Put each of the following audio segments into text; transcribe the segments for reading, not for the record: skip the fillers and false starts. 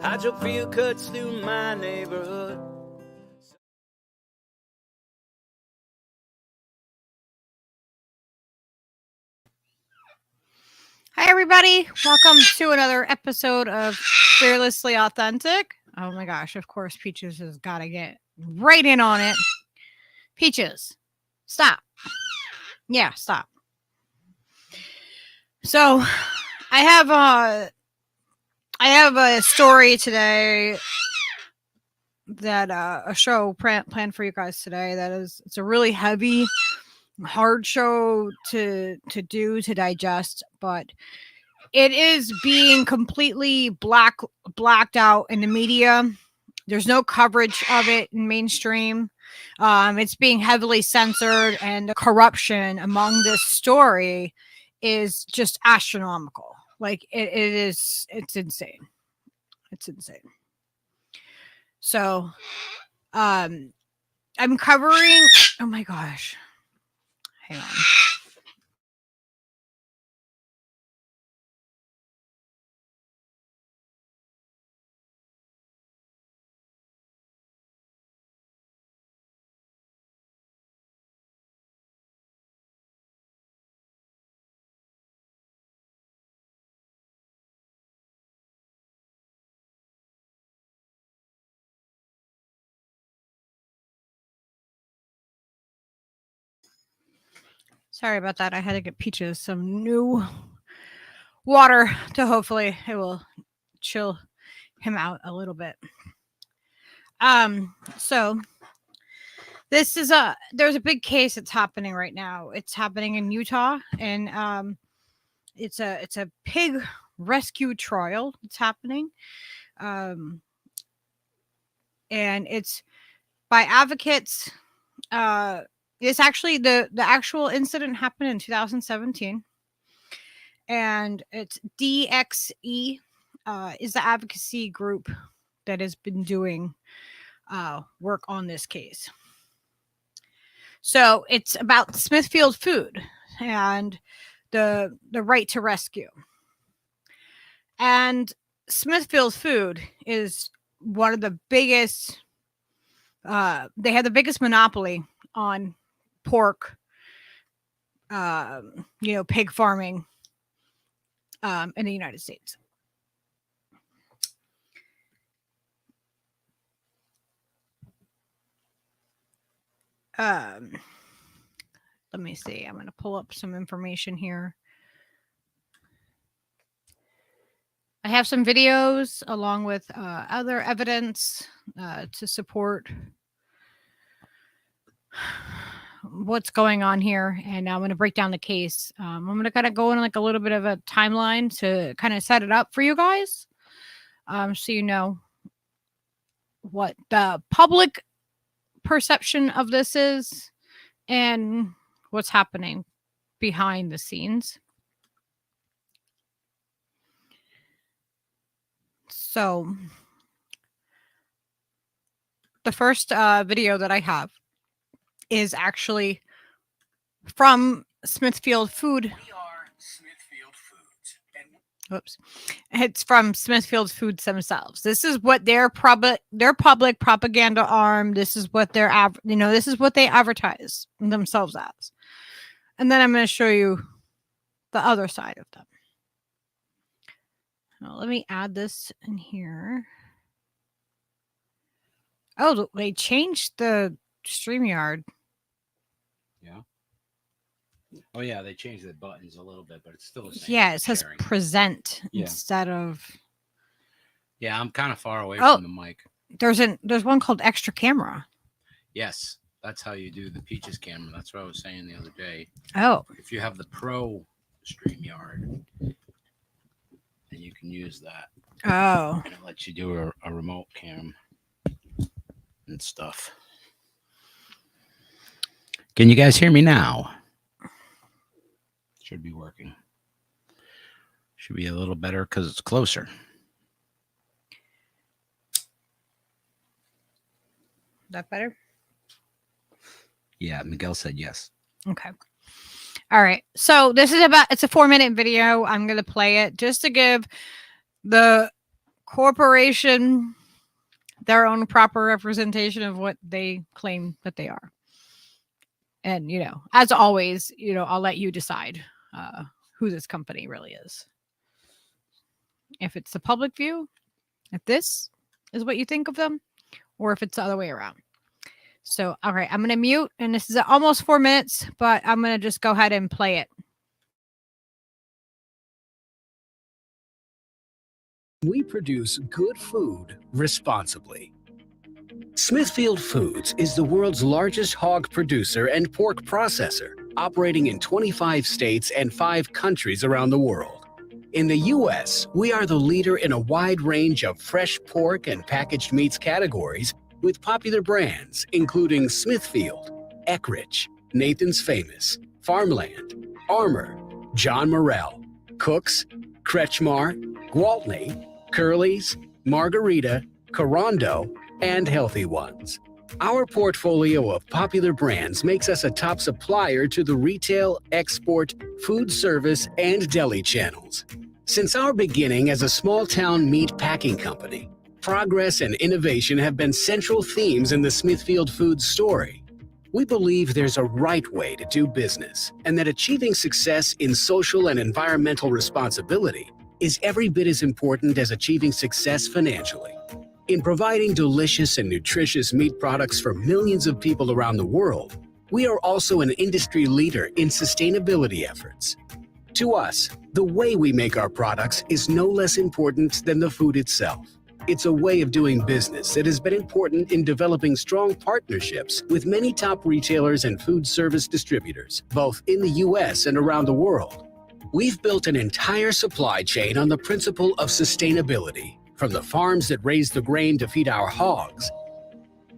Hydro field cuts through my neighborhood. Hi, everybody. Welcome to another episode of Fearlessly Authentic. Oh my gosh, of course, Peaches has got to get right in on it. Peaches, stop. Yeah, stop. So, I have a story today that a show planned for you guys today. It's a really heavy, hard show to digest, but it is being completely blacked out in the media. There's no coverage of it in mainstream. It's being heavily censored, and the corruption among this story is just astronomical. Like it's insane. It's insane. So, I'm covering. Oh my gosh. Hang on. Sorry about that. I had to get Peaches some new water to hopefully it will chill him out a little bit. So this is there's a big case that's happening right now. It's happening in Utah, and it's a pig rescue trial that's happening. And it's by advocates. It's actually the actual incident happened in 2017, and it's DXE is the advocacy group that has been doing work on this case. So it's about Smithfield Food and the right to rescue. And Smithfield Food is one of the biggest. They have the biggest monopoly on pork, pig farming in the United States. Let me see. I'm going to pull up some information here. I have some videos along with other evidence to support what's going on here, and I'm going to break down the case. I'm going to kind of go in like a little bit of a timeline to kind of set it up for you guys, so you know what the public perception of this is and what's happening behind the scenes. So the first video that I have is actually from Smithfield Food. We are Smithfield Foods. Oops. It's from Smithfield Foods themselves. This is what their public propaganda arm. This is what this is what they advertise themselves as. And then I'm going to show you the other side of them. Now, let me add this in here. Oh, they changed the StreamYard. Yeah. Oh yeah, they changed the buttons a little bit, but it's still the same. Yeah, it says sharing. present instead of. Yeah, I'm kind of far away from the mic. There's one called extra camera. Yes, that's how you do the Peaches camera. That's what I was saying the other day. Oh. If you have the Pro StreamYard, then you can use that. Oh. And it lets you do a remote cam and stuff. Can you guys hear me now? Should be working. Should be a little better because it's closer. That better? Yeah, Miguel said yes. Okay. All right. So this is it's a 4-minute video. I'm going to play it just to give the corporation their own proper representation of what they claim that they are. And, as always, I'll let you decide who this company really is. If it's the public view, if this is what you think of them, or if it's the other way around. So, all right, I'm going to mute, and this is almost 4 minutes, but I'm going to just go ahead and play it. We produce good food responsibly. Smithfield Foods is the world's largest hog producer and pork processor, operating in 25 states and 5 countries around the world. In the U.S., we are the leader in a wide range of fresh pork and packaged meats categories with popular brands including Smithfield, Eckrich, Nathan's Famous, Farmland, Armour, John Morrell, Cook's, Kretschmar, Gwaltney, Curly's, Margarita, Corondo, and Healthy Ones. Our portfolio of popular brands makes us a top supplier to the retail, export, food service, and deli channels. Since our beginning as a small-town meat packing company, progress and innovation have been central themes in the Smithfield Foods story. We believe there's a right way to do business, and that achieving success in social and environmental responsibility is every bit as important as achieving success financially. In providing delicious and nutritious meat products for millions of people around the world, we are also an industry leader in sustainability efforts. To us, the way we make our products is no less important than the food itself. It's a way of doing business that has been important in developing strong partnerships with many top retailers and food service distributors, both in the U.S. and around the world. We've built an entire supply chain on the principle of sustainability, from the farms that raise the grain to feed our hogs,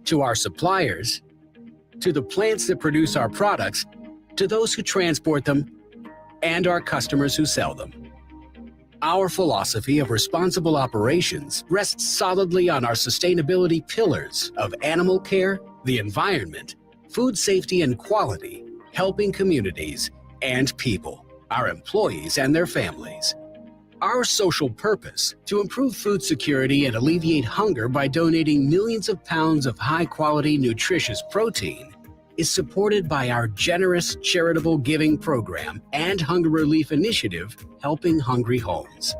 to our suppliers, to the plants that produce our products, to those who transport them, and our customers who sell them. Our philosophy of responsible operations rests solidly on our sustainability pillars of animal care, the environment, food safety and quality, helping communities, and people, our employees and their families. Our social purpose, to improve food security and alleviate hunger by donating millions of pounds of high-quality, nutritious protein, is supported by our generous charitable giving program and hunger relief initiative, Helping Hungry Homes.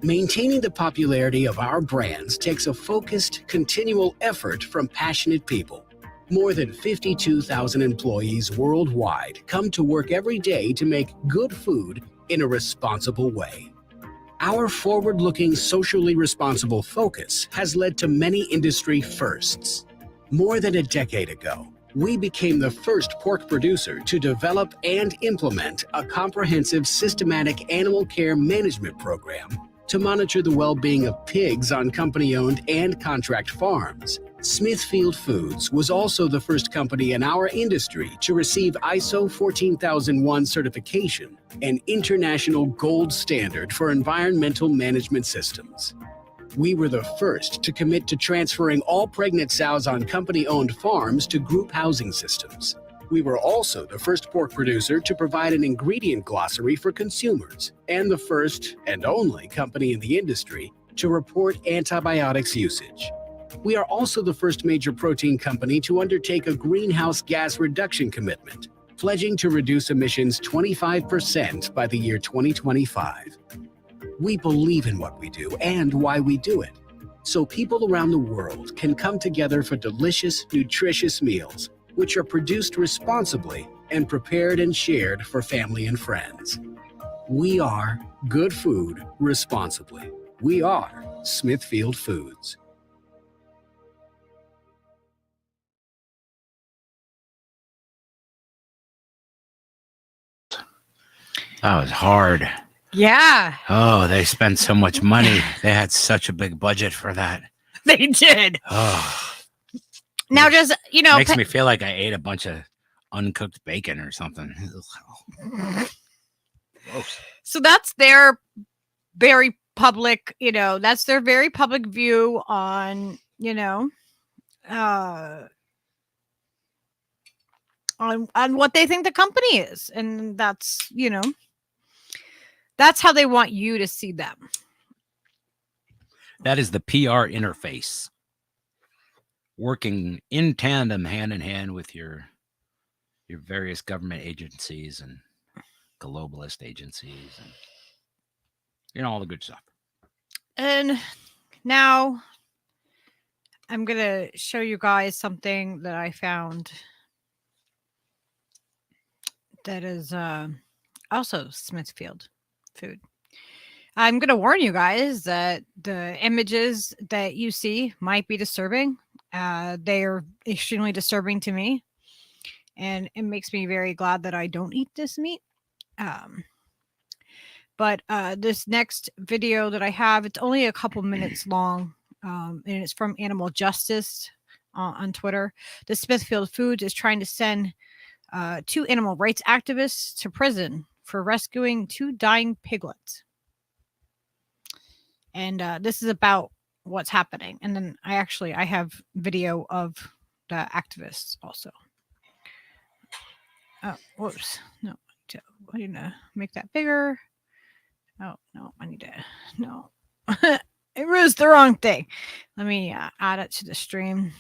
Maintaining the popularity of our brands takes a focused, continual effort from passionate people. More than 52,000 employees worldwide come to work every day to make good food in a responsible way. Our forward-looking, socially responsible focus has led to many industry firsts. More than a decade ago, we became the first pork producer to develop and implement a comprehensive, systematic animal care management program to monitor the well-being of pigs on company-owned and contract farms. Smithfield Foods was also the first company in our industry to receive ISO 14001 certification, an international gold standard for environmental management systems. We were the first to commit to transferring all pregnant sows on company-owned farms to group housing systems. We were also the first pork producer to provide an ingredient glossary for consumers, and the first and only company in the industry to report antibiotics usage. We are also the first major protein company to undertake a greenhouse gas reduction commitment, pledging to reduce emissions 25% by the year 2025. We believe in what we do and why we do it, so people around the world can come together for delicious, nutritious meals, which are produced responsibly and prepared and shared for family and friends. We are good food responsibly. We are Smithfield Foods. That was hard. Yeah. Oh, they spent so much money. They had such a big budget for that. They did. Oh, Now, just, makes me feel like I ate a bunch of uncooked bacon or something. Gross. So that's their very public, that's their very public view on, on what they think the company is. And that's, that's how they want you to see them. That is the PR interface, working in tandem, hand in hand with your various government agencies and globalist agencies and all the good stuff. And now I'm going to show you guys something that I found that is also Smithfield food. I'm going to warn you guys that the images that you see might be disturbing. They are extremely disturbing to me. And it makes me very glad that I don't eat this meat. But this next video that I have, it's only a couple minutes long. And it's from Animal Justice on Twitter. The Smithfield Foods is trying to send 2 animal rights activists to prison for rescuing 2 dying piglets. And this is about what's happening. And then I have video of the activists also. Oh, whoops. No, I need to make that bigger. Oh, no, I need to, no. It was the wrong thing. Let me add it to the stream.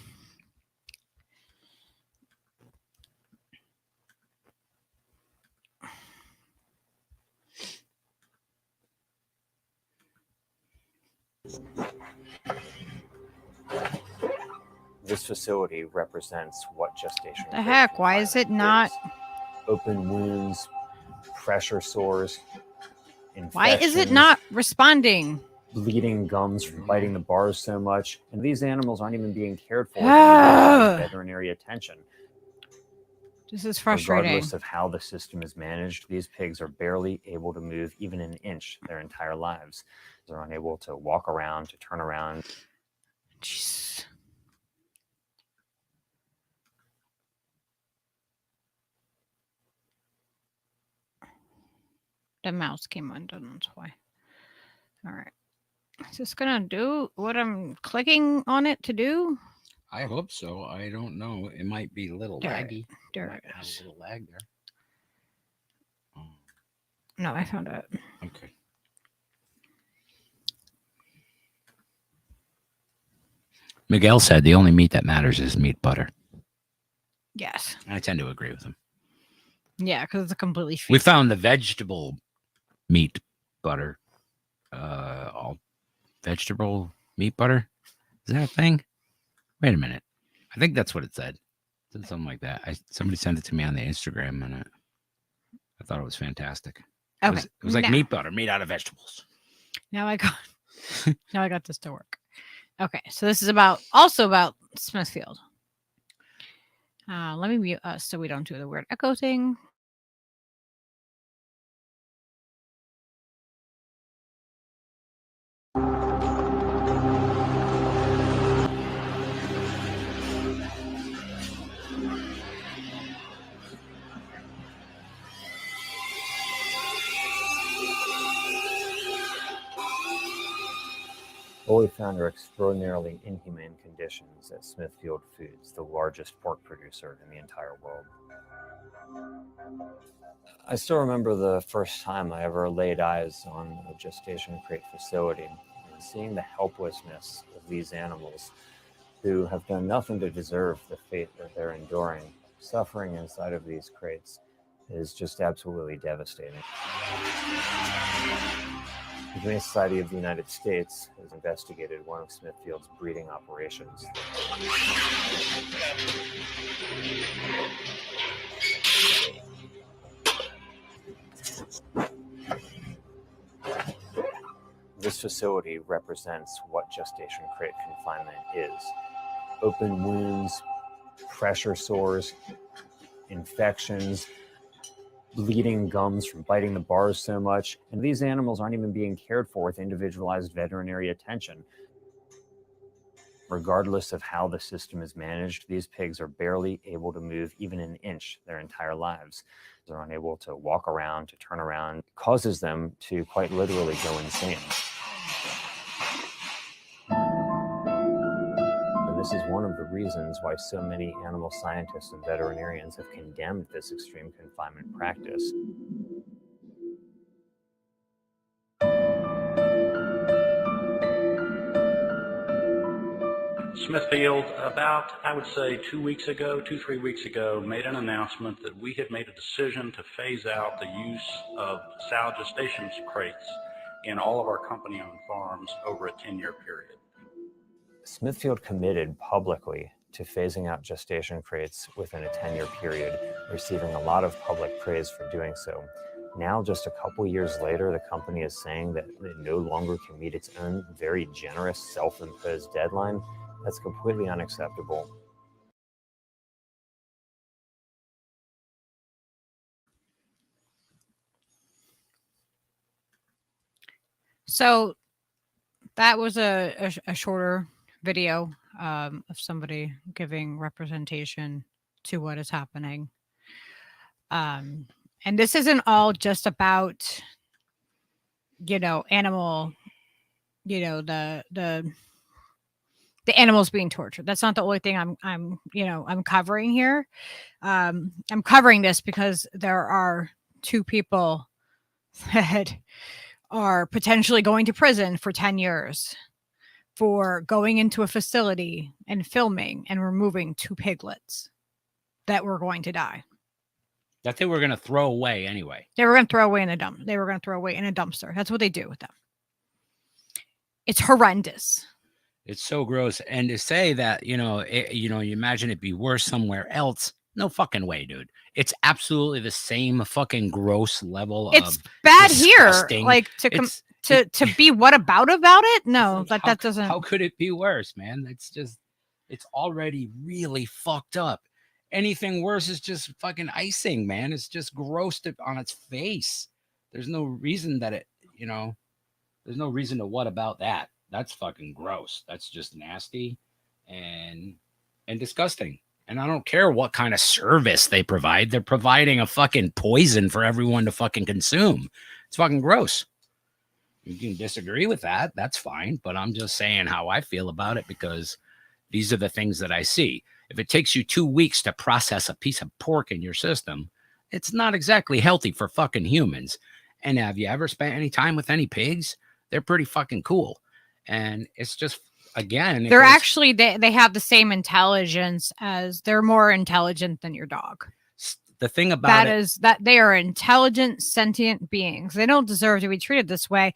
This facility represents what gestation. The heck? Why is it not? Open wounds, pressure sores, Why is it not responding? Bleeding gums from biting the bars so much, and these animals aren't even being cared for with veterinary attention. This is frustrating. Regardless of how the system is managed, these pigs are barely able to move even an inch their entire lives. They're unable to walk around, to turn around. Jeez. The mouse came undone, that's why. All right. Is this gonna do what I'm clicking on it to do? I hope so. I don't know. It might be a little laggy. There Might it have is. a little lag there. Oh, No, I found it. okay. Miguel said the only meat that matters is meat butter. Yes. I tend to agree with him. Yeah, because it's a completely. We found the vegetable meat butter. All vegetable meat butter. Is that a thing? Wait a minute. I think that's what it said. It said something like that. Somebody sent it to me on the Instagram, and I thought it was fantastic. Okay. It was like meat butter made out of vegetables. Now I got this to work. Okay, so this is also about Smithfield. Let me mute us so we don't do the weird echo thing. What we found are extraordinarily inhumane conditions at Smithfield Foods, the largest pork producer in the entire world. I still remember the first time I ever laid eyes on a gestation crate facility and seeing the helplessness of these animals who have done nothing to deserve the fate that they're enduring. Suffering inside of these crates is just absolutely devastating. The Humane Society of the United States has investigated one of Smithfield's breeding operations. This facility represents what gestation crate confinement is. Open wounds, pressure sores, infections, bleeding gums from biting the bars so much, and these animals aren't even being cared for with individualized veterinary attention. Regardless of how the system is managed, these pigs are barely able to move even an inch their entire lives. They're unable to walk around, to turn around. It causes them to quite literally go insane. And this is one of the reasons why so many animal scientists and veterinarians have condemned this extreme confinement practice. Smithfield, about, I would say 2 weeks ago, 3 weeks ago, made an announcement that we had made a decision to phase out the use of sow gestation crates in all of our company-owned farms over a 10-year period. Smithfield committed publicly to phasing out gestation crates within a 10-year period, receiving a lot of public praise for doing so. Now, just a couple years later, the company is saying that it no longer can meet its own very generous self-imposed deadline. That's completely unacceptable. So that was a shorter video of somebody giving representation to what is happening. And this isn't all just about, animal, the animals being tortured. That's not the only thing I'm covering here. I'm covering this because there are 2 people that are potentially going to prison for 10 years for going into a facility and filming and removing 2 piglets that were going to die. That they were going to throw away anyway. They were going to throw away in a dump. They were going to throw away in a dumpster. That's what they do with them. It's horrendous. It's so gross. And to say that, you imagine it'd be worse somewhere else. No fucking way, dude. It's absolutely the same fucking gross level. It's bad disgusting. Here. Like to be what about it? No, that doesn't. How could it be worse, man? It's already really fucked up. Anything worse is just fucking icing, man. It's just gross on its face. There's no reason that there's no reason to what about that. That's fucking gross. That's just nasty and disgusting. And I don't care what kind of service they provide. They're providing a fucking poison for everyone to fucking consume. It's fucking gross. You can disagree with that. That's fine. But I'm just saying how I feel about it because these are the things that I see. If it takes you 2 weeks to process a piece of pork in your system, it's not exactly healthy for fucking humans. And have you ever spent any time with any pigs? They're pretty fucking cool. And it's just, again, they're actually, they have the same intelligence they're more intelligent than your dog. The thing about that is that they are intelligent, sentient beings. They don't deserve to be treated this way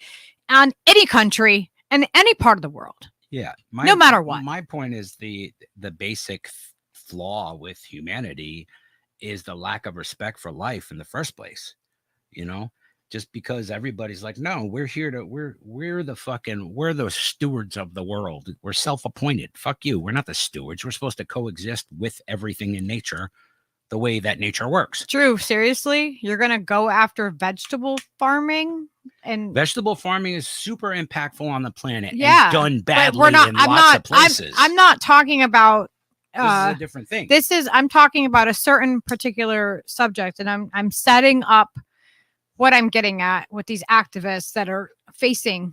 on any country and any part of the world. Yeah. No matter what. My point is the basic flaw with humanity is the lack of respect for life in the first place. Just because everybody's like, no, we're here to, we're the stewards of the world. We're self-appointed. Fuck you. We're not the stewards. We're supposed to coexist with everything in nature the way that nature works. Drew, seriously? You're going to go after vegetable farming? And vegetable farming is super impactful on the planet. Yeah. And done badly in lots of places. I'm not talking about this is a different thing. I'm talking about a certain particular subject, and I'm setting up what I'm getting at with these activists that are facing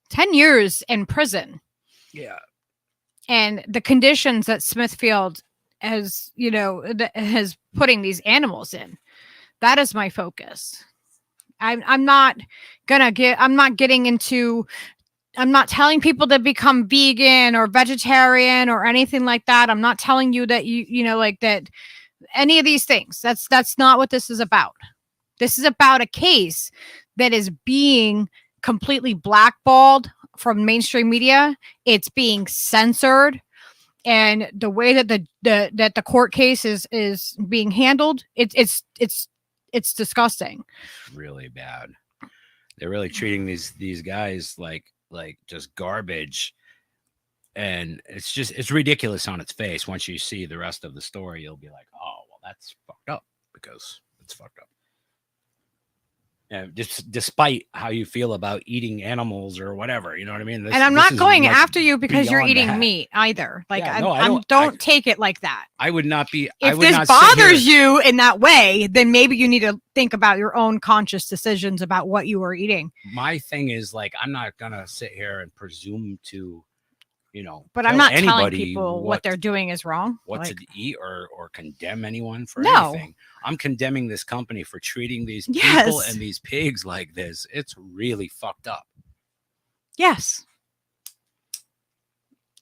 10 years in prison. Yeah. And the conditions that Smithfield has putting these animals in. That is my focus. I'm not telling people to become vegan or vegetarian or anything like that. I'm not telling you that that any of these things. That's not what this is about. This is about a case that is being completely blackballed from mainstream media. It's being censored, and the way that the court case is being handled, it's disgusting. Really bad. They're really treating these guys like just garbage, and it's ridiculous on its face. Once you see the rest of the story, you'll be like, oh well, that's fucked up, because it's fucked up. And despite how you feel about eating animals or whatever, you know what I mean? And I'm not going after you because you're eating meat either. Like, yeah, don't take it like that. I would not be. If this bothers you in that way, then maybe you need to think about your own conscious decisions about what you are eating. My thing is, like, I'm not gonna sit here and presume to, but I'm not telling people what they're doing is wrong. What to eat or condemn anyone for anything. I'm condemning this company for treating these people and these pigs like this. It's really fucked up. Yes.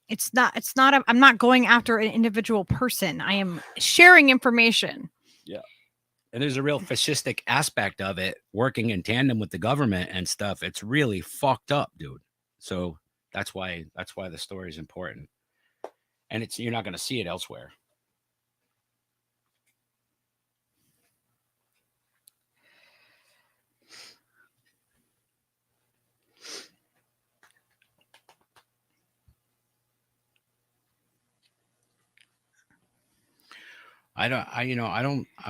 it's not, I'm not going after an individual person. I am sharing information. Yeah. And there's a real fascistic aspect of it working in tandem with the government and stuff. It's really fucked up, dude. So that's why the story is important. And you're not going to see it elsewhere. I'm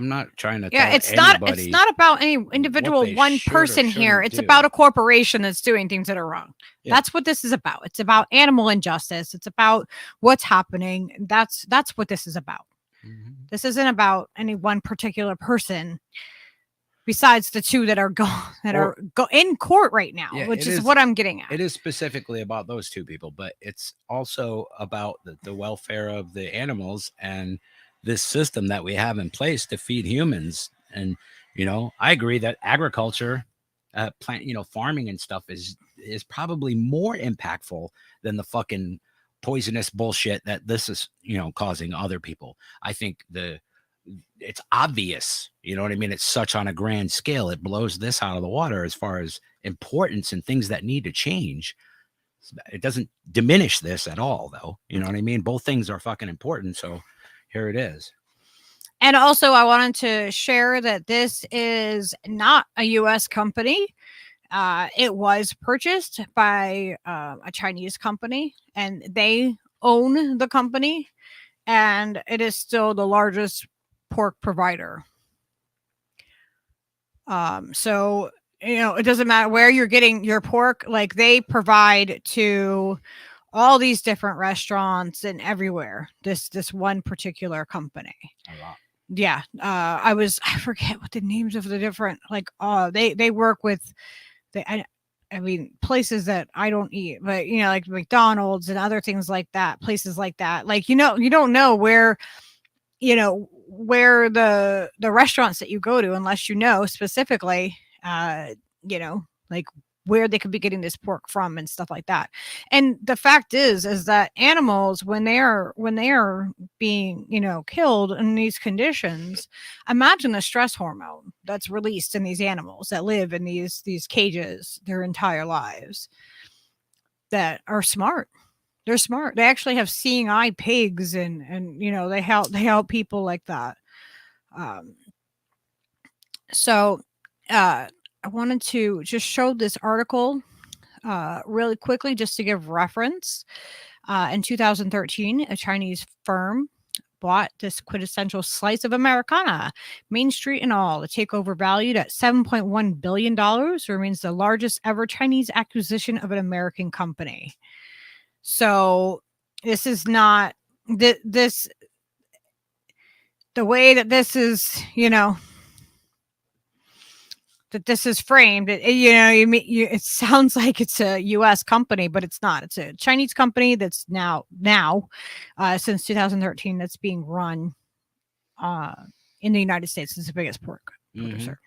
not trying to tell It's anybody not about any individual they one should or person here. shouldn't It's do. about a corporation that's doing things that are wrong. Yeah. That's what this is about. It's about animal injustice. It's about what's happening. That's what this is about. Mhm. This isn't about any one particular person besides the two that are are in court right now, Yeah, which it is is- what I'm getting at. It is specifically about those two people, but it's also about the welfare of the animals and this system that we have in place to feed humans. And I agree that agriculture, farming and stuff is probably more impactful than the fucking poisonous bullshit that this is causing other people. I think it's obvious, you know what I mean? It's such on a grand scale, it blows this out of the water as far as importance and things that need to change. It doesn't diminish this at all, though. You know what I mean? Both things are fucking important. So here it is. And also, I wanted to share that this is not a U.S. company. It was purchased by a Chinese company, and they own the company, and it is still the largest pork provider. So it doesn't matter where you're getting your pork. Like, they provide to all these different restaurants and everywhere. This one particular company. A lot. Yeah. I forget what the names of the different, like, they work with I mean, places that I don't eat, but like McDonald's and other things like that, places like that. Like, you don't know where the restaurants that you go to unless you know specifically, like where they could be getting this pork from and stuff like that. And the fact is that animals, when they are being killed in these conditions, imagine the stress hormone that's released in these animals that live in these cages their entire lives, that are smart. They're smart. They actually have seeing eye pigs, and they help people like that. So I wanted to just show this article really quickly, just to give reference. In 2013, a Chinese firm bought this quintessential slice of Americana, Main Street and all. The takeover, valued at $7.1 billion, remains the largest ever Chinese acquisition of an American company. So this is not this the way that this is, that this is framed. It sounds like it's a U.S. company, but it's not. It's a Chinese company that's now since 2013 that's being run in the United States. It's the biggest pork producer.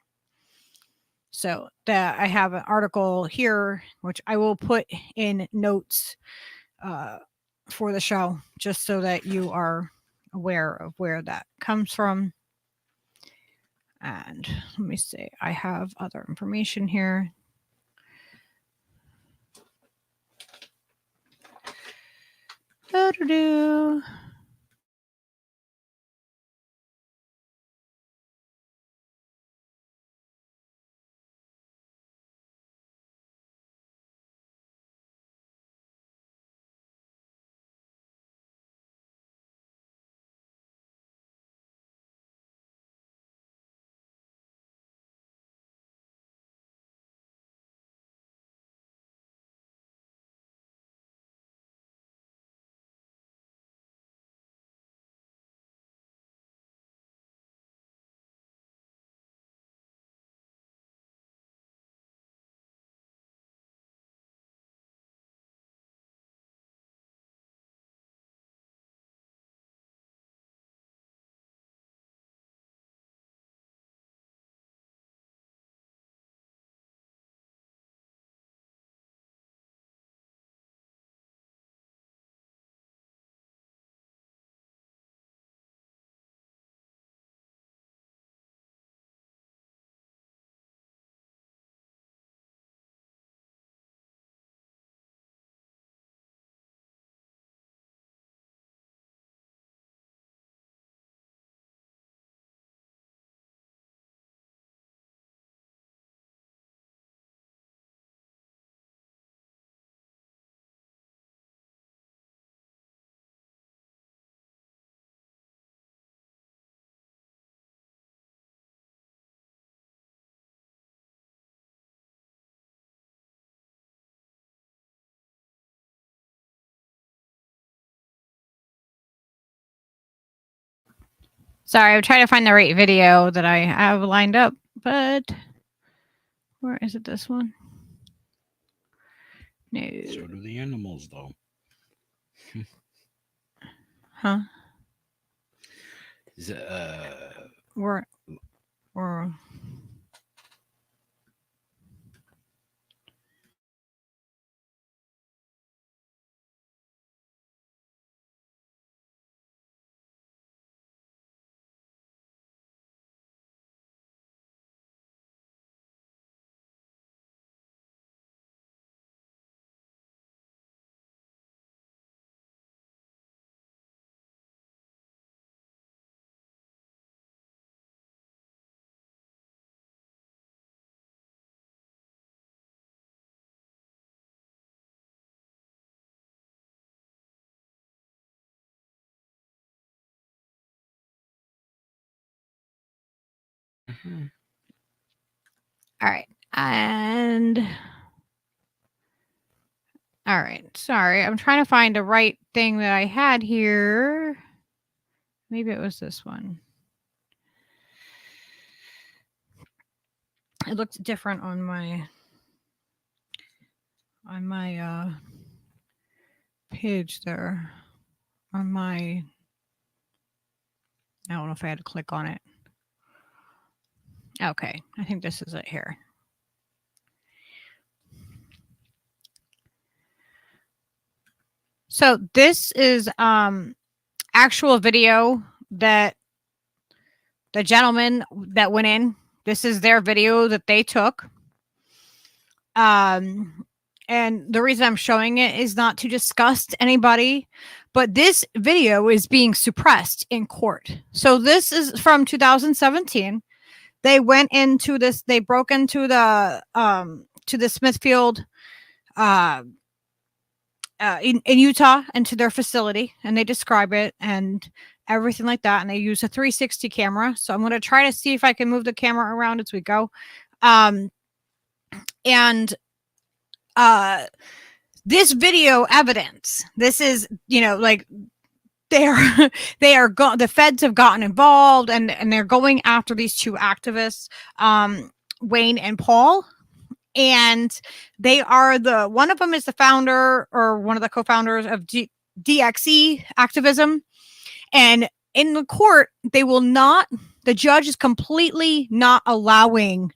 So I have an article here, which I will put in notes for the show, just so that you are aware of where that comes from. And let me see, I have other information here. Do-do-do. Sorry, I'm trying to find the right video that I have lined up, but where is it? This one? No. So do the animals, though. Huh? Is it, We're all right. And all right. Sorry, I'm trying to find the right thing that I had here. Maybe it was this one. It looked different on my page there. On my, I don't know if I had to click on it. Okay, I think this is it here. So this is actual video that the gentleman that went in, this is their video that they took. And the reason I'm showing it is not to disgust anybody, but this video is being suppressed in court. So this is from 2017. They went into this, they broke into the Smithfield in Utah, into their facility, and they describe it and everything like that, and they use a 360 camera. So I'm going to try to see if I can move the camera around as we go. This video evidence, this is, you know, like the feds have gotten involved, and they're going after these two activists, Wayne and Paul. And they are one of them is the founder or one of the co-founders of DXE activism. And in the court, the judge is completely not allowing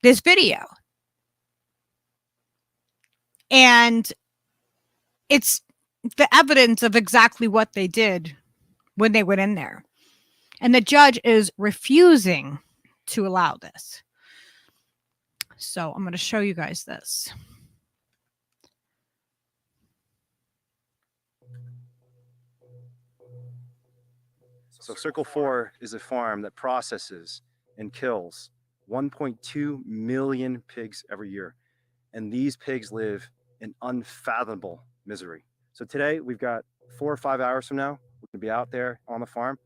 this video. And it's the evidence of exactly what they did when they went in there. And the judge is refusing to allow this. So I'm going to show you guys this. So Circle 4 is a farm that processes and kills 1.2 million pigs every year. And these pigs live in unfathomable misery. So today we've got 4 or 5 hours from now, we're gonna be out there on the farm.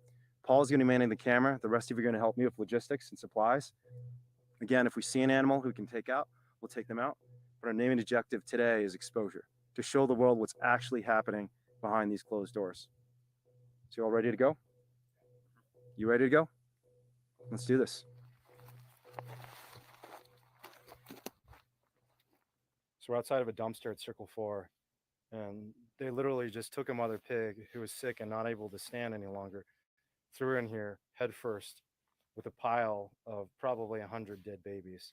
Paul's gonna be manning the camera. The rest of you are gonna help me with logistics and supplies. Again, if we see an animal who we can take out, we'll take them out. But our main objective today is exposure, to show the world what's actually happening behind these closed doors. So you all ready to go? You ready to go? Let's do this. So we're outside of a dumpster at Circle 4, and they literally just took a mother pig who was sick and not able to stand any longer, threw her in here head first with a pile of probably 100 dead babies.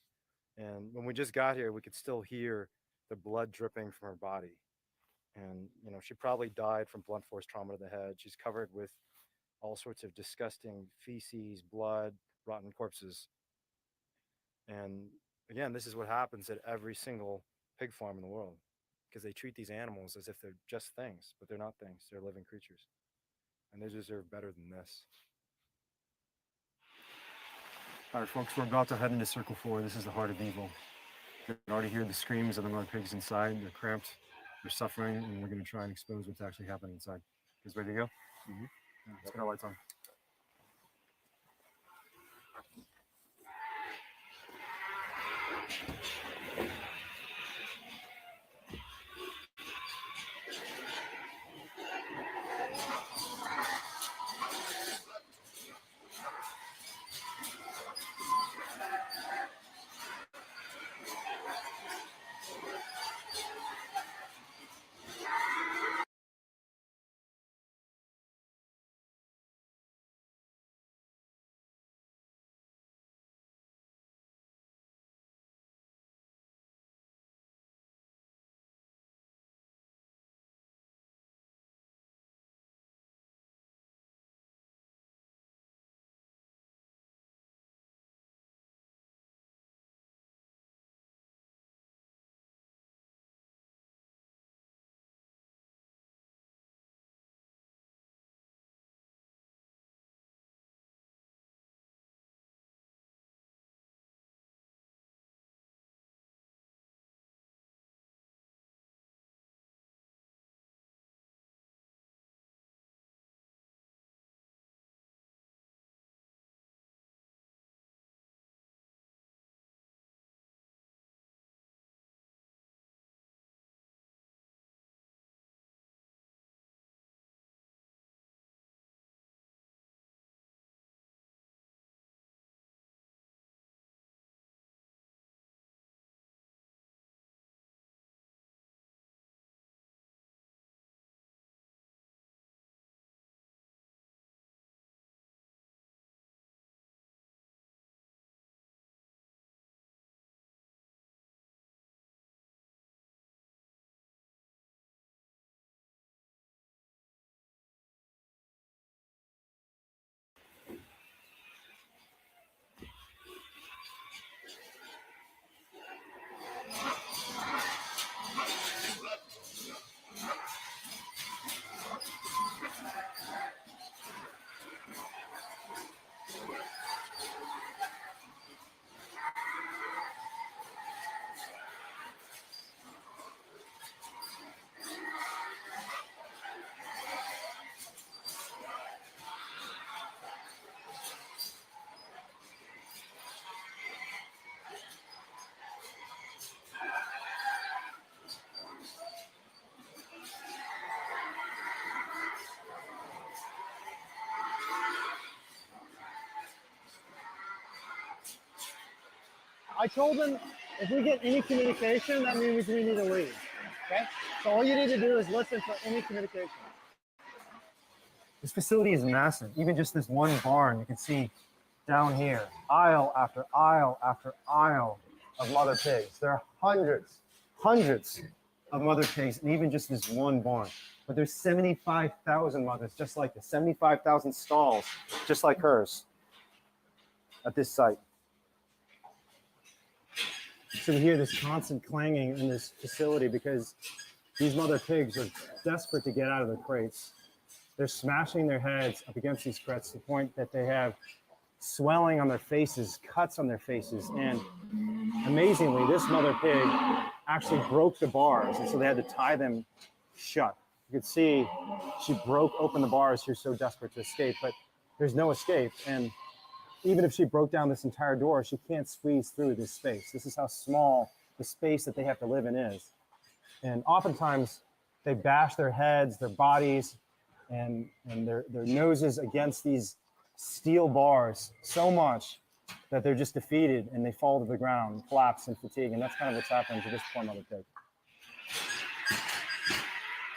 And when we just got here, we could still hear the blood dripping from her body. And, you know, she probably died from blunt force trauma to the head. She's covered with all sorts of disgusting feces, blood, rotten corpses. And again, this is what happens at every single pig farm in the world, because they treat these animals as if they're just things, but they're not things. They're living creatures, and they deserve better than this. All right, folks, we're about to head into Circle 4. This is the heart of evil. You can already hear the screams of the mother pigs inside. They're cramped, they're suffering, and we're going to try and expose what's actually happening inside. You guys ready to go? Mm-hmm. Let's get our lights on. I told them if we get any communication, that means we need to leave. Okay? So all you need to do is listen for any communication. This facility is massive. Even just this one barn, you can see down here, aisle after aisle after aisle of mother pigs. There are hundreds of mother pigs, and even just this one barn. But there's 75,000 mothers just like this, 75,000 stalls just like hers at this site. So we hear this constant clanging in this facility because these mother pigs are desperate to get out of the crates. They're smashing their heads up against these crates to the point that they have swelling on their faces, cuts on their faces, and amazingly, this mother pig actually broke the bars, and so they had to tie them shut. You could see she broke open the bars. She was so desperate to escape, but there's no escape. And even if she broke down this entire door, she can't squeeze through this space. This is how small the space that they have to live in is. And oftentimes, they bash their heads, their bodies, and their noses against these steel bars so much that they're just defeated and they fall to the ground, collapse in fatigue. And that's kind of what's happening to this poor mother pig.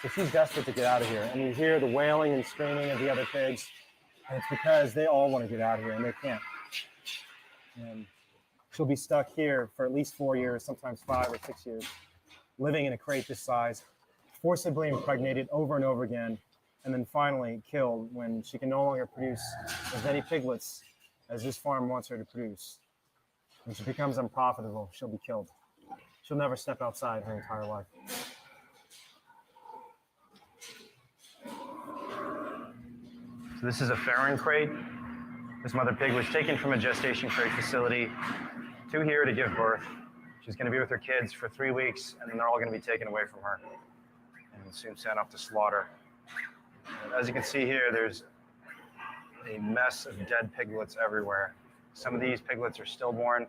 So she's desperate to get out of here. And you hear the wailing and screaming of the other pigs. And it's because they all want to get out of here and they can't. And she'll be stuck here for at least 4 years, sometimes 5 or 6 years, living in a crate this size, forcibly impregnated over and over again, and then finally killed when she can no longer produce as many piglets as this farm wants her to produce. When she becomes unprofitable, she'll be killed. She'll never step outside her entire life. So this is a farrowing crate. This mother pig was taken from a gestation crate facility to here to give birth. She's going to be with her kids for 3 weeks, and then they're all going to be taken away from her and soon sent off to slaughter. And as you can see here, there's a mess of dead piglets everywhere. Some of these piglets are stillborn.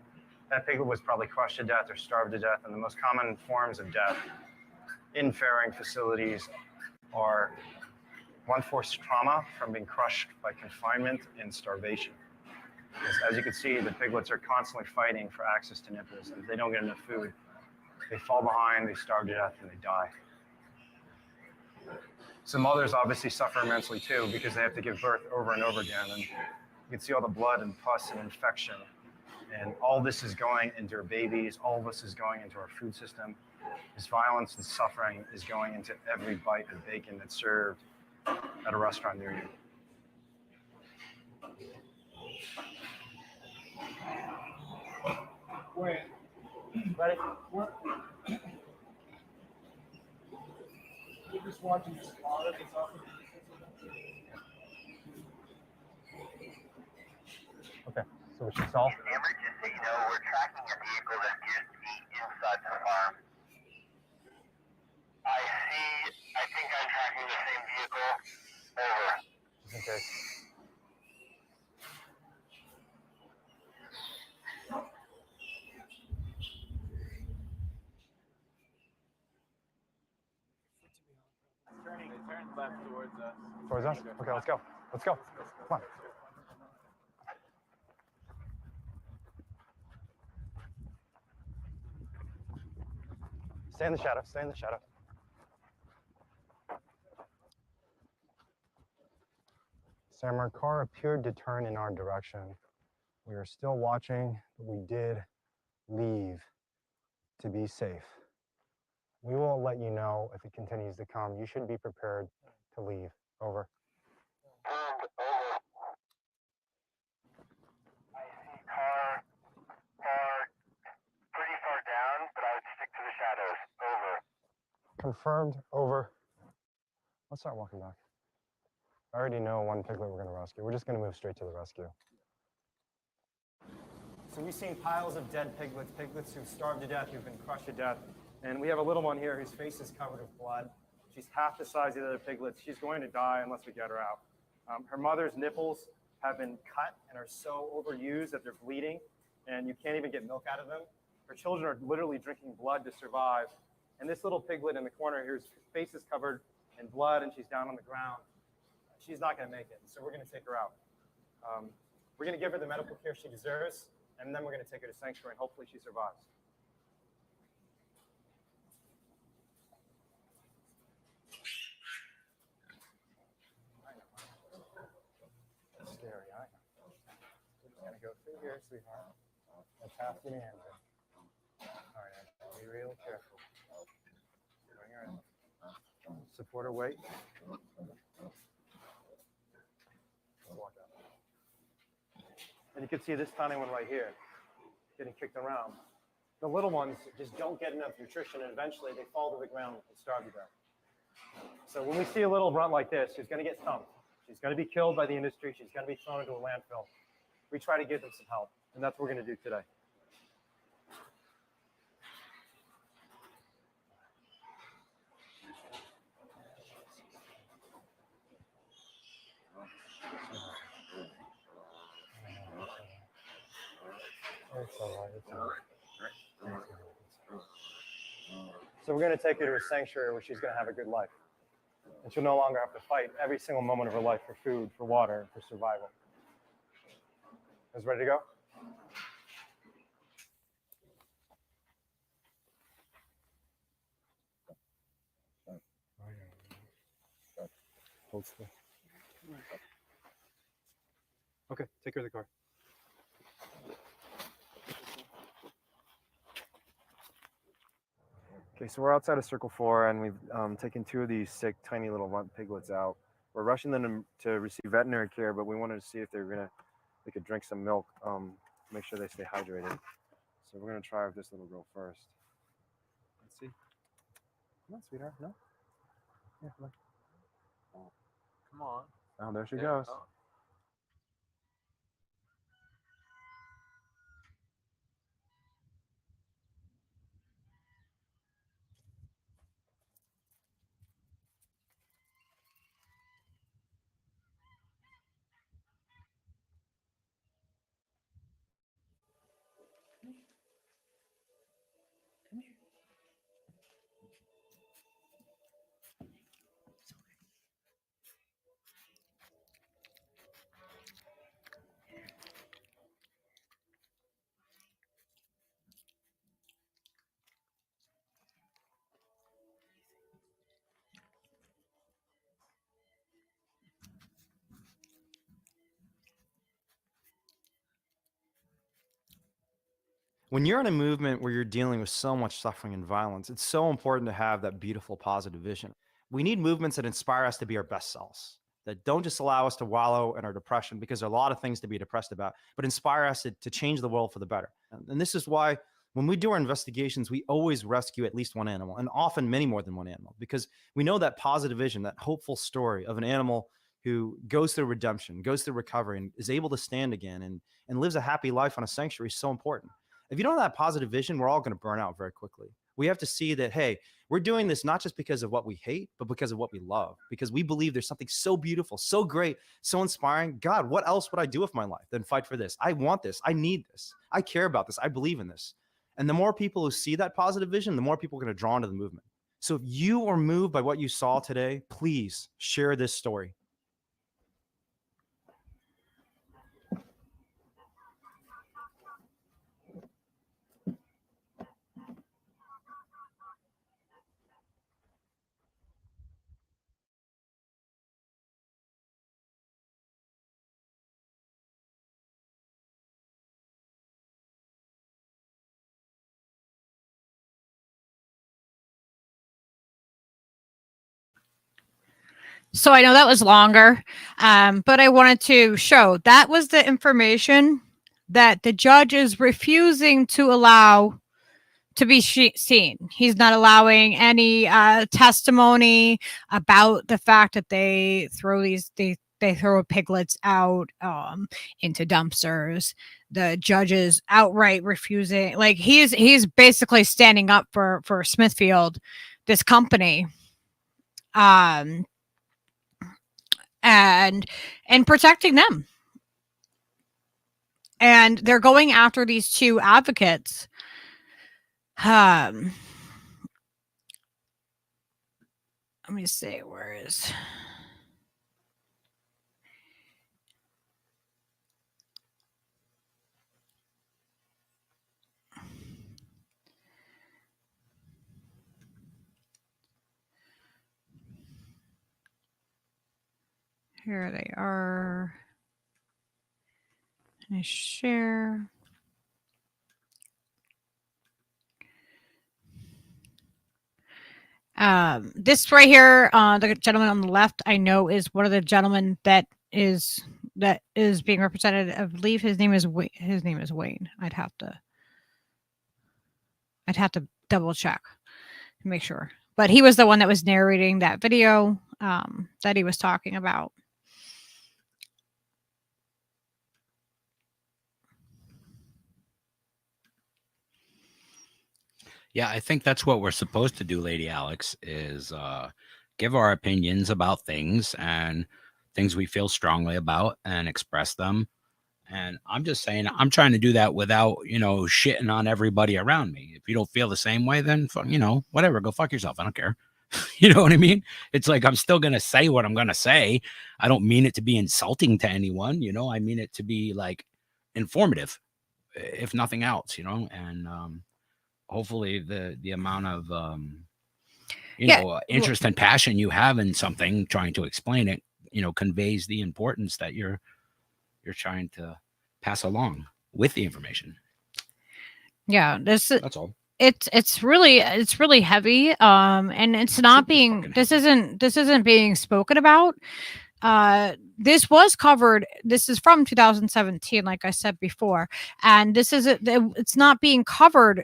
That piglet was probably crushed to death or starved to death, and the most common forms of death in farrowing facilities are blunt force trauma from being crushed by confinement and starvation. As you can see, the piglets are constantly fighting for access to nipples, and if they don't get enough food, they fall behind, they starve to death, and they die. So mothers obviously suffer immensely too because they have to give birth over and over again, and you can see all the blood and pus and infection, and all this is going into our babies, all of this is going into our food system. This violence and suffering is going into every bite of bacon that's served at a restaurant near you. Wait. Ready? You're just watching this water that's off of Okay, so what you saw? Emergency, we're tracking a vehicle that appears to be inside the farm. I think I'm tracking the same vehicle. Over. Just in case. They turned left towards us. Towards us? Okay, let's go. Let's go. Come on. Stay in the shadow. Stay in the shadow. Sam, our car appeared to turn in our direction. We are still watching, but we did leave to be safe. We will let you know if it continues to come. You should be prepared to leave. Over. Over. I see car pretty far down, but I would stick to the shadows. Over. Confirmed. Over. Let's start walking back. I already know one piglet we're going to rescue. We're just going to move straight to the rescue. So we've seen piles of dead piglets, piglets who've starved to death, who've been crushed to death. And we have a little one here whose face is covered with blood. She's half the size of the other piglets. She's going to die unless we get her out. Her mother's nipples have been cut and are so overused that they're bleeding, and you can't even get milk out of them. Her children are literally drinking blood to survive. And this little piglet in the corner here, whose face is covered in blood and she's down on the ground, she's not going to make it. So we're going to take her out. We're going to give her the medical care she deserves, and then we're going to take her to sanctuary, and hopefully she survives. That's scary, I know. We're just going to go through here, sweetheart. That's half the hand. All right, be real careful. Bring her in. Support her weight. Walk out. And you can see this tiny one right here getting kicked around. The little ones just don't get enough nutrition, and eventually they fall to the ground and starve to death. So when we see a little runt like this, she's going to get stumped. She's going to be killed by the industry. She's going to be thrown into a landfill. We try to give them some help, and that's what we're going to do today. It's all right. It's all right. So we're going to take her to a sanctuary where she's going to have a good life. And she'll no longer have to fight every single moment of her life for food, for water, and for survival. Guys ready to go? Hold still. Okay, take her to the car. Okay, so we're outside of Circle 4, and we've taken 2 of these sick, tiny little runt piglets out. We're rushing them to receive veterinary care, but we wanted to see if they could drink some milk, make sure they stay hydrated. So we're gonna try with this little girl first. Let's see. Come on, sweetheart. No. Yeah, come on. Come on. Oh, there she goes. Oh. When you're in a movement where you're dealing with so much suffering and violence, it's so important to have that beautiful, positive vision. We need movements that inspire us to be our best selves, that don't just allow us to wallow in our depression, because there are a lot of things to be depressed about, but inspire us to change the world for the better. And this is why when we do our investigations, we always rescue at least one animal, and often many more than one animal, because we know that positive vision, that hopeful story of an animal who goes through redemption, goes through recovery, and is able to stand again and lives a happy life on a sanctuary is so important. If you don't have that positive vision, we're all going to burn out very quickly. We have to see that, hey, we're doing this not just because of what we hate, but because of what we love, because we believe there's something so beautiful, so great, so inspiring. God, what else would I do with my life than fight for this? I want this. I need this. I care about this. I believe in this. And the more people who see that positive vision, the more people are going to draw into the movement. So if you are moved by what you saw today, please share this story. So I know that was longer, but I wanted to show that was the information that the judge is refusing to allow to be seen. He's not allowing any testimony about the fact that they throw they throw piglets out into dumpsters. The judge is outright refusing. Like he's basically standing up for Smithfield, this company. And protecting them. And they're going after these 2 advocates. Let me see, where is... Here they are. I share. This right here, the gentleman on the left, I know is one of the gentlemen that is being represented. I believe his name is Wayne. I'd have to double check to make sure. But he was the one that was narrating that video that he was talking about. Yeah, I think that's what we're supposed to do, Lady Alex, is give our opinions about things and things we feel strongly about and express them. And I'm just saying, I'm trying to do that without, shitting on everybody around me. If you don't feel the same way, then, whatever, go fuck yourself. I don't care. You know what I mean? It's like, I'm still going to say what I'm going to say. I don't mean it to be insulting to anyone. I mean it to be like informative, if nothing else, and, hopefully the amount of interest and passion you have in something, trying to explain it, conveys the importance that you're trying to pass along with the information. Yeah, that's all. It's really heavy, and it's not being. This isn't being spoken about. This was covered. This is from 2017, like I said before, and it's not being covered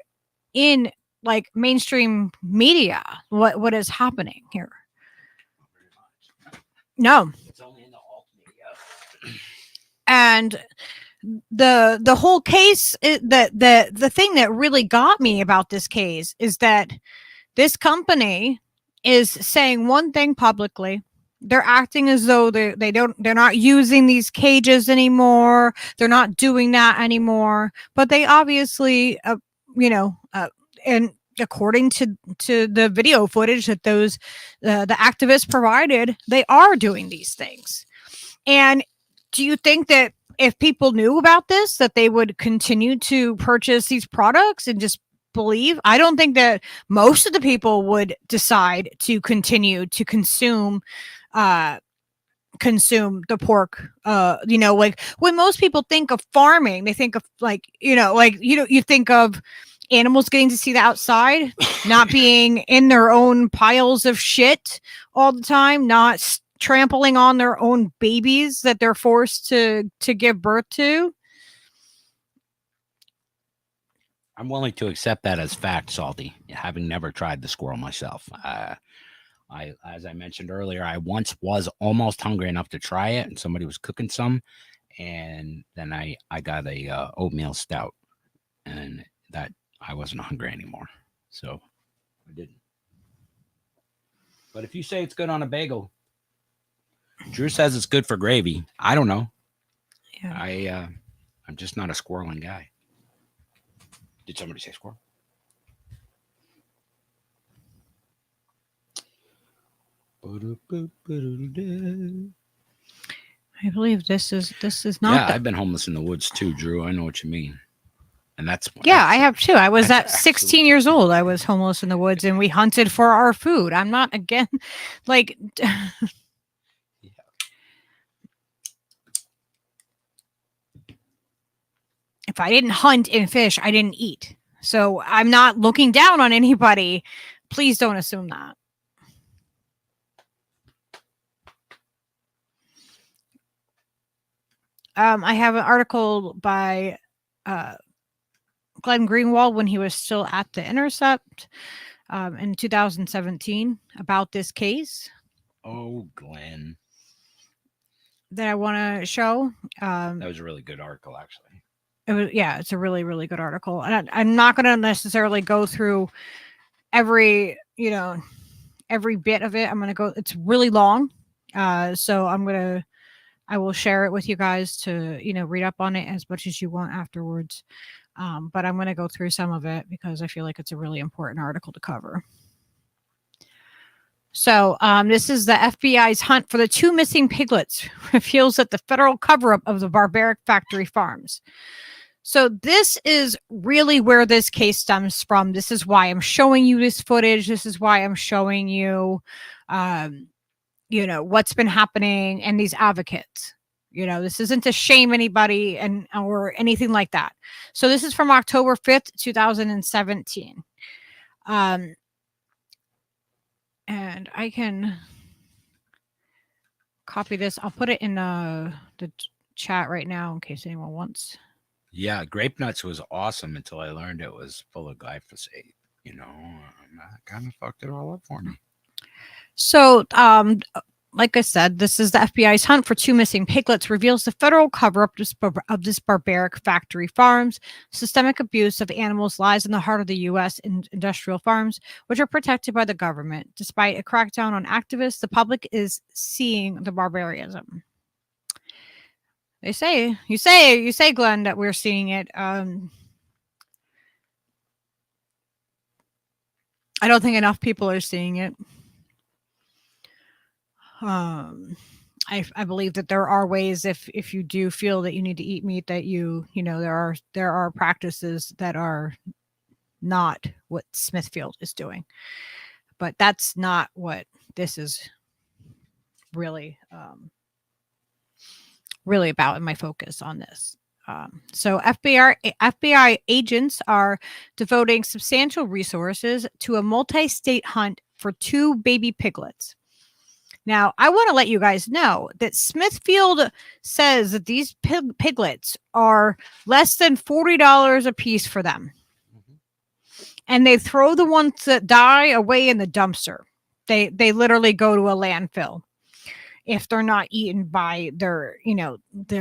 in like mainstream media. What is happening here? No, It's only in the alt media. and the whole case, the thing that really got me about this case is that this company is saying one thing publicly. They're acting as though they're not using these cages anymore. They're not doing that anymore. But they obviously, and according to the video footage that the activists provided, they are doing these things. And do you think that if people knew about this, that they would continue to purchase these products and just believe? I don't think that most of the people would decide to continue to consume the pork. Like when most people think of farming, they think of you think of animals getting to see the outside, not being in their own piles of shit all the time, not trampling on their own babies that they're forced to give birth to. I'm willing to accept that as fact, Salty, having never tried the squirrel myself. As I mentioned earlier, I once was almost hungry enough to try it, and somebody was cooking some, and then I got a oatmeal stout, and that I wasn't hungry anymore, so I didn't. But if you say it's good on a bagel, Drew says it's good for gravy. I don't know. Yeah. I'm just not a squirreling guy. Did somebody say squirrel? I believe this is not. Yeah, I've been homeless in the woods too, Drew. I know what you mean. And I have too. I was at 16 years old. I was homeless in the woods, and we hunted for our food. I'm not again, like. If I didn't hunt and fish, I didn't eat. So I'm not looking down on anybody. Please don't assume that. I have an article by Glenn Greenwald when he was still at The Intercept in 2017 about this case. Oh, Glenn. That I want to show. That was a really good article, actually. It's a really, really good article. And I'm not going to necessarily go through every bit of it. I'm going to go, it's really long. So I will share it with you guys to, read up on it as much as you want afterwards. But I'm going to go through some of it because I feel like it's a really important article to cover. So this is the FBI's hunt for the 2 missing piglets reveals that the federal cover-up of the barbaric factory farms. So this is really where this case stems from. This is why I'm showing you this footage. This is why I'm showing you what's been happening and these advocates. This isn't to shame anybody or anything like that. So this is from October 5th, 2017. And I can copy this. I'll put it in the chat right now in case anyone wants. Yeah, grape nuts was awesome until I learned it was full of glyphosate. That kind of fucked it all up for me. So, like I said, this is the FBI's hunt for 2 missing piglets reveals the federal cover-up of this barbaric factory farms. Systemic abuse of animals lies in the heart of the U.S. industrial farms, which are protected by the government. Despite a crackdown on activists, the public is seeing the barbarism. You say, Glenn, that we're seeing it. I don't think enough people are seeing it. I believe that there are ways if you do feel that you need to eat meat, that there are practices that are not what Smithfield is doing, but that's not what this is really about in my focus on this. So FBI agents are devoting substantial resources to a multi-state hunt for 2 baby piglets. Now, I want to let you guys know that Smithfield says that these piglets are less than $40 a piece for them. And they throw the ones that die away in the dumpster. They literally go to a landfill if they're not eaten by their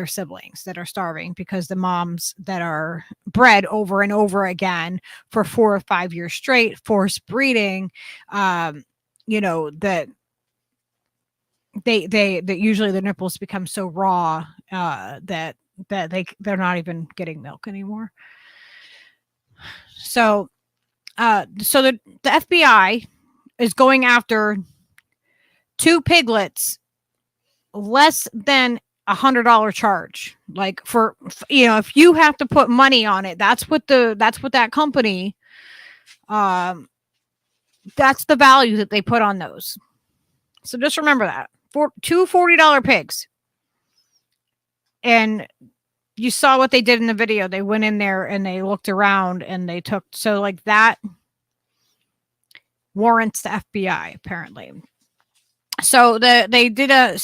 siblings that are starving, because the moms that are bred over and over again for 4 or 5 years straight, forced breeding, that they usually the nipples become so raw that they're not even getting milk anymore. So the FBI is going after 2 piglets less than $100 charge. Like for if you have to put money on it, that's what that company that's the value that they put on those. So just remember that. For 2 $40 pigs. And you saw what they did in the video. They went in there and they looked around and they took, so like that warrants the FBI apparently. So they did a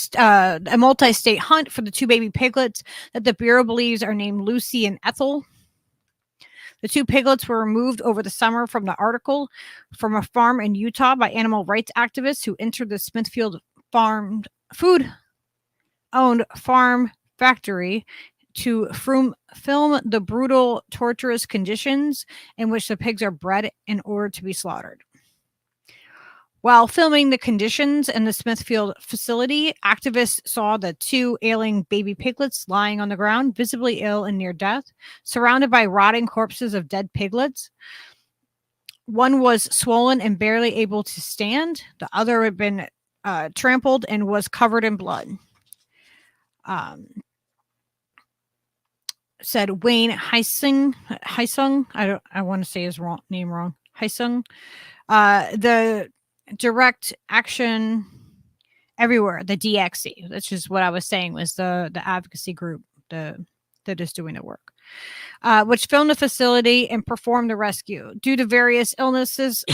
multi-state hunt for the 2 baby piglets that the Bureau believes are named Lucy and Ethel. The 2 piglets were removed over the summer from the article from a farm in Utah by animal rights activists who entered the Smithfield food-owned farm factory to film the brutal, torturous conditions in which the pigs are bred in order to be slaughtered. While filming the conditions in the Smithfield facility, activists saw the 2 ailing baby piglets lying on the ground, visibly ill and near death, surrounded by rotting corpses of dead piglets. One was swollen and barely able to stand. The other had been trampled and was covered in blood. Said Wayne Heisung. I want to say his name wrong. Heisung. The Direct Action Everywhere, the DXE, which is what I was saying was the advocacy group that is doing the work, which filmed the facility and performed the rescue. Due to various illnesses,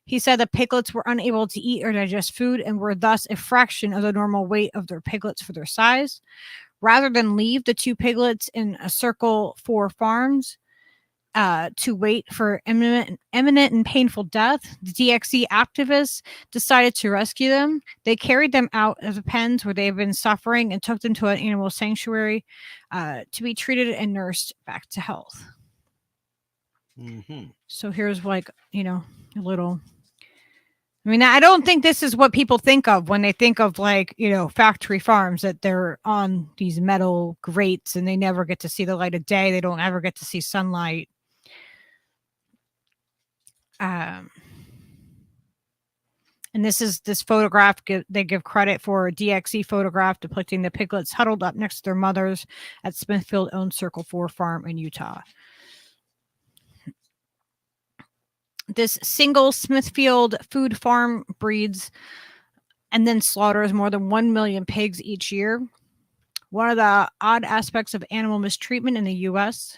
he said the piglets were unable to eat or digest food and were thus a fraction of the normal weight of their piglets for their size. Rather than leave the 2 piglets in a circle for farms to wait for imminent and painful death, the DXE activists decided to rescue them. They carried them out of the pens where they have been suffering and took them to an animal sanctuary to be treated and nursed back to health. Mm-hmm. So here's like, a little... I mean, I don't think this is what people think of when they think of like, factory farms, that they're on these metal grates and they never get to see the light of day. They don't ever get to see sunlight. And this photograph, they give credit for a DXE photograph depicting the piglets huddled up next to their mothers at Smithfield-owned Circle 4 farm in Utah. This single Smithfield food farm breeds and then slaughters more than 1 million pigs each year. One of the odd aspects of animal mistreatment in the U.S.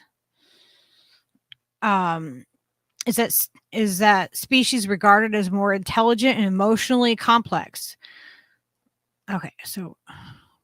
Is that species regarded as more intelligent and emotionally complex. Okay, so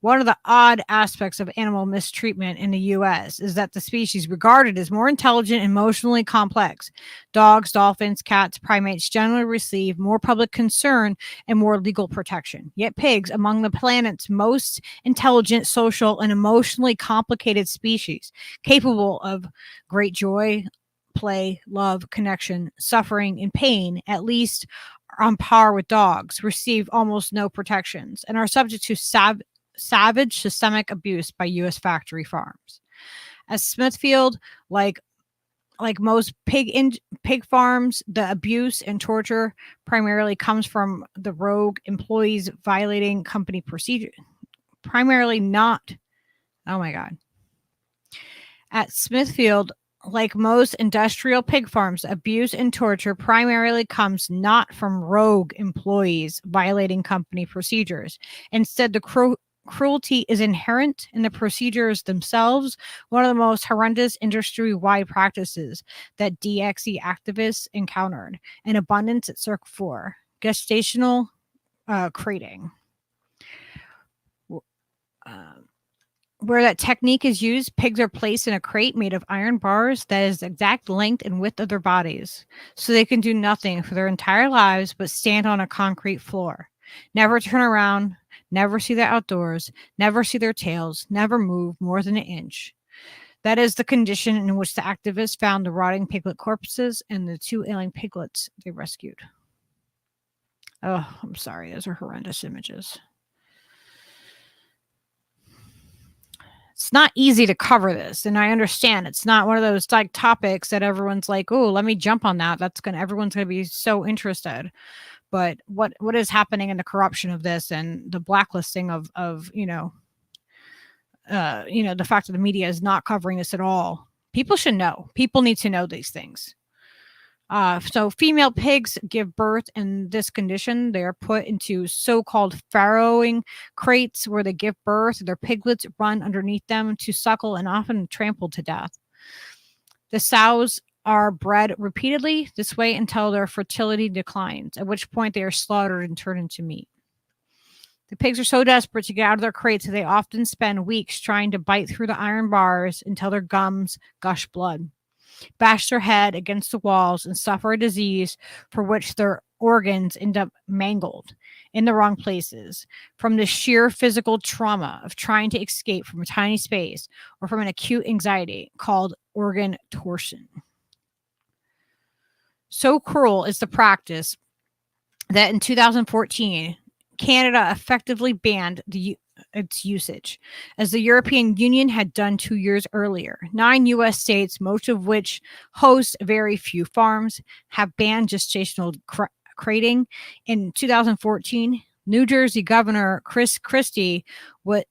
one of the odd aspects of animal mistreatment in the U.S. is that the species regarded as more intelligent and emotionally complex. Dogs, dolphins, cats, primates generally receive more public concern and more legal protection. Yet pigs, among the planet's most intelligent, social, and emotionally complicated species, capable of great joy, play, love, connection, suffering, and pain, at least on par with dogs, receive almost no protections and are subject to savage systemic abuse by U.S. factory farms. At Smithfield, like most pig farms, the abuse and torture primarily comes from the rogue employees violating company procedure. Primarily not. Oh my God. At Smithfield, like most industrial pig farms, abuse and torture primarily comes not from rogue employees violating company procedures. Instead, the cruelty is inherent in the procedures themselves, one of the most horrendous industry-wide practices that DXE activists encountered in abundance at Cirque 4, gestational crating. Where that technique is used, pigs are placed in a crate made of iron bars that is the exact length and width of their bodies, so they can do nothing for their entire lives but stand on a concrete floor, never turn around, never see the outdoors, never see their tails, never move more than an inch. That is the condition in which the activists found the rotting piglet corpses and the 2 ailing piglets they rescued. Oh, I'm sorry. Those are horrendous images. It's not easy to cover this, and I understand it's not one of those like topics that everyone's like, oh, let me jump on that. Everyone's gonna be so interested. But what is happening in the corruption of this and the blacklisting of the fact that the media is not covering this at all. People should know. People need to know these things. So female pigs give birth in this condition. They are put into so-called farrowing crates where they give birth. Their piglets run underneath them to suckle and often trampled to death. The sows are bred repeatedly this way until their fertility declines, at which point they are slaughtered and turned into meat. The pigs are so desperate to get out of their crates that they often spend weeks trying to bite through the iron bars until their gums gush blood, bash their head against the walls, and suffer a disease for which their organs end up mangled in the wrong places from the sheer physical trauma of trying to escape from a tiny space or from an acute anxiety called organ torsion. So cruel is the practice that in 2014, Canada effectively banned its usage, as the European Union had done 2 years earlier. 9 U.S. states, most of which host very few farms, have banned gestational crating. In 2014, New Jersey Governor Chris Christie, with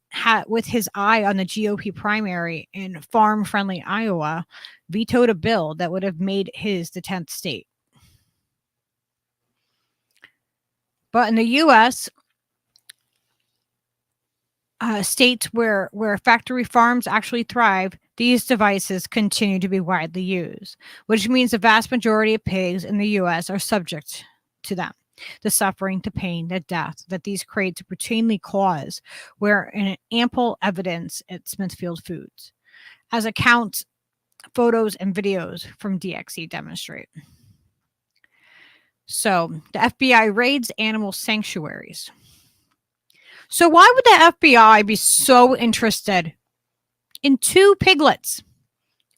his eye on the GOP primary in farm-friendly Iowa, vetoed a bill that would have made his the 10th state. But in the U.S., states where factory farms actually thrive, these devices continue to be widely used, which means the vast majority of pigs in the U.S. are subject to them. The suffering, the pain, the death that these crates routinely cause were in ample evidence at Smithfield Foods, as accounts, photos, and videos from DXE demonstrate. So the FBI raids animal sanctuaries. So why would the FBI be so interested in 2 piglets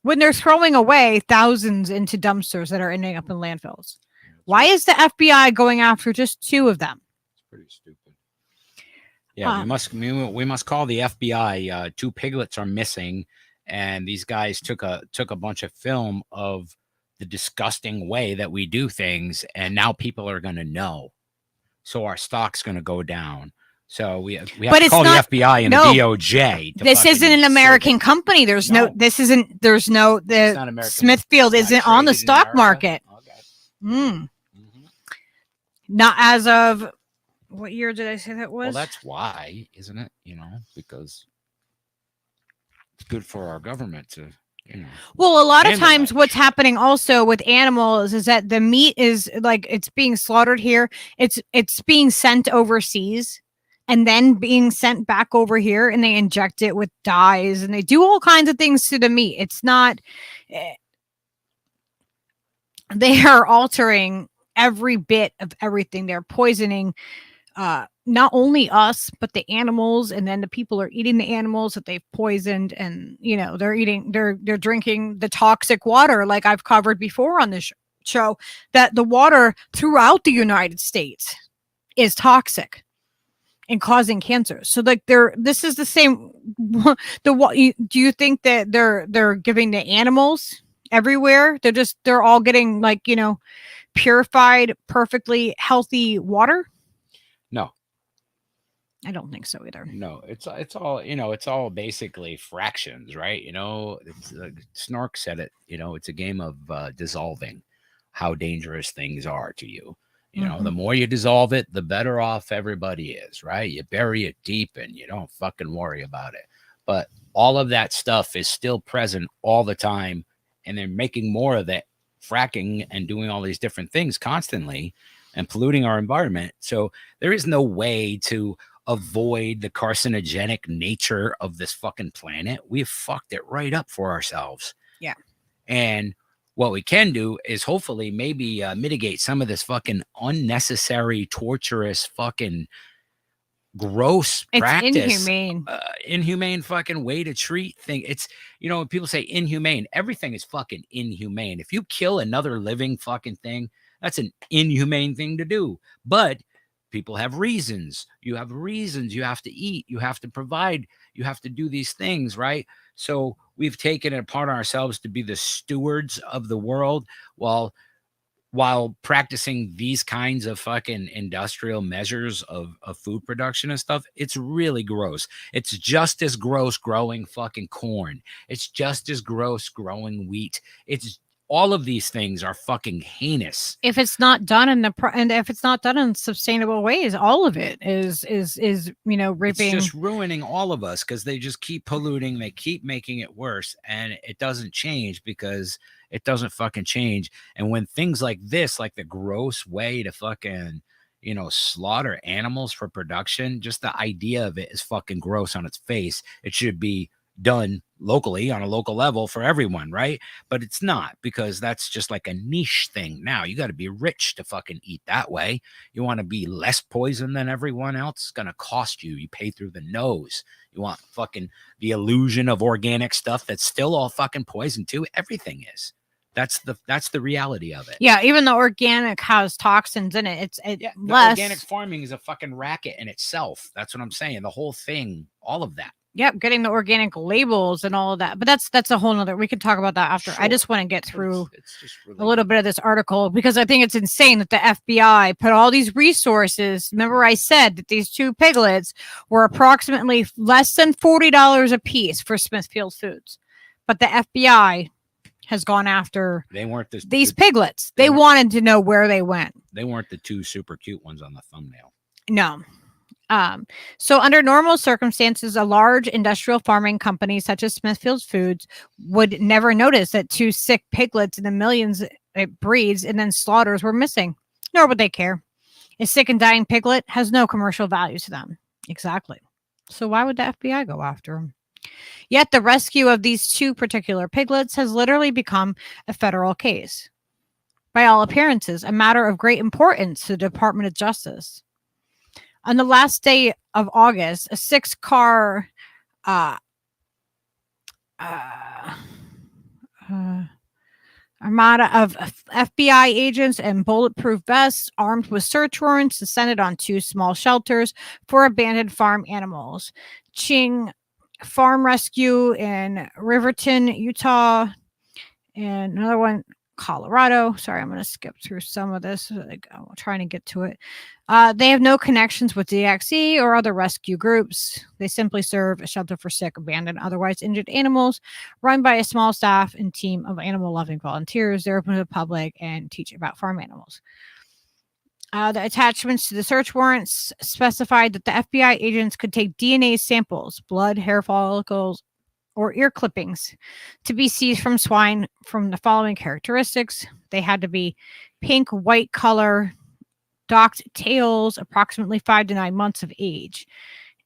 when they're throwing away thousands into dumpsters that are ending up in landfills? Why is the FBI going after just 2 of them? It's pretty stupid. Yeah, we must call the FBI. 2 piglets are missing, and these guys took a bunch of film of the disgusting way that we do things, and now people are going to know. So our stock's going to go down. So we have to call the FBI and the DOJ. This isn't an American company. It's not American. Smithfield isn't on the stock market. Okay. Not as of What year did I say that was? Well, that's why, isn't it? Because it's good for our government to, Well, a lot of handle times that what's shit. happening also with animals is that the meat is like it's being slaughtered here. It's being sent overseas and then being sent back over here, and they inject it with dyes and they do all kinds of things to the meat. It's not they are altering every bit of everything. They're poisoning not only us but the animals, and then the people are eating the animals that they've poisoned, and they're drinking the toxic water, like I've covered before on this show, that the water throughout the United States is toxic and causing cancer. So like this is the same do you think that they're giving the animals everywhere? They're all getting like purified, perfectly healthy water? No. I don't think so either. No, it's all it's all basically fractions, right? It's Snork said it. It's a game of dissolving how dangerous things are to you. The more you dissolve it, the better off everybody is, right? You bury it deep and you don't fucking worry about it. But all of that stuff is still present all the time, and they're making more of it, fracking and doing all these different things constantly and polluting our environment. So there is no way to avoid the carcinogenic nature of this fucking planet. We've fucked it right up for ourselves. Yeah. And what we can do is hopefully maybe mitigate some of this fucking unnecessary, torturous, fucking gross practice. Inhumane fucking way to treat things. It's, when people say inhumane, everything is fucking inhumane. If you kill another living fucking thing, that's an inhumane thing to do. But people have reasons. You have reasons. You have to eat. You have to provide. You have to do these things, right? So we've taken it upon ourselves to be the stewards of the world while practicing these kinds of fucking industrial measures of food production and stuff. It's really gross. It's just as gross growing fucking corn. It's just as gross growing wheat. It's all of these things are fucking heinous. If it's not done and if it's not done in sustainable ways, all of it is ripping. It's just ruining all of us because they just keep polluting. They keep making it worse, and it doesn't change because it doesn't fucking change. And when things like this, like the gross way to fucking, slaughter animals for production, just the idea of it is fucking gross on its face. It should be done locally on a local level for everyone, right? But it's not, because that's just like a niche thing. Now you got to be rich to fucking eat that way. You want to be less poison than everyone else, it's gonna cost you. You pay through the nose. You want fucking the illusion of organic stuff that's still all fucking poison too. Everything is. That's the reality of it. Yeah, even the organic has toxins in it. Organic farming is a fucking racket in itself. That's what I'm saying. The whole thing, all of that. Yep, getting the organic labels and all of that. But that's a whole nother. We can talk about that after. Sure. I just want to get through it's just really a little bit of this article because I think it's insane that the FBI put all these resources. Remember, I said that these two piglets were approximately less than $40 a piece for Smithfield Foods, but the FBI has gone after these piglets. They wanted to know where they went. They weren't the two super cute ones on the thumbnail. No. So under normal circumstances, a large industrial farming company such as Smithfield Foods would never notice that two sick piglets in the millions it breeds and then slaughters were missing, nor would they care. A sick and dying piglet has no commercial value to them. Exactly. So why would the FBI go after them? Yet the rescue of these two particular piglets has literally become a federal case. By all appearances, a matter of great importance to the Department of Justice. On the last day of August, a 6-car armada of FBI agents and bulletproof vests armed with search warrants descended on 2 small shelters for abandoned farm animals. Ching Farm Rescue in Riverton, Utah, and another one, Colorado. Sorry, I'm going to skip through some of this. I'm trying to get to it. They have no connections with DXE or other rescue groups. They simply serve a shelter for sick, abandoned, otherwise injured animals run by a small staff and team of animal-loving volunteers. They're open to the public and teach about farm animals. The attachments to the search warrants specified that the FBI agents could take DNA samples, blood, hair follicles, or ear clippings to be seized from swine from the following characteristics. They had to be pink, white color, docked tails, approximately 5 to 9 months of age.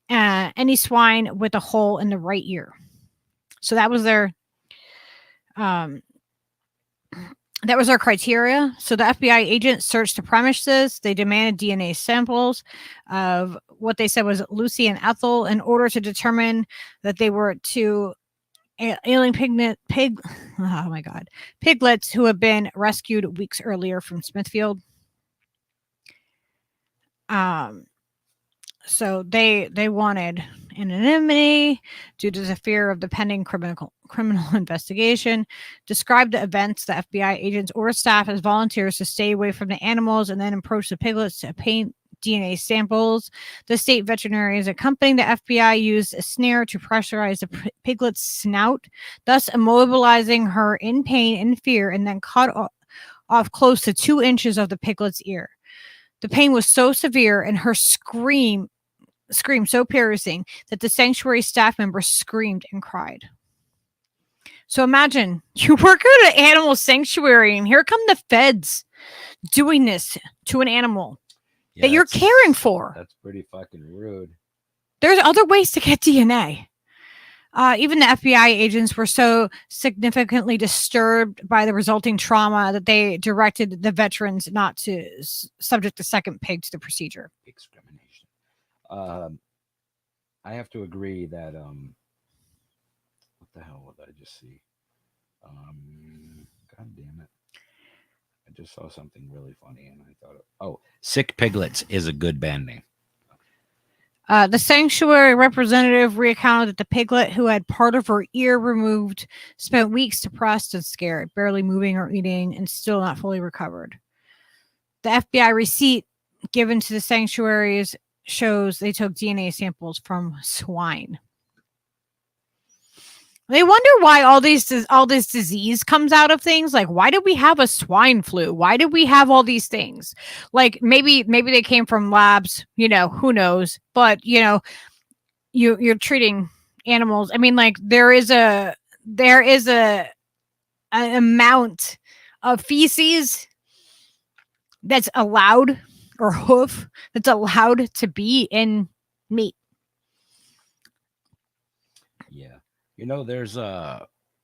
Any swine with a hole in the right ear. So that was their criteria. So the FBI agents searched the premises. They demanded DNA samples of what they said was Lucy and Ethel in order to determine that they were two alien piglets who had been rescued weeks earlier from Smithfield. So they wanted anonymity due to the fear of the pending criminal investigation. Described the events. The FBI agents ordered staff as volunteers to stay away from the animals and then approach the piglets to obtain DNA samples. The state veterinarians accompanying the FBI used a snare to pressurize the piglet's snout, thus immobilizing her in pain and fear, and then cut off close to 2 inches of the piglet's ear. The pain was so severe and her scream so piercing that the sanctuary staff members screamed and cried. So imagine you work at an animal sanctuary and here come the feds doing this to an animal that you're caring for. That's pretty fucking rude. There's other ways to get DNA. Even the FBI agents were so significantly disturbed by the resulting trauma that they directed the veterans not to subject the second pig to the procedure. Extermination. I have to agree that what the hell did I just see? God damn it. I just saw something really funny and I thought, Sick Piglets is a good band name. The sanctuary representative recounted that the piglet, who had part of her ear removed, spent weeks depressed and scared, barely moving or eating, and still not fully recovered. The FBI receipt given to the sanctuaries shows they took DNA samples from swine. They wonder why all this disease comes out of things. Like, why did we have a swine flu? Why did we have all these things? Like, maybe they came from labs, who knows? But, you're treating animals. I mean, like, there is an amount of feces that's allowed, or hoof that's allowed to be in meat. Yeah. There's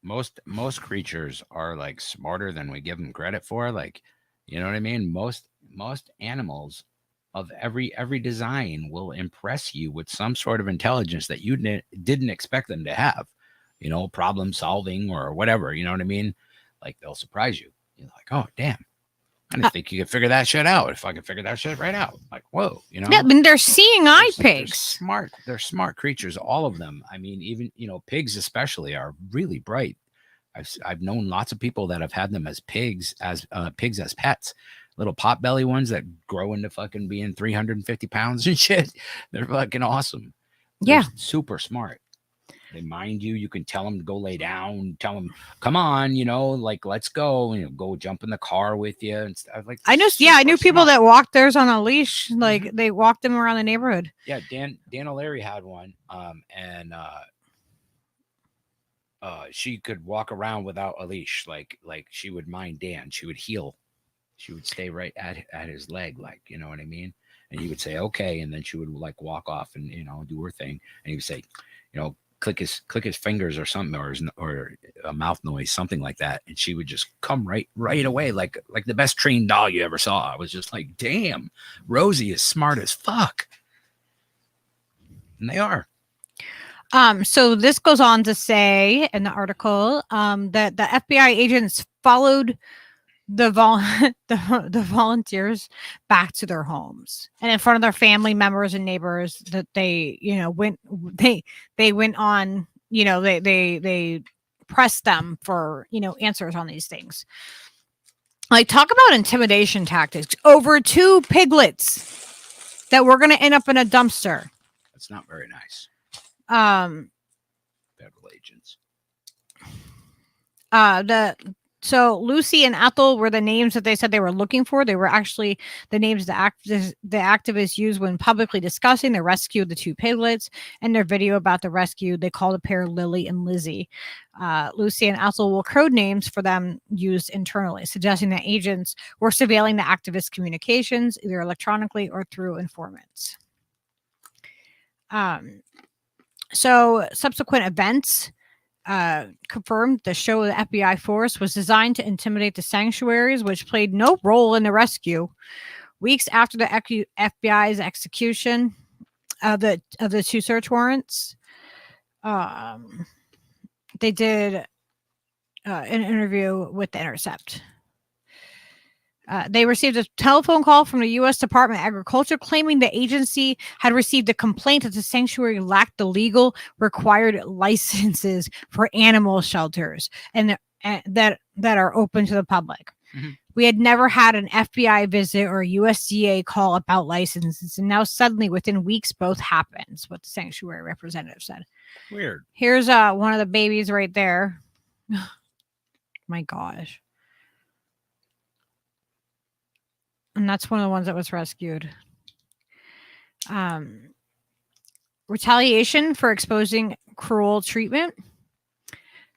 most creatures are like smarter than we give them credit for. Like, you know what I mean? Most animals of every design will impress you with some sort of intelligence that you didn't expect them to have. Problem solving or whatever. You know what I mean? Like, they'll surprise you. You're like, oh damn, I didn't think you could figure that shit out. If I could figure that shit right out, like, whoa, Yeah, I mean, they're seeing eye pigs. They're smart creatures, all of them. I mean, even pigs especially are really bright. I've known lots of people that have had them as pigs as pets, little potbelly ones that grow into fucking being 350 pounds and shit. They're fucking awesome. They're super smart. They mind you. You can tell them to go lay down. Tell them, come on, like, let's go. Go jump in the car with you and stuff. Like, I knew people that walked theirs on a leash. Like, they walked them around the neighborhood. Yeah, Dan O'Leary had one, and she could walk around without a leash. Like she would mind Dan. She would heel. She would stay right at his leg, like, you know what I mean? And he would say, okay, and then she would like walk off and do her thing, and he would say, click his fingers or something, or a mouth noise, something like that, and she would just come right away, like the best trained dog you ever saw. I was just like, damn, Rosie is smart as fuck, and they are. So this goes on to say in the article that the FBI agents followed the volunteers back to their homes and in front of their family members and neighbors, that they went on, they pressed them for answers on these things. Like, talk about intimidation tactics over 2 piglets that were going to end up in a dumpster. That's not very nice. Federal agents. So Lucy and Ethel were the names that they said they were looking for. They were actually the names the activists used when publicly discussing the rescue of the two piglets. In their video about the rescue, they called the pair Lily and Lizzie. Lucy and Ethel were code names for them used internally, suggesting that agents were surveilling the activists' communications, either electronically or through informants. So subsequent events confirmed the show of the FBI force was designed to intimidate the sanctuaries, which played no role in the rescue. Weeks after the FBI's execution of the two search warrants, they did an interview with The Intercept. They received a telephone call from the U.S. Department of Agriculture claiming the agency had received a complaint that the sanctuary lacked the legal required licenses for animal shelters and that are open to the public. Mm-hmm. We had never had an FBI visit or a USDA call about licenses, and now suddenly within weeks both happened, what the sanctuary representative said. Weird. Here's one of the babies right there. My gosh. And that's one of the ones that was rescued. Retaliation for exposing cruel treatment.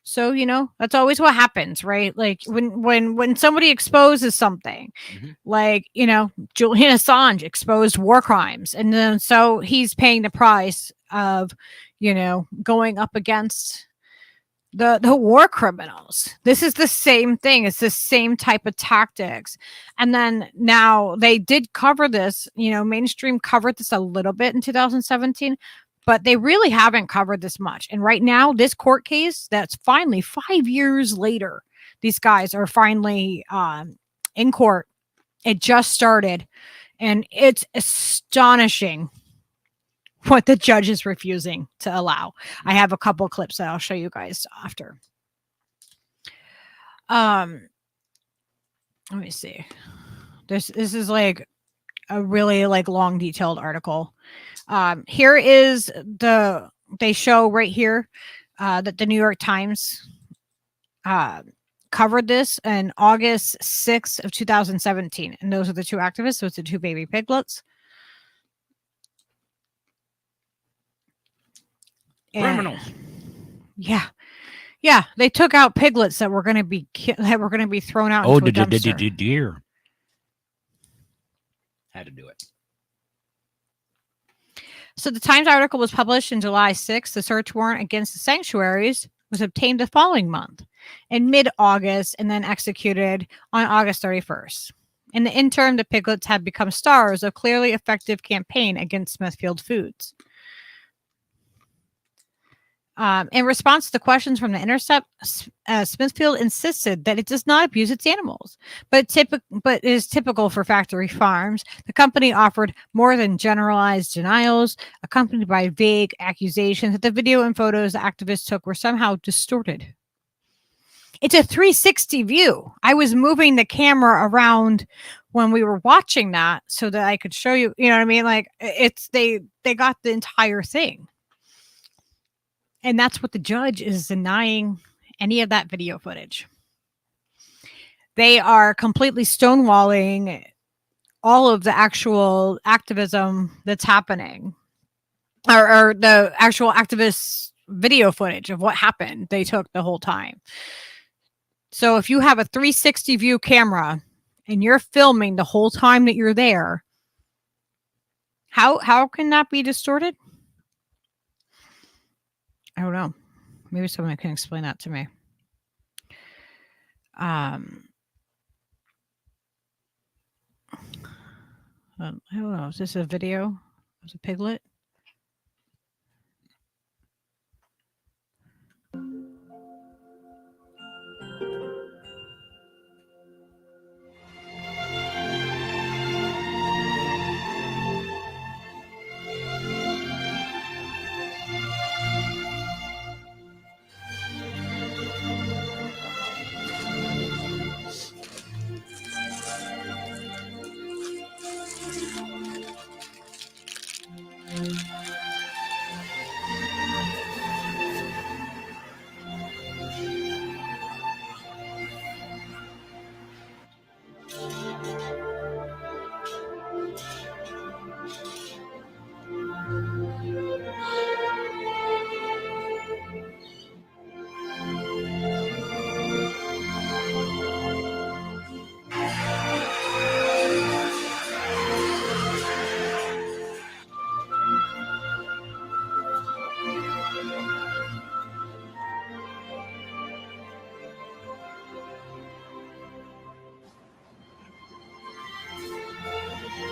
So, that's always what happens, right? Like when somebody exposes something, like, Julian Assange exposed war crimes. And then so he's paying the price of, going up against the war criminals. This is the same thing. It's the same type of tactics. And then now they did cover this, mainstream covered this a little bit in 2017, but they really haven't covered this much. And right now, this court case that's finally 5 years later, these guys are finally in court. It just started, and it's astonishing what the judge is refusing to allow. I have a couple clips that I'll show you guys after. Let me see. This is like a really long detailed article. Here is they show right here that the New York Times covered this in August 6th of 2017. And those are the two activists. So it's the two baby piglets. Criminals. Yeah. They took out piglets that were going to be thrown out. Oh, into a dumpster. dear. Had to do it. So the Times article was published in July 6th. The search warrant against the sanctuaries was obtained the following month, in mid-August, and then executed on August 31st. In the interim, the piglets had become stars of clearly effective campaign against Smithfield Foods. In response to the questions from The Intercept, Smithfield insisted that it does not abuse its animals, but is typical for factory farms. The company offered more than generalized denials, accompanied by vague accusations that the video and photos the activists took were somehow distorted. It's a 360 view. I was moving the camera around when we were watching that so that I could show you, you know what I mean? Like they got the entire thing. And that's what the judge is denying any of that video footage. They are completely stonewalling all of the actual activism that's happening, or the actual activists' video footage of what happened. They took the whole time. So if you have a 360 view camera and you're filming the whole time that you're there, how can that be distorted? I don't know. Maybe someone can explain that to me. I don't know. Is this a video of a piglet?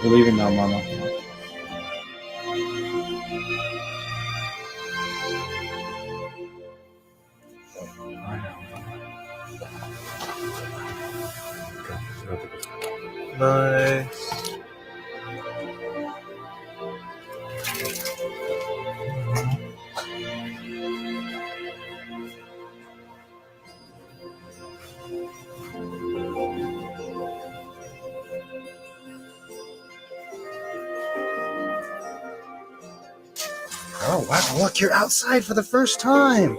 We're leaving now, Mama. Nice. Oh, wow. Look, you're outside for the first time.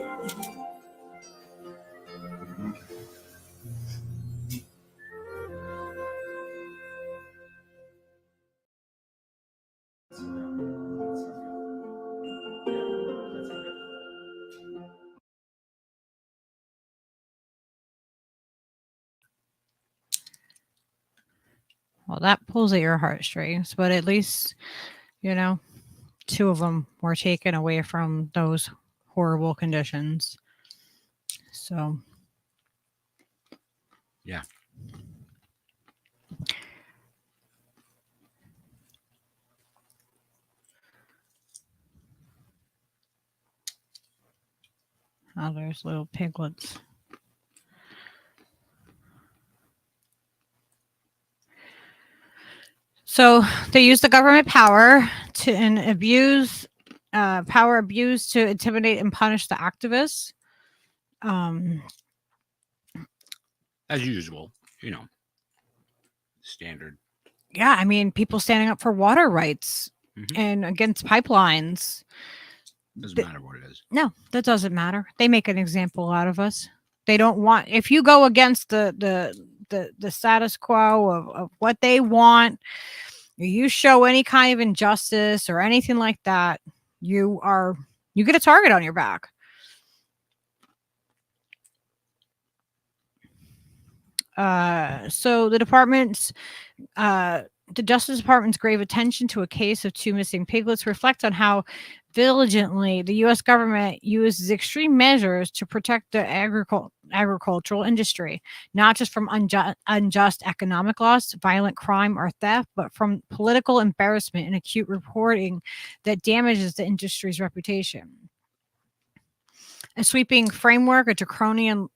Well, that pulls at your heartstrings, but at least, you know, 2 of them were taken away from those horrible conditions. So, Yeah. oh, there's little piglets. So they use the government power to and abuse power abuse to intimidate and punish the activists. As usual, you know, standard. Yeah, I mean, people standing up for water rights Mhm. and against pipelines. Doesn't matter what it is. No, that doesn't matter. They make an example out of us. They don't want if you go against the status quo of what they want, or you show any kind of injustice or anything like that, you get a target on your back. So the Justice Department's grave attention to a case of 2 missing piglets reflects on how diligently the U.S. government uses extreme measures to protect the agricultural industry, not just from unjust economic loss, violent crime, or theft, but from political embarrassment and acute reporting that damages the industry's reputation. A sweeping framework of draconian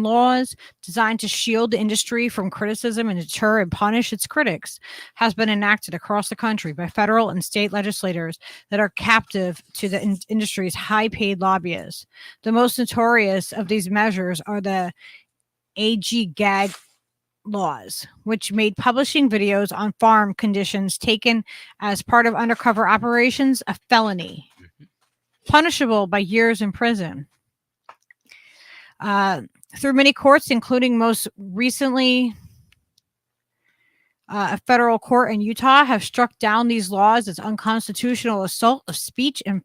laws designed to shield the industry from criticism and deter and punish its critics has been enacted across the country by federal and state legislators that are captive to the industry's high-paid lobbyists. The most notorious of these measures are the AG gag laws, which made publishing videos on farm conditions taken as part of undercover operations a felony, punishable by years in prison. Through many courts, including most recently a federal court in Utah, have struck down these laws as unconstitutional assault of speech and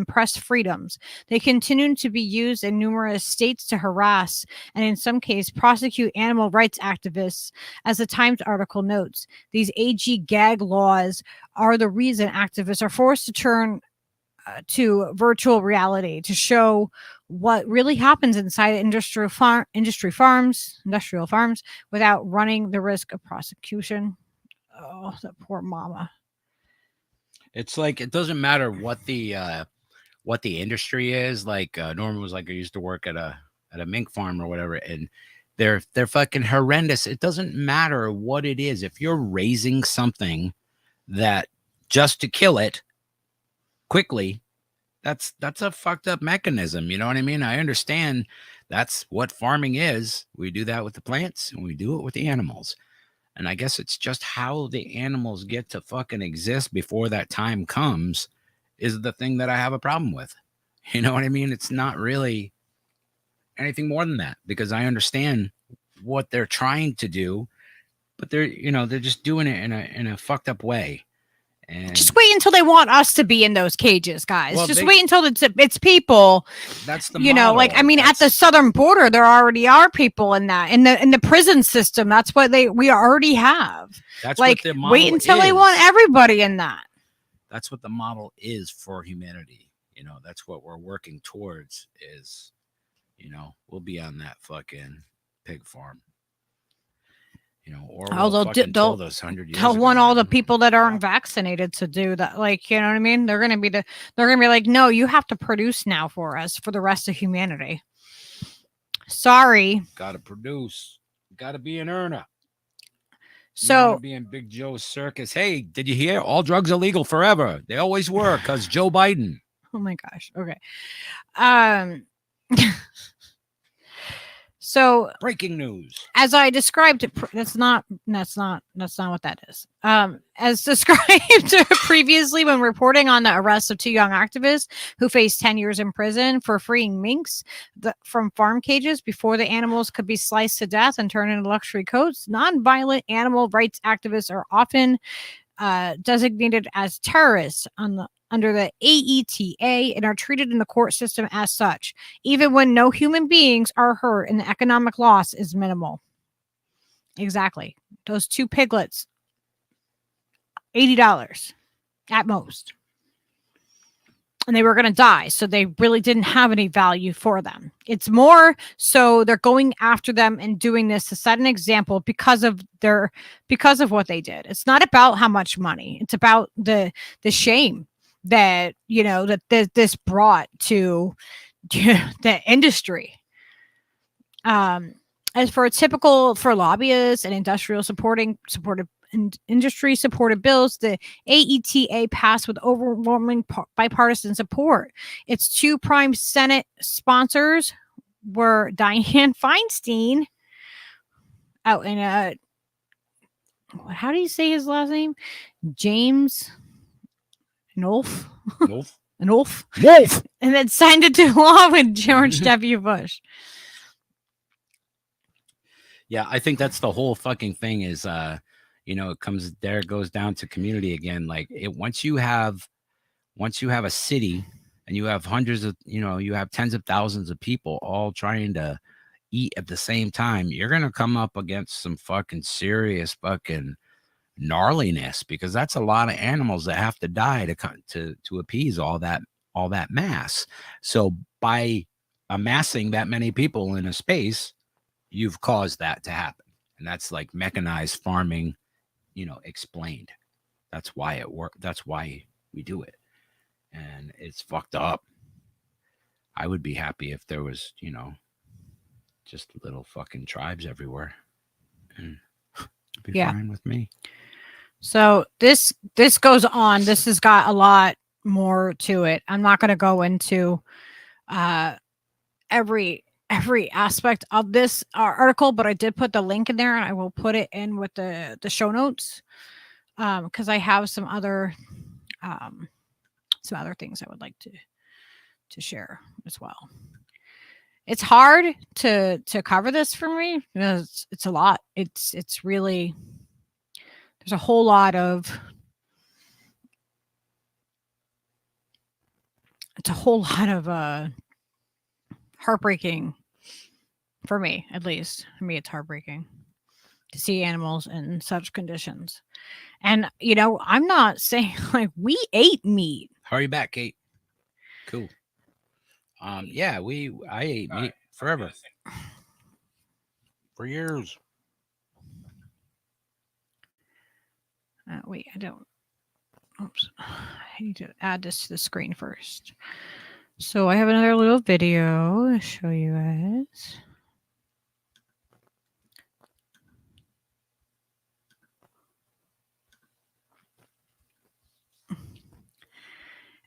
press freedoms. They continue to be used in numerous states to harass and in some cases prosecute animal rights activists. As the Times article notes, these AG gag laws are the reason activists are forced to turn to virtual reality to show what really happens inside industrial farms without running the risk of prosecution. Oh, that poor mama. It's like it doesn't matter what the industry is. Like Norman was like, I used to work at a mink farm or whatever, and they're fucking horrendous. It doesn't matter what it is. If you're raising something that just to kill it quickly, that's a fucked up mechanism. You know what I mean? I understand that's what farming is. We do that with the plants and we do it with the animals. And I guess it's just how the animals get to fucking exist before that time comes is the thing that I have a problem with. You know what I mean? It's not really anything more than that, because I understand what they're trying to do, but they're just doing it in a fucked up way. And just wait until they want us to be in those cages, guys. Well, just wait until it's people. That's the model. Like, I mean, at the southern border, there already are people in that. In the prison system, that's what we already have. That's like, what the model wait until is. they want everybody in that. That's what the model is for humanity. That's what we're working towards is, we'll be on that fucking pig farm. Orwell Although fucking they'll told us 100 years they'll ago. want all the people that aren't vaccinated to do that. Like, you know what I mean? They're gonna be like, no, you have to produce now for us for the rest of humanity. Sorry. Gotta produce. Gotta be an earner. So be in Big Joe's circus. Hey, did you hear? All drugs are legal forever. They always were, because Joe Biden. oh my gosh. Okay. So Breaking news. as I described it, that's not what that is. As described previously when reporting on the arrest of 2 young activists who faced 10 years in prison for freeing minks from farm cages before the animals could be sliced to death and turned into luxury coats, nonviolent animal rights activists are often designated as terrorists under the AETA and are treated in the court system as such, even when no human beings are hurt and the economic loss is minimal. Exactly. Those 2 piglets, $80 at most. And they were going to die, so they really didn't have any value for them. It's more so they're going after them and doing this to set an example because of what they did. It's not about how much money. It's about the shame that this brought to the industry. As for lobbyists and industrial supported industry supported bills, the AETA passed with overwhelming bipartisan support. Its 2 prime Senate sponsors were Dianne Feinstein. Oh, and how do you say his last name? James Nolf. Nolf. And then signed it to law with George W. Bush. Yeah, I think that's the whole fucking thing is, it goes down to community again. Like once you have a city and you have hundreds of, you have tens of thousands of people all trying to eat at the same time, you're going to come up against some fucking serious fucking gnarliness, because that's a lot of animals that have to die to appease all that mass. So by amassing that many people in a space, you've caused that to happen. And that's like mechanized farming, explained. That's why it worked. That's why we do it. And it's fucked up. I would be happy if there was, just little fucking tribes everywhere. And it'd be fine with me. So this goes on. This has got a lot more to it. I'm not going to go into every aspect of this article, but I did put the link in there, and I will put it in with the show notes because I have some other things I would like to share as well. It's hard to cover this for me because it's a lot. It's really, there's a whole lot of heartbreaking for me, at least. For me, it's heartbreaking to see animals in such conditions. And, I'm not saying like we ate meat. Hurry back, Kate. Cool. Yeah, I ate meat forever. For years. Wait, I don't. Oops. I need to add this to the screen first. So I have another little video to show you guys.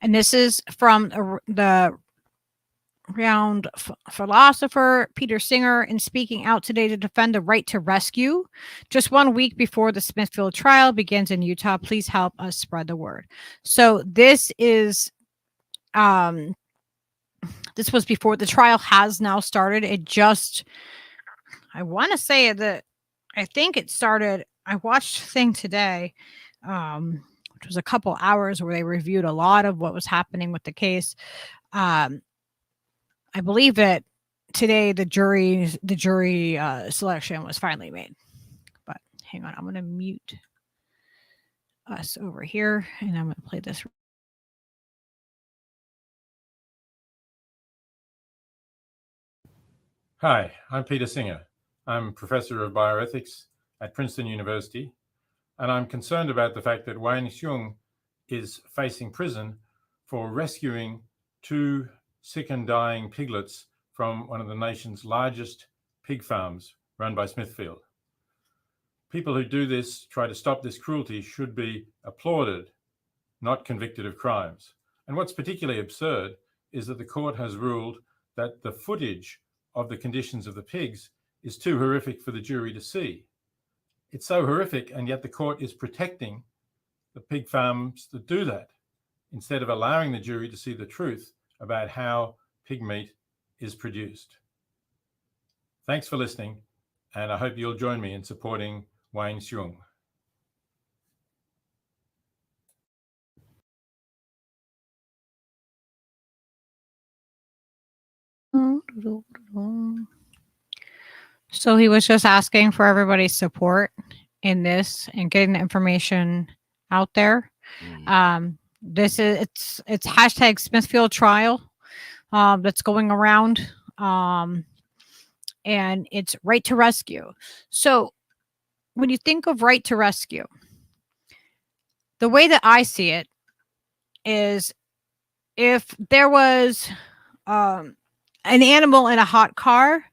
And this is from the renowned philosopher Peter Singer in speaking out today to defend the right to rescue. Just 1 week before the Smithfield trial begins in Utah, please help us spread the word. So this is, this was before the trial has now started. It just, I want to say that I think it started. I watched a thing today, which was a couple hours where they reviewed a lot of what was happening with the case. I believe that today the jury selection was finally made. But hang on, I'm going to mute us over here, and I'm going to play this. Hi, I'm Peter Singer. I'm professor of bioethics at Princeton University, and I'm concerned about the fact that Wayne Xiong is facing prison for rescuing 2 sick and dying piglets from one of the nation's largest pig farms run by Smithfield. People who do this, try to stop this cruelty, should be applauded, not convicted of crimes. And what's particularly absurd is that the court has ruled that the footage of the conditions of the pigs is too horrific for the jury to see. It's so horrific, and yet the court is protecting the pig farms that do that, instead of allowing the jury to see the truth about how pig meat is produced. Thanks for listening, and I hope you'll join me in supporting Wayne Xiong. So he was just asking for everybody's support in this and getting the information out there. This is it's hashtag Smithfield trial that's going around, and it's right to rescue. So when you think of right to rescue, the way that I see it is, if there was an animal in a hot car,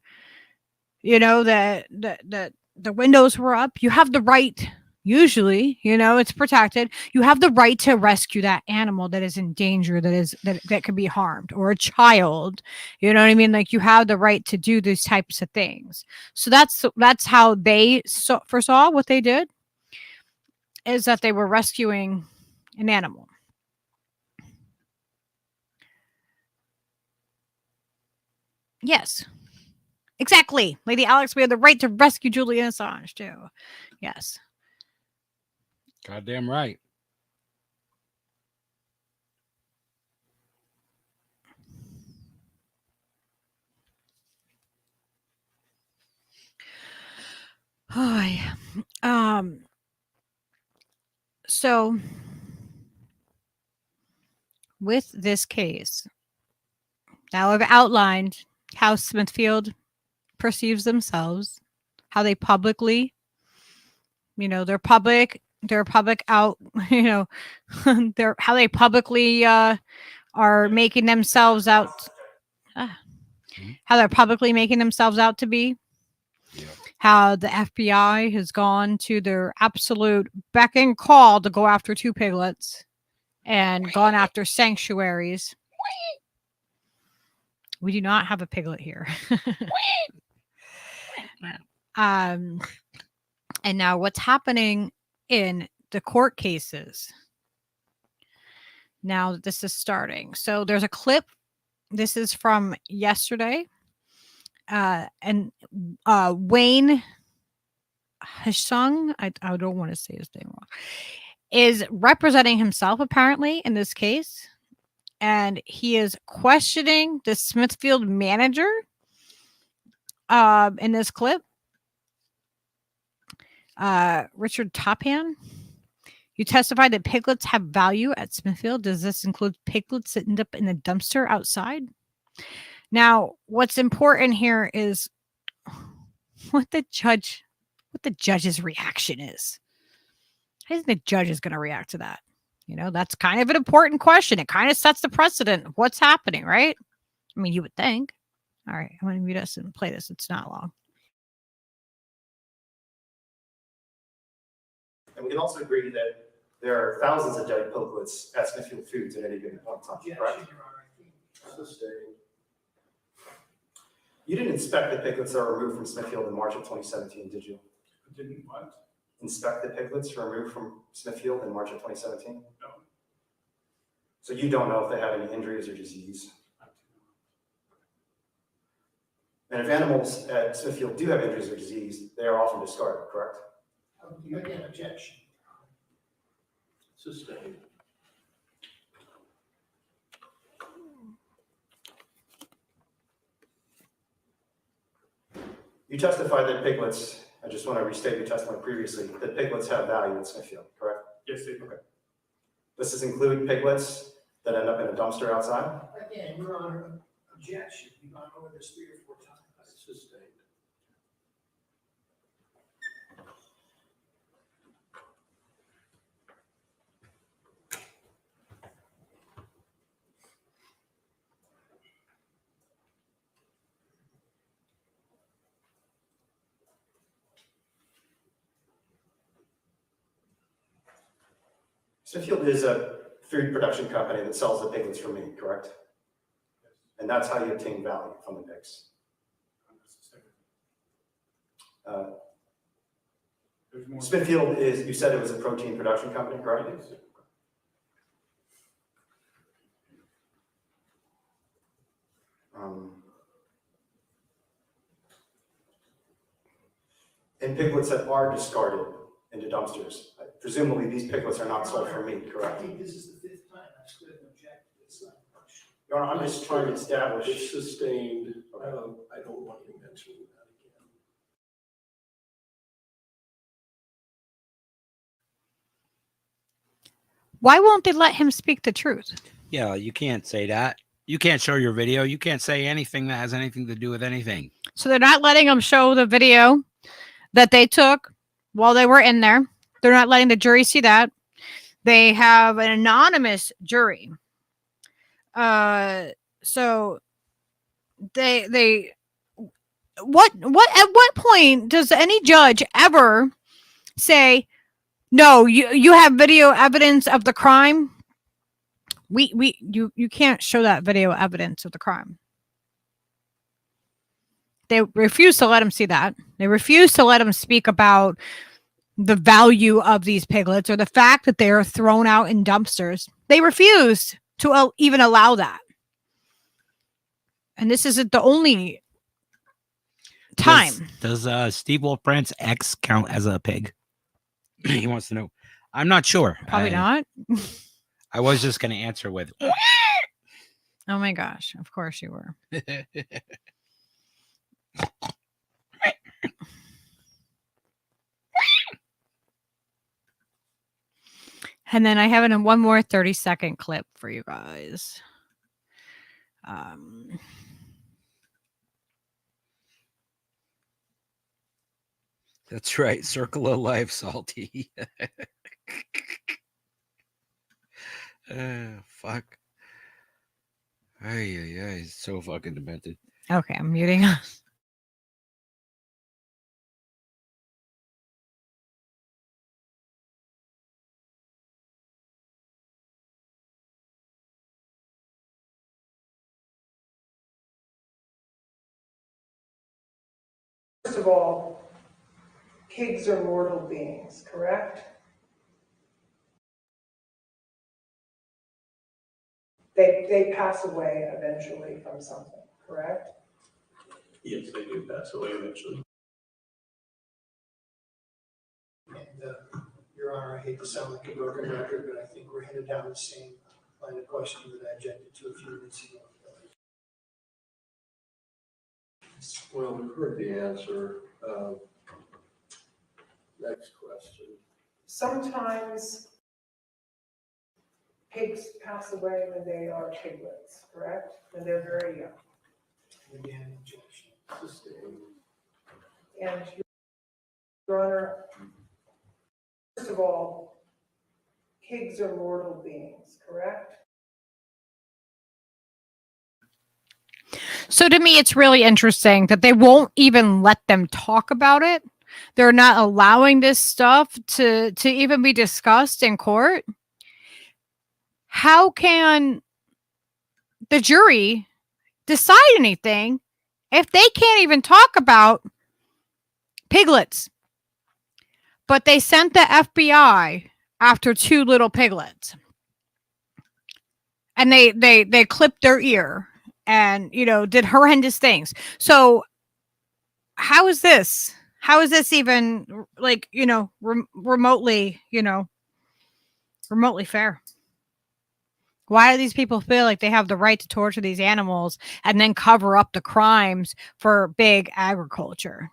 you know, that the windows were up, you have the right, usually, you know, it's protected, you have the right to rescue that animal that is in danger, that could be harmed, or a child, you know what I mean? Like, you have the right to do these types of things. So that's how they foresaw what they did, is that they were rescuing an animal. Yes, exactly. Lady Alex, we have the right to rescue Julian Assange too. Yes. Goddamn right. Oh, yeah. So with this case, now I've outlined how Smithfield perceives themselves, how they publicly, you know, they're public out, you know, how they publicly are making themselves out, how they're publicly making themselves out to be. Yeah. How the FBI has gone to their absolute beck and call to go after 2 piglets and gone after sanctuaries. We do not have a piglet here. And now what's happening in the court cases, now that this is starting. So there's a clip. This is from yesterday. And Wayne Hsung, I don't want to say his name wrong, is representing himself apparently in this case, and he is questioning the Smithfield manager in this clip, Richard Topham. You testified that piglets have value at Smithfield. Does this include piglets that end up in the dumpster outside? Now, what's important here is what the judge's reaction is. How do you think the judge is going to react to that? You know, that's kind of an important question. It kind of sets the precedent of what's happening, right? I mean, you would think. All right, I'm going to mute us and play this. It's not long. And we can also agree that there are thousands of dead piglets at Smithfield Foods at any given point in time, correct? You didn't inspect the piglets that were removed from Smithfield in March of 2017, did you? Didn't what? Inspect the piglets removed from Smithfield in March of 2017? No. So you don't know if they have any injuries or disease? And if animals at Smithfield do have injuries or disease, they are often discarded, correct? You make an objection. Sustained. You testified that piglets, I just want to restate your testimony previously, that piglets have value in Smithfield, correct? Yes, they do. Okay. Does this include piglets that end up in a dumpster outside? Again, Your Honor, objection. We've gone over this 3 or 4 times. Sustained. Smithfield is a food production company that sells the piglets for meat, correct? And that's how you obtain value from the pigs. Smithfield is, you said it was a protein production company, correct? And piglets that are discarded into dumpsters. Presumably these piglets are not sold for meat, I correct? think this is the 5th time I've stood and objected to this question. Your Honor, I'm just trying to establish. It's sustained. I don't want you mentioning that again. Why won't they let him speak the truth? Yeah, you can't say that. You can't show your video. You can't say anything that has anything to do with anything. So they're not letting him show the video that they took while they were in there. They're not letting the jury see that. They have an anonymous jury. So they what at what point does any judge ever say, no, you have video evidence of the crime? You can't show that video evidence of the crime. They refuse to let him see that. They refuse to let him speak about the value of these piglets or the fact that they are thrown out in dumpsters. They refuse to even allow that. And this isn't the only time. Does Steve Wolfbrandt's ex count as a pig? He wants to know. I'm not sure. Probably not. I was just going to answer with. Oh my gosh. Of course you were. And then I have one more 30-second clip for you guys. That's right. Circle of life, Salty. Fuck. Ay, it's so fucking demented. Okay, I'm muting us. First of all, pigs are mortal beings, correct? They pass away eventually from something, correct? Yes, they do pass away eventually. And Your Honor, I hate to sound like a broken record, but I think we're headed down the same line of questioning that I objected to a few minutes ago. Well, we've heard the answer. Next question. Sometimes pigs pass away when they are piglets, correct? When they're very young. Again, objection. Sustained. And Your Honor, first of all, pigs are mortal beings, correct? So to me, it's really interesting that they won't even let them talk about it. They're not allowing this stuff to even be discussed in court. How can the jury decide anything if they can't even talk about piglets? But they sent the FBI after 2 little piglets. And they clipped their ear and, did horrendous things. So how is this? How is this even remotely fair? Why do these people feel like they have the right to torture these animals and then cover up the crimes for big agriculture?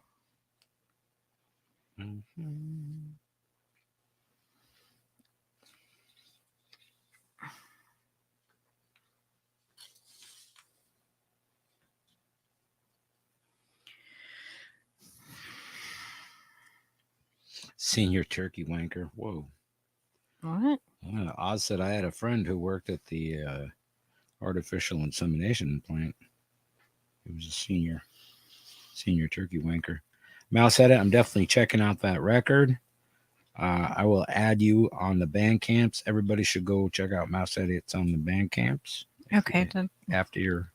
Senior turkey wanker. Whoa. What? Oz said I had a friend who worked at the artificial insemination plant. He was a senior turkey wanker. Mouse said it. I'm definitely checking out that record. I will add you on the band camps. Everybody should go check out Mouse Idiots on the band camps. Okay. After your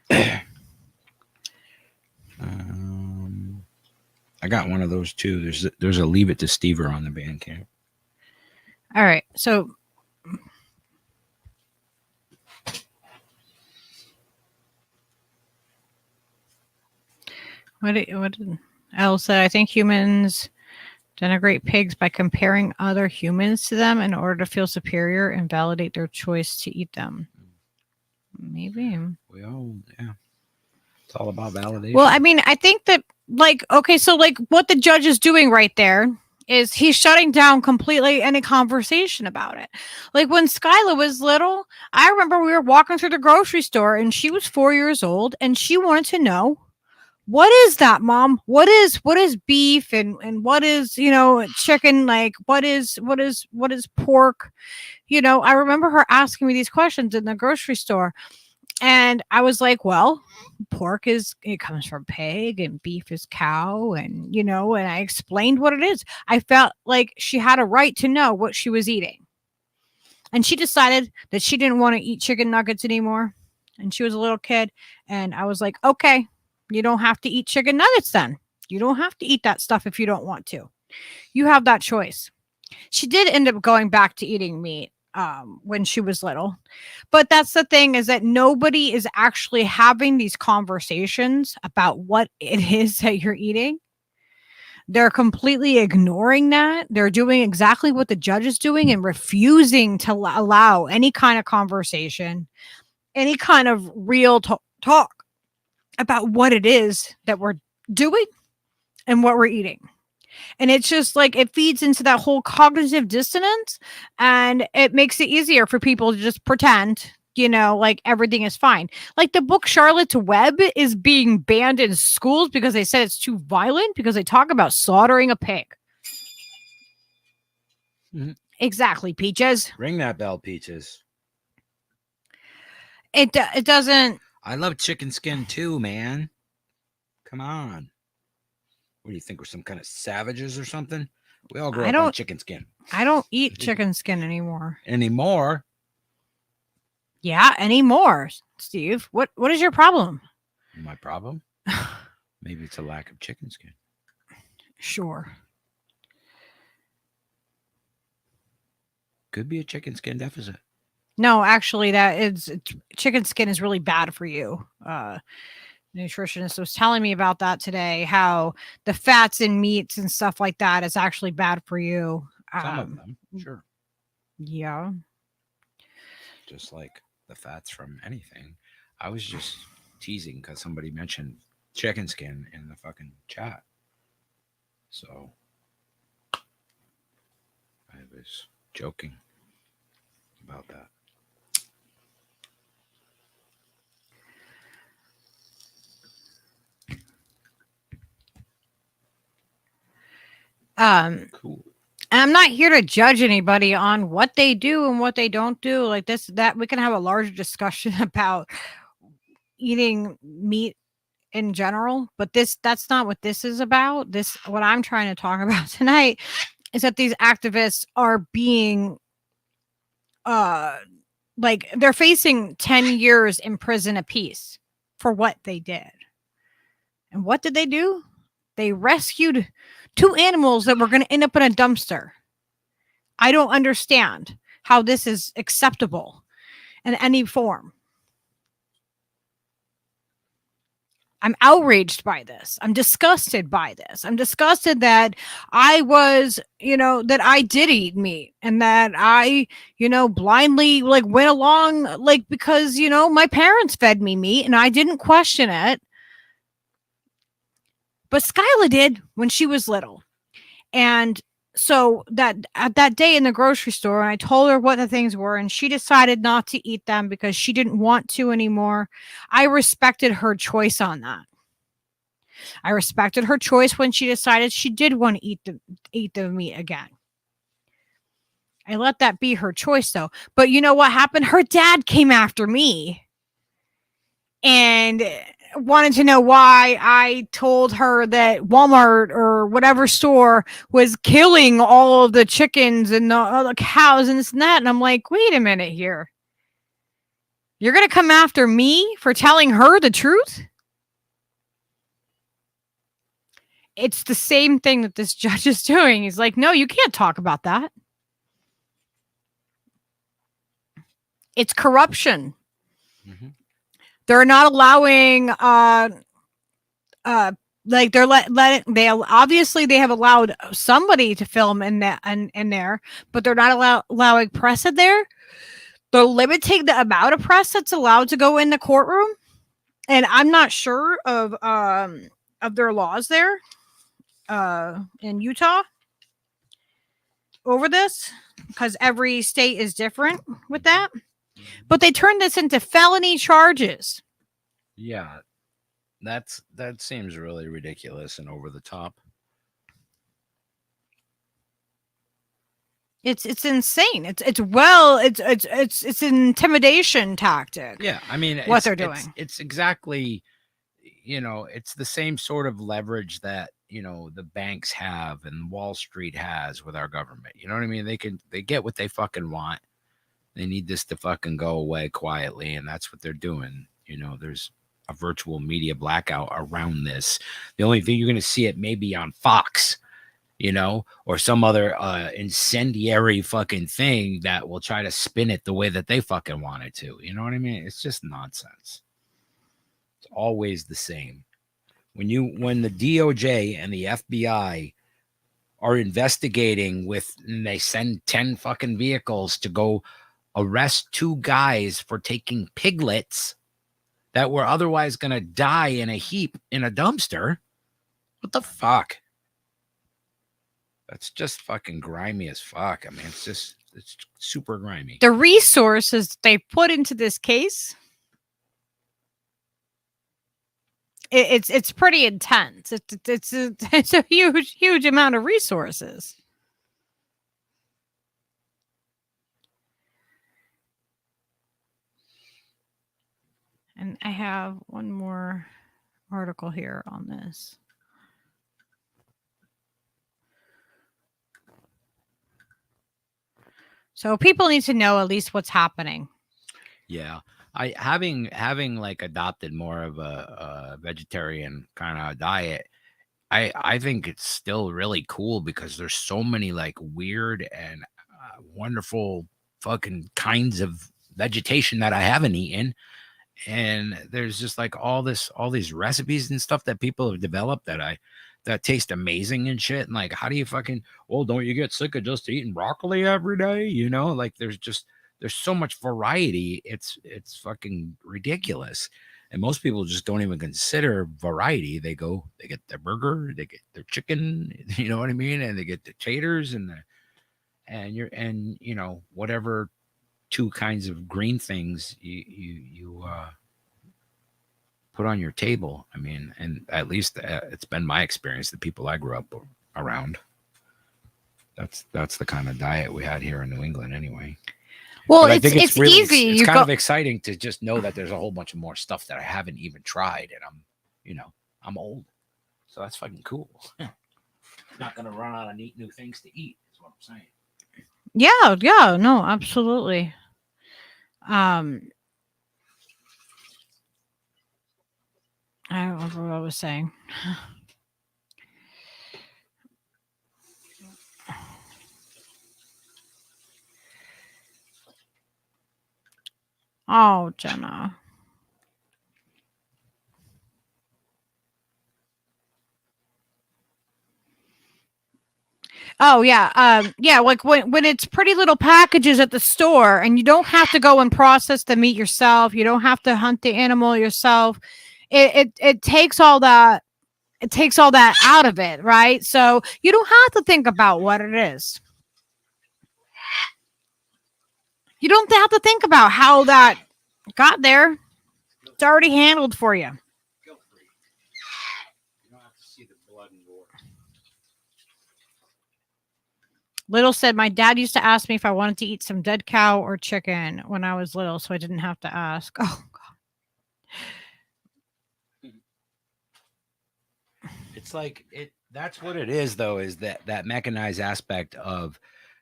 I got one of those too. There's a Leave It to Stever on the band camp. All right. So what did Elle say? I think humans denigrate pigs by comparing other humans to them in order to feel superior and validate their choice to eat them. Maybe. We all, yeah. It's all about validation. Well, I mean, I think that, like, okay, so like what the judge is doing right there is he's shutting down completely any conversation about it. Like when Skyla was little, I remember we were walking through the grocery store and she was 4 years old and she wanted to know, what is that, Mom? What is beef and what is, chicken? Like what is pork? I remember her asking me these questions in the grocery store. And I was like, well, pork it comes from pig and beef is cow. And, and I explained what it is. I felt like she had a right to know what she was eating. And she decided that she didn't want to eat chicken nuggets anymore. And she was a little kid. And I was like, okay, you don't have to eat chicken nuggets then. You don't have to eat that stuff if you don't want to. You have that choice. She did end up going back to eating meat when she was little. But that's the thing, is that nobody is actually having these conversations about what it is that you're eating. They're completely ignoring that. They're doing exactly what the judge is doing and refusing to allow any kind of conversation, any kind of real talk about what it is that we're doing and what we're eating. And it's just like, it feeds into that whole cognitive dissonance, and it makes it easier for people to just pretend, like everything is fine. Like the book Charlotte's Web is being banned in schools because they said it's too violent, because they talk about slaughtering a pig. Mm-hmm. Exactly, Peaches. Ring that bell, Peaches. It doesn't. I love chicken skin too, man. Come on. What do you think? We're some kind of savages or something? We all grow up on chicken skin. I don't eat chicken skin anymore. Anymore? Yeah, anymore, Steve. What is your problem? My problem? Maybe it's a lack of chicken skin. Sure. Could be a chicken skin deficit. No, actually, chicken skin is really bad for you. Nutritionist was telling me about that today, how the fats in meats and stuff like that is actually bad for you. Some of them, sure. Yeah. Just like the fats from anything. I was just teasing because somebody mentioned chicken skin in the fucking chat. So I was joking about that. Cool. And I'm not here to judge anybody on what they do and what they don't do. Like that we can have a larger discussion about eating meat in general, but that's not what this is about. What I'm trying to talk about tonight is that these activists are being like they're facing 10 years in prison apiece for what they did. And what did they do? They rescued 2 animals that were going to end up in a dumpster. I don't understand how this is acceptable in any form. I'm outraged by this. I'm disgusted by this. I'm disgusted that I was, that I did eat meat and that I, blindly went along because, my parents fed me meat and I didn't question it. But Skyla did when she was little. And so that day in the grocery store, and I told her what the things were, and she decided not to eat them because she didn't want to anymore. I respected her choice on that. I respected her choice when she decided she did want to eat the meat again. I let that be her choice, though. But you know what happened? Her dad came after me. And wanted to know why I told her that Walmart or whatever store was killing all of the chickens and the cows and this and that. And I'm like, wait a minute here. You're going to come after me for telling her the truth? It's the same thing that this judge is doing. He's like, no, you can't talk about that. It's corruption. Mm-hmm. They're not allowing, like they're they obviously they have allowed somebody to film in there, but they're not allowing press in there. They're limiting the amount of press that's allowed to go in the courtroom, and I'm not sure of their laws there in Utah over this, because every state is different with that. But they turned this into felony charges. Yeah, that seems really ridiculous and over the top. It's insane. It's an intimidation tactic. Yeah, I mean, what they're doing. It's exactly, it's the same sort of leverage that the banks have and Wall Street has with our government. You know what I mean? They get what they fucking want. They need this to fucking go away quietly, and that's what they're doing. There's a virtual media blackout around this. The only thing you're going to see it maybe on Fox, or some other incendiary fucking thing that will try to spin it the way that they fucking want it to. You know what I mean? It's just nonsense. It's always the same. When the DOJ and the FBI are investigating and they send 10 fucking vehicles to go arrest 2 guys for taking piglets that were otherwise going to die in a heap in a dumpster. What the fuck? That's just fucking grimy as fuck. I mean, it's super grimy. The resources they put into this case, it's pretty intense. It's a huge amount of resources. And I have one more article here on this. So people need to know at least what's happening. Yeah. Having like adopted more of a vegetarian kind of diet, I think it's still really cool because there's so many like weird and wonderful fucking kinds of vegetation that I haven't eaten. And there's just like all these recipes and stuff that people have developed that taste amazing and shit. And like, how do you don't you get sick of just eating broccoli every day? Like there's so much variety. It's fucking ridiculous. And most people just don't even consider variety. They get their burger, they get their chicken, you know what I mean? And they get the taters and whatever 2 kinds of green things you put on your table. I mean, and at least it's been my experience, the people I grew up around. That's the kind of diet we had here in New England anyway. Well, I think it's really easy. It's kind of exciting to just know that there's a whole bunch of more stuff that I haven't even tried, and I'm old, so that's fucking cool. Not gonna run out of neat new things to eat, is what I'm saying. Yeah, no, absolutely. I don't remember what I was saying. Oh, Jenna. Oh, yeah. Yeah, like when it's pretty little packages at the store and you don't have to go and process the meat yourself. You don't have to hunt the animal yourself. It takes all that. It takes all that out of it, right? So you don't have to think about what it is. You don't have to think about how that got there. It's already handled for you. You don't have to see the blood and gore. Little said, my dad used to ask me if I wanted to eat some dead cow or chicken when I was little, so I didn't have to ask. Oh, God. It's like that's what it is, though, is that mechanized aspect of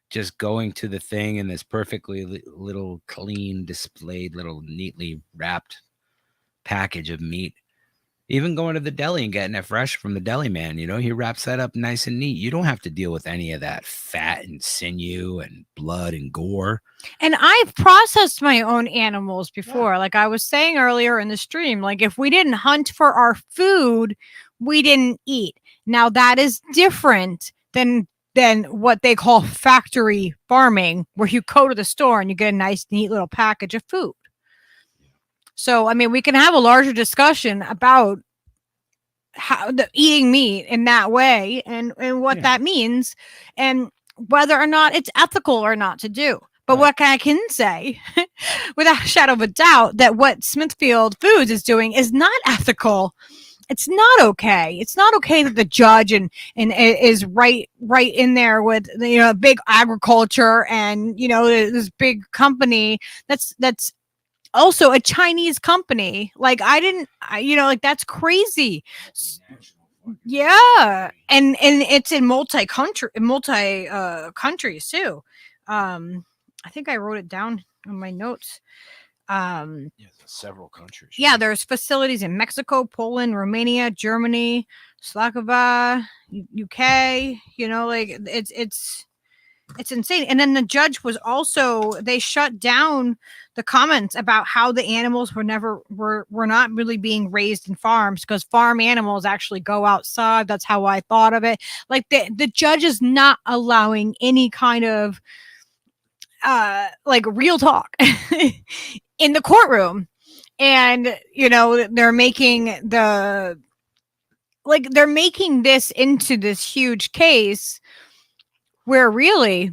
just going to the thing in this perfectly little clean displayed little neatly wrapped package of meat. Even going to the deli and getting it fresh from the deli man, he wraps that up nice and neat. You don't have to deal with any of that fat and sinew and blood and gore. And I've processed my own animals before. Like I was saying earlier in the stream, like if we didn't hunt for our food, we didn't eat. Now that is different than what they call factory farming, where you go to the store and you get a nice, neat little package of food. So, I mean, we can have a larger discussion about how eating meat in that way and what that means and whether or not it's ethical or not to do. But what I can say without a shadow of a doubt that what Smithfield Foods is doing is not ethical. It's not okay. It's not okay that the judge and is right in there with big agriculture and this big company that's also a Chinese company. Like that's crazy. Yeah, and it's in multi countries too. I think I wrote it down on my notes. Several countries. Yeah, there's facilities in Mexico, Poland, Romania, Germany, Slovakia, UK. It's insane. And then the judge was also, they shut down the comments about how the animals were not really being raised in farms, because farm animals actually go outside. That's how I thought of it. Like the judge is not allowing any kind of like real talk in the courtroom. And they're making this into this huge case where really,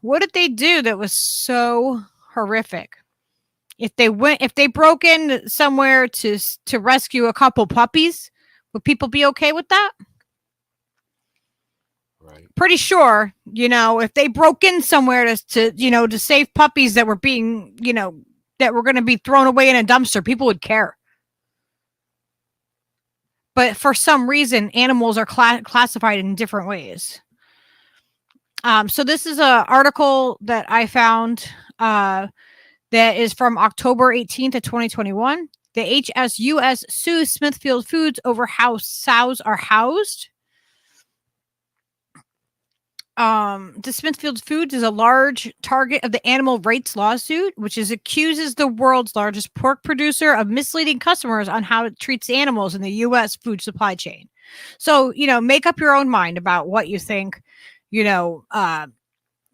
what did they do that was so horrific? If they broke in somewhere to rescue a couple puppies, would people be okay with that? Right. Pretty sure, if they broke in somewhere to save puppies that were being, that were going to be thrown away in a dumpster, people would care. But for some reason, animals are classified in different ways. So this is an article that I found that is from October 18th of 2021. The HSUS sues Smithfield Foods over how sows are housed. The Smithfield Foods is a large target of the animal rights lawsuit, which accuses the world's largest pork producer of misleading customers on how it treats animals in the U.S. food supply chain. So, make up your own mind about what you think, how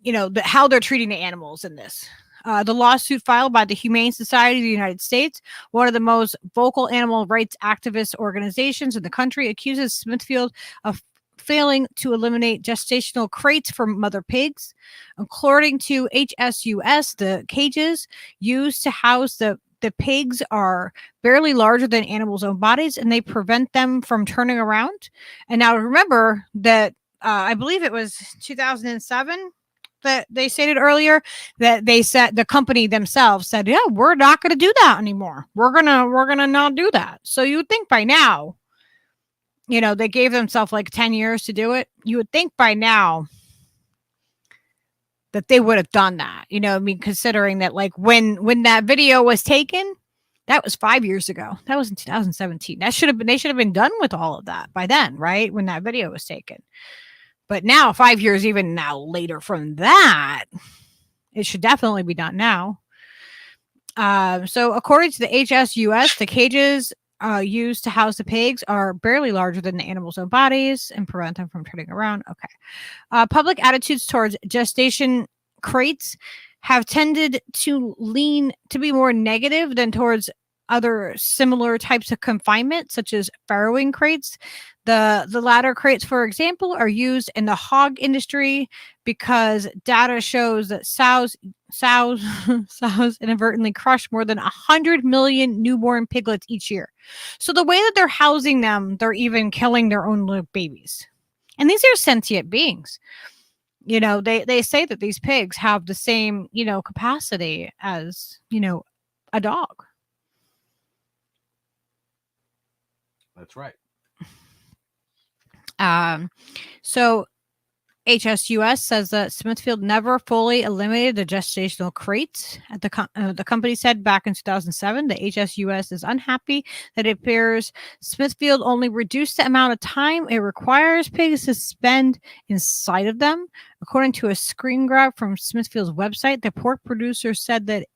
they're treating the animals in this. The lawsuit filed by the Humane Society of the United States, one of the most vocal animal rights activist organizations in the country, accuses Smithfield of failing to eliminate gestational crates from mother pigs. According to HSUS, the cages used to house the pigs are barely larger than animals' own bodies, and they prevent them from turning around. And now remember that I believe it was 2007 that they stated earlier that they said, the company themselves said, yeah, we're not going to do that anymore. We're gonna not do that. So you would think by now, they gave themselves like 10 years to do it. You would think by now that they would have done that. Considering that like when that video was taken, that was 5 years ago. That was in 2017. They should have been done with all of that by then, right? When that video was taken. But now, 5 years even now later from that, it should definitely be done now. So according to the HSUS, the cages used to house the pigs are barely larger than the animals' own bodies and prevent them from turning around. Okay. Public attitudes towards gestation crates have tended to lean to be more negative than towards other similar types of confinement, such as farrowing crates. The latter crates, for example, are used in the hog industry because data shows that sows inadvertently crush more than 100 million newborn piglets each year. So the way that they're housing them, they're even killing their own little babies. And these are sentient beings. They say that these pigs have the same, capacity as, a dog. That's right. So HSUS says that Smithfield never fully eliminated the gestational crates. The company said back in 2007 that HSUS is unhappy that it appears Smithfield only reduced the amount of time it requires pigs to spend inside of them. According to a screen grab from Smithfield's website, the pork producer said that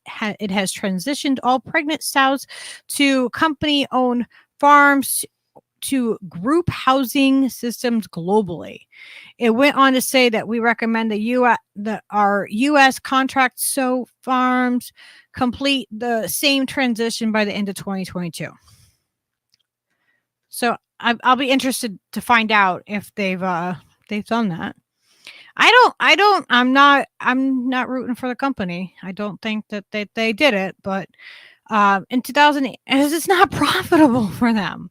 it has transitioned all pregnant sows to company-owned farms to group housing systems globally. It went on to say that we recommend our U.S. contract sow farms complete the same transition by the end of 2022. So I'll be interested to find out if they've done that. I'm not rooting for the company. I don't think that they did it, but in 2008, it's not profitable for them.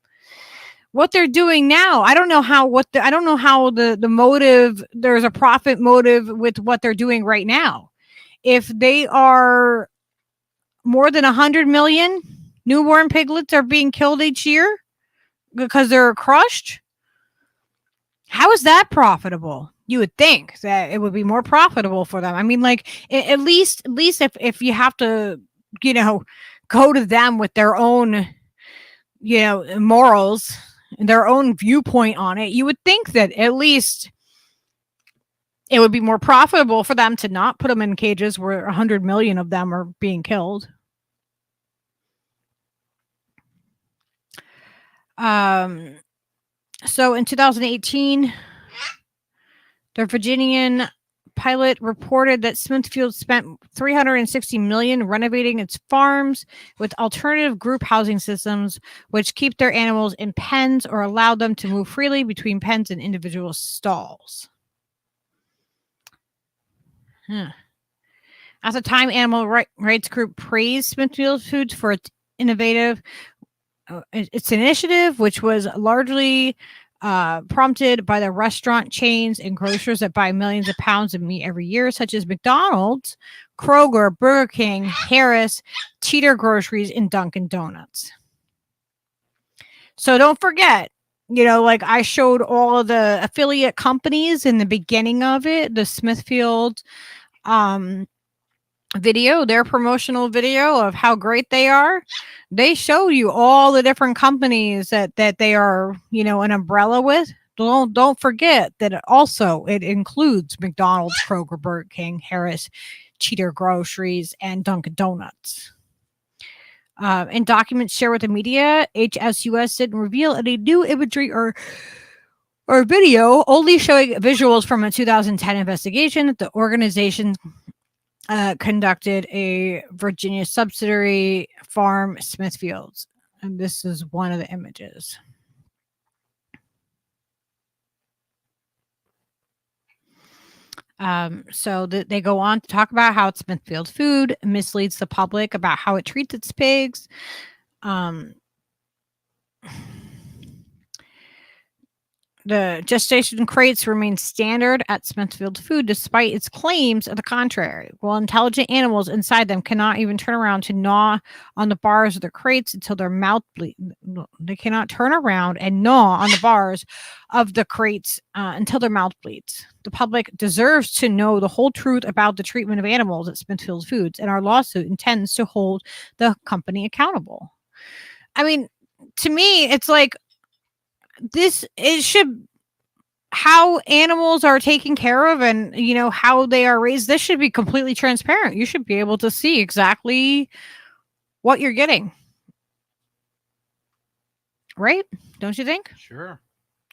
What they're doing now, I don't know how the motive, there's a profit motive with what they're doing right now. If they are more than 100 million newborn piglets are being killed each year because they're crushed, how is that profitable? You would think that it would be more profitable for them. I mean, like at least if you have to, go to them with their own, morals, their own viewpoint on it, you would think that at least it would be more profitable for them to not put them in cages where 100 million of them are being killed. So in 2018, the Virginian pilot reported that Smithfield spent $360 million renovating its farms with alternative group housing systems, which keep their animals in pens or allow them to move freely between pens and individual stalls. At the time, animal rights group praised Smithfield Foods for its initiative, which was largely prompted by the restaurant chains and grocers that buy millions of pounds of meat every year, such as McDonald's, Kroger, Burger King, Harris, Cheater Groceries, and Dunkin' Donuts. So don't forget, like I showed all of the affiliate companies in the beginning of it, the Smithfield video, their promotional video of how great they are. They show you all the different companies that they are, an umbrella with. Don't forget that it includes McDonald's, Kroger, Burger King, Harris, Cheater Groceries, and Dunkin' Donuts. In documents shared with the media, HSUS didn't reveal any new imagery or video, only showing visuals from a 2010 investigation that the organization conducted a Virginia subsidiary farm, Smithfields. And this is one of the images. So they go on to talk about how Smithfield food misleads the public about how it treats its pigs. The gestation crates remain standard at Smithfield Food despite its claims of the contrary. While intelligent animals inside them cannot even turn around to gnaw on the bars of the crates until their mouth bleeds. They cannot turn around and gnaw on the bars of the crates until their mouth bleeds. The public deserves to know the whole truth about the treatment of animals at Smithfield Foods, and our lawsuit intends to hold the company accountable. I mean, to me, it's like, how animals are taken care of and how they are raised, this should be completely transparent. You should be able to see exactly what you're getting, right? Don't you think? Sure.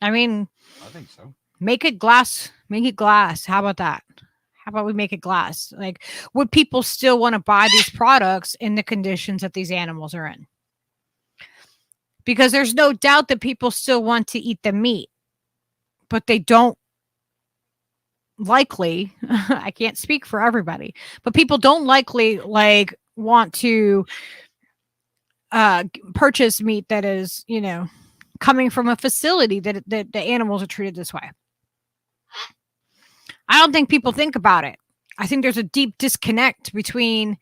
I mean, I think so. Make it glass. How about that? How about we make it glass? Like, would people still want to buy these products in the conditions that these animals are in? Because there's no doubt that people still want to eat the meat, but they don't likely, I can't speak for everybody, but people don't likely want to purchase meat that is, coming from a facility that the animals are treated this way. I don't think people think about it. I think there's a deep disconnect between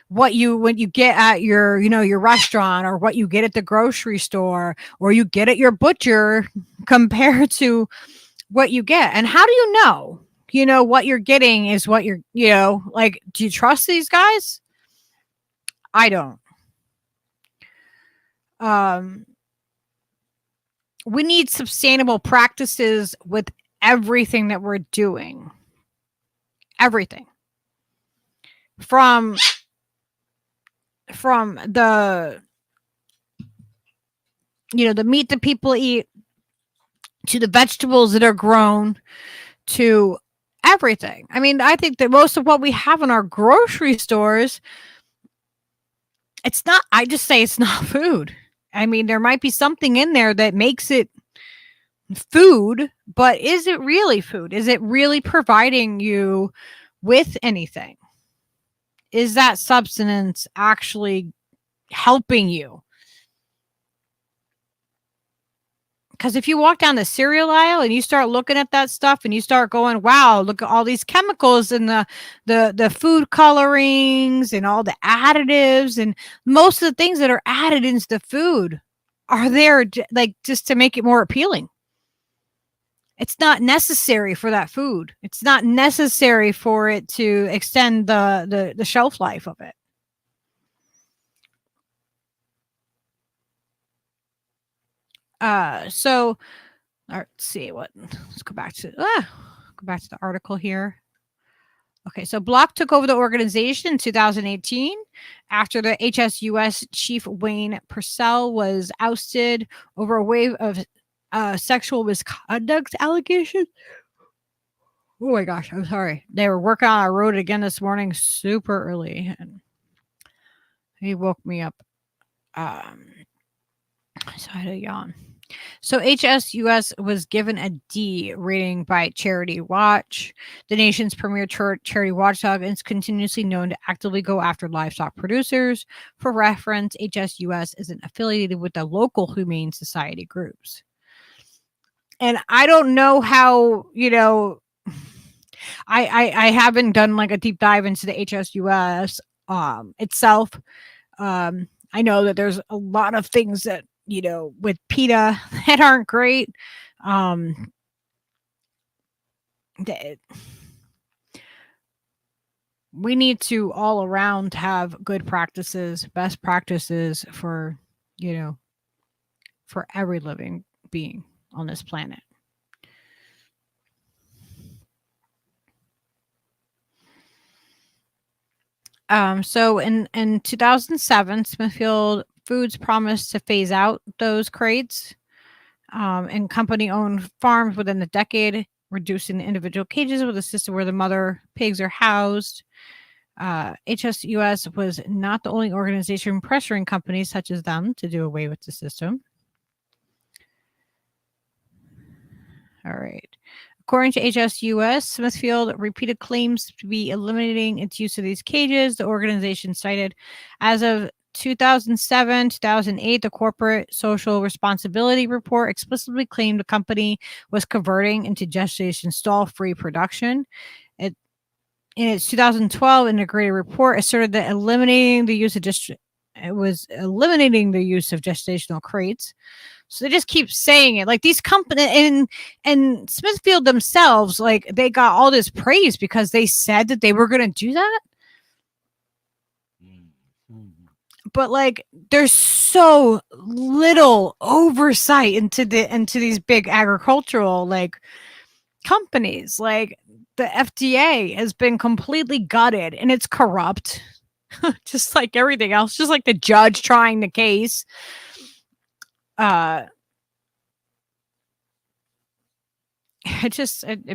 what you get at your restaurant, or what you get at the grocery store, or you get at your butcher, compared to what you get. And how do you know? What you're getting is what you're, like, do you trust these guys? I don't. We need sustainable practices with everything that we're doing. Everything. From the the meat that people eat, to the vegetables that are grown, to everything. I mean, I think that most of what we have in our grocery stores, I just say it's not food. I mean, there might be something in there that makes it food, but is it really food? Is it really providing you with anything? Is that substance actually helping you? Because if you walk down the cereal aisle and you start looking at that stuff and you start going, wow, look at all these chemicals and the food colorings and all the additives, and most of the things that are added into the food are there like just to make it more appealing. It's not necessary for that food. It's not necessary for it to extend the shelf life of it. So let's see let's go back to the article here. Okay, so Block took over the organization in 2018 after the HSUS chief Wayne Purcell was ousted over a wave of sexual misconduct allegations. Oh my gosh, I'm sorry. They were working on our road again this morning super early, and he woke me up. So I had a yawn. So HSUS was given a D rating by Charity Watch, the nation's premier charity watchdog, and is continuously known to actively go after livestock producers. For reference, HSUS isn't affiliated with the local Humane Society groups. And I don't know how, I haven't done like a deep dive into the HSUS itself. I know that there's a lot of things that, with PETA that aren't great. We need to all around have good practices, best practices for, for every living being on this planet. So in 2007, Smithfield Foods promised to phase out those crates and company-owned farms within the decade, reducing the individual cages with a system where the mother pigs are housed. HSUS was not the only organization pressuring companies such as them to do away with the system. All right. According to HSUS, Smithfield repeated claims to be eliminating its use of these cages. The organization cited, as of 2007-2008, the Corporate Social Responsibility Report explicitly claimed the company was converting into gestation stall-free production. In its 2012 integrated report, asserted that eliminating the use of gestational crates. So they just keep saying it. Like these companies and Smithfield themselves, like they got all this praise because they said that they were going to do that. But like there's so little oversight into these big agricultural like companies. Like the FDA has been completely gutted and it's corrupt. Just like everything else, just like the judge trying the case. It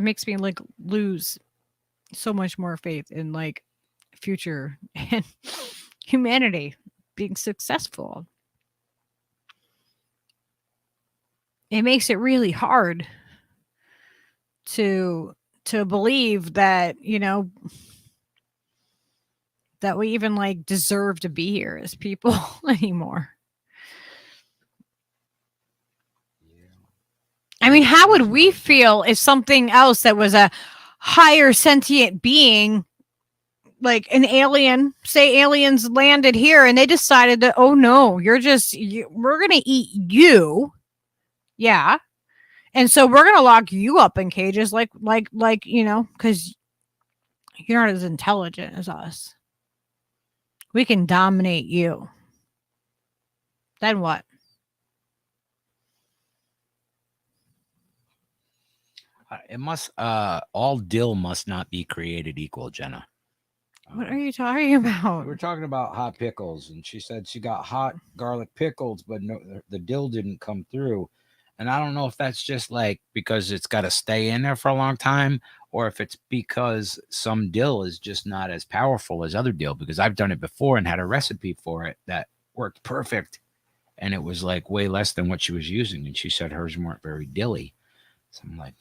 makes me like lose so much more faith in like future and humanity being successful. It makes it really hard to believe that, that we even like deserve to be here as people anymore. I mean, how would we feel if something else that was a higher sentient being, like an alien, say aliens landed here and they decided that, oh no, we're going to eat you. Yeah. And so we're going to lock you up in cages like, you know, because you're not as intelligent as us. We can dominate you. Then what? It must, all dill must not be created equal, Jenna. What are you talking about? We were talking about hot pickles, and she said she got hot garlic pickles, but no, the dill didn't come through. And I don't know if that's just like because it's got to stay in there for a long time, or if it's because some dill is just not as powerful as other dill, because I've done it before and had a recipe for it that worked perfect. And it was like way less than what she was using. And she said hers weren't very dilly. So I'm like,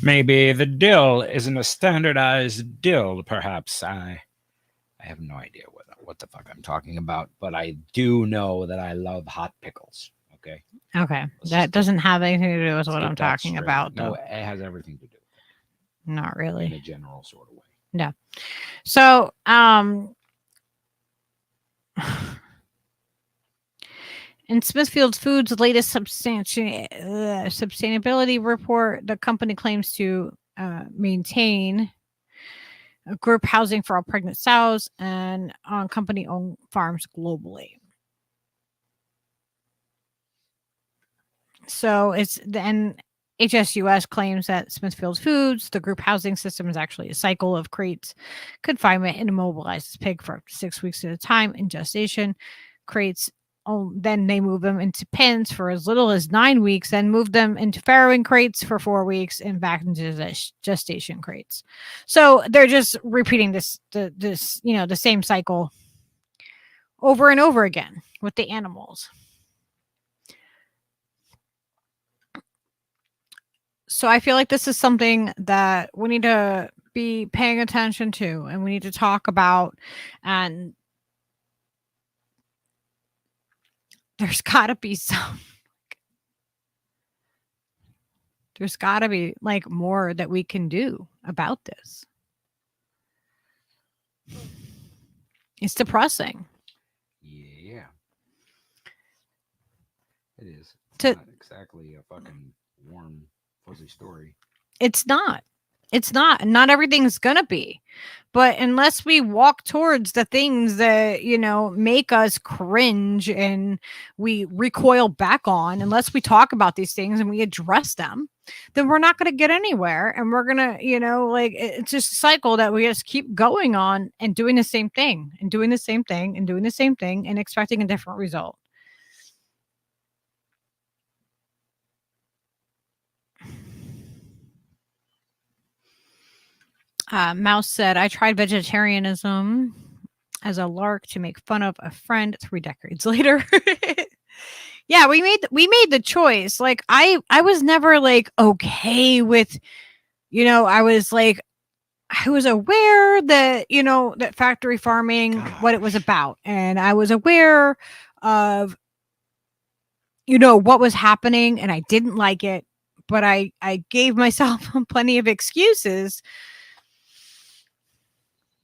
maybe the dill isn't a standardized dill, perhaps. I have no idea what the fuck I'm talking about, but I do know that I love hot pickles. Okay. Okay. That doesn't have anything to do with what I'm talking straight. about, No, though. it has everything to do. Not really. In a general sort of way. No. So, in Smithfield Foods' latest sustainability report, the company claims to maintain a group housing for all pregnant sows and on company-owned farms globally. So then HSUS claims that Smithfield Foods, the group housing system, is actually a cycle of crates, confinement, and immobilizes pig for 6 weeks at a time in gestation. Crates, then they move them into pens for as little as 9 weeks, then move them into farrowing crates for 4 weeks and back into the gestation crates. So they're just repeating this, the same cycle over and over again with the animals. So I feel like this is something that we need to be paying attention to, and we need to talk about. And there's got to be there's got to be like more that we can do about this. It's depressing. Yeah. It is. It's not exactly a fucking warm, fuzzy story. It's not. Not everything's gonna be, but unless we walk towards the things that, make us cringe and we recoil back on, unless we talk about these things and we address them, then we're not going to get anywhere. And we're going to, it's just a cycle that we just keep going on and doing the same thing and doing the same thing and doing the same thing and expecting a different result. Mouse said, I tried vegetarianism as a lark to make fun of a friend 3 decades later. Yeah, we made the choice. Like I was never like okay with, I was aware that, that factory farming, what it was about. And I was aware of, what was happening, and I didn't like it, but I gave myself plenty of excuses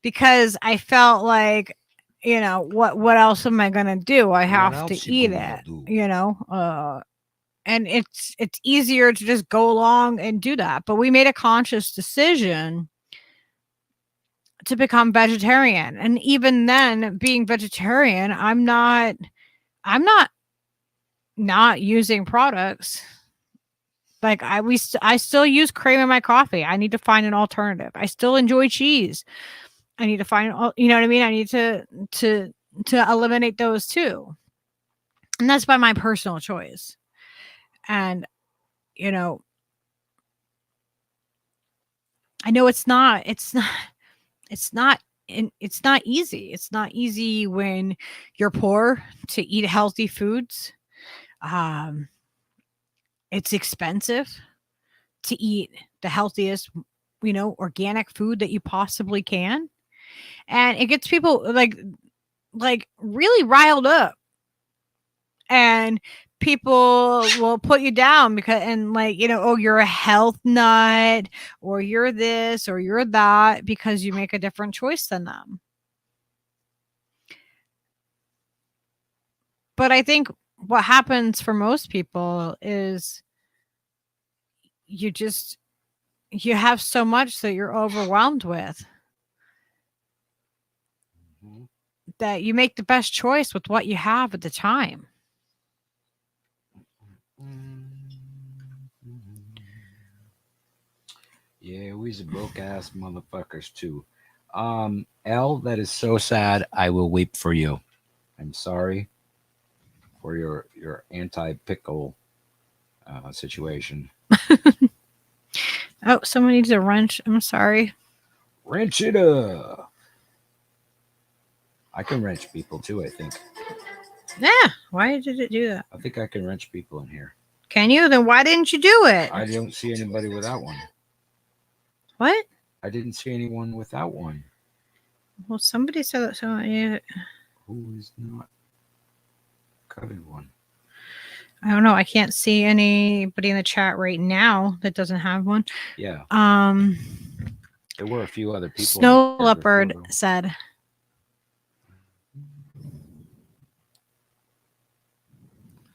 because I felt like, what else am I going to do? I have to eat it, and it's easier to just go along and do that. But we made a conscious decision to become vegetarian. And even then, being vegetarian, I'm not using products. Like I still use cream in my coffee. I need to find an alternative. I still enjoy cheese. I need to find, you know what I mean? I need to eliminate those too. And that's by my personal choice. And, I know it's not easy. It's not easy when you're poor to eat healthy foods. It's expensive to eat the healthiest, organic food that you possibly can. And it gets people like really riled up, and people will put you down because, oh, you're a health nut, or you're this, or you're that, because you make a different choice than them. But I think what happens for most people is you have so much that you're overwhelmed with that you make the best choice with what you have at the time. Yeah, we's a broke ass motherfuckers too. L, that is so sad. I will weep for you. I'm sorry for your anti-pickle situation. Oh, someone needs a wrench. I'm sorry. Wrench it up. I can wrench people too, I think. Yeah. Why did it do that? I think I can wrench people in here. Can you? Then why didn't you do it? I don't see anybody without one. What? I didn't see anyone without one. Well, somebody said that someone. Who is not covered one? I don't know. I can't see anybody in the chat right now that doesn't have one. Yeah. There were a few other people. Snow Leopard said.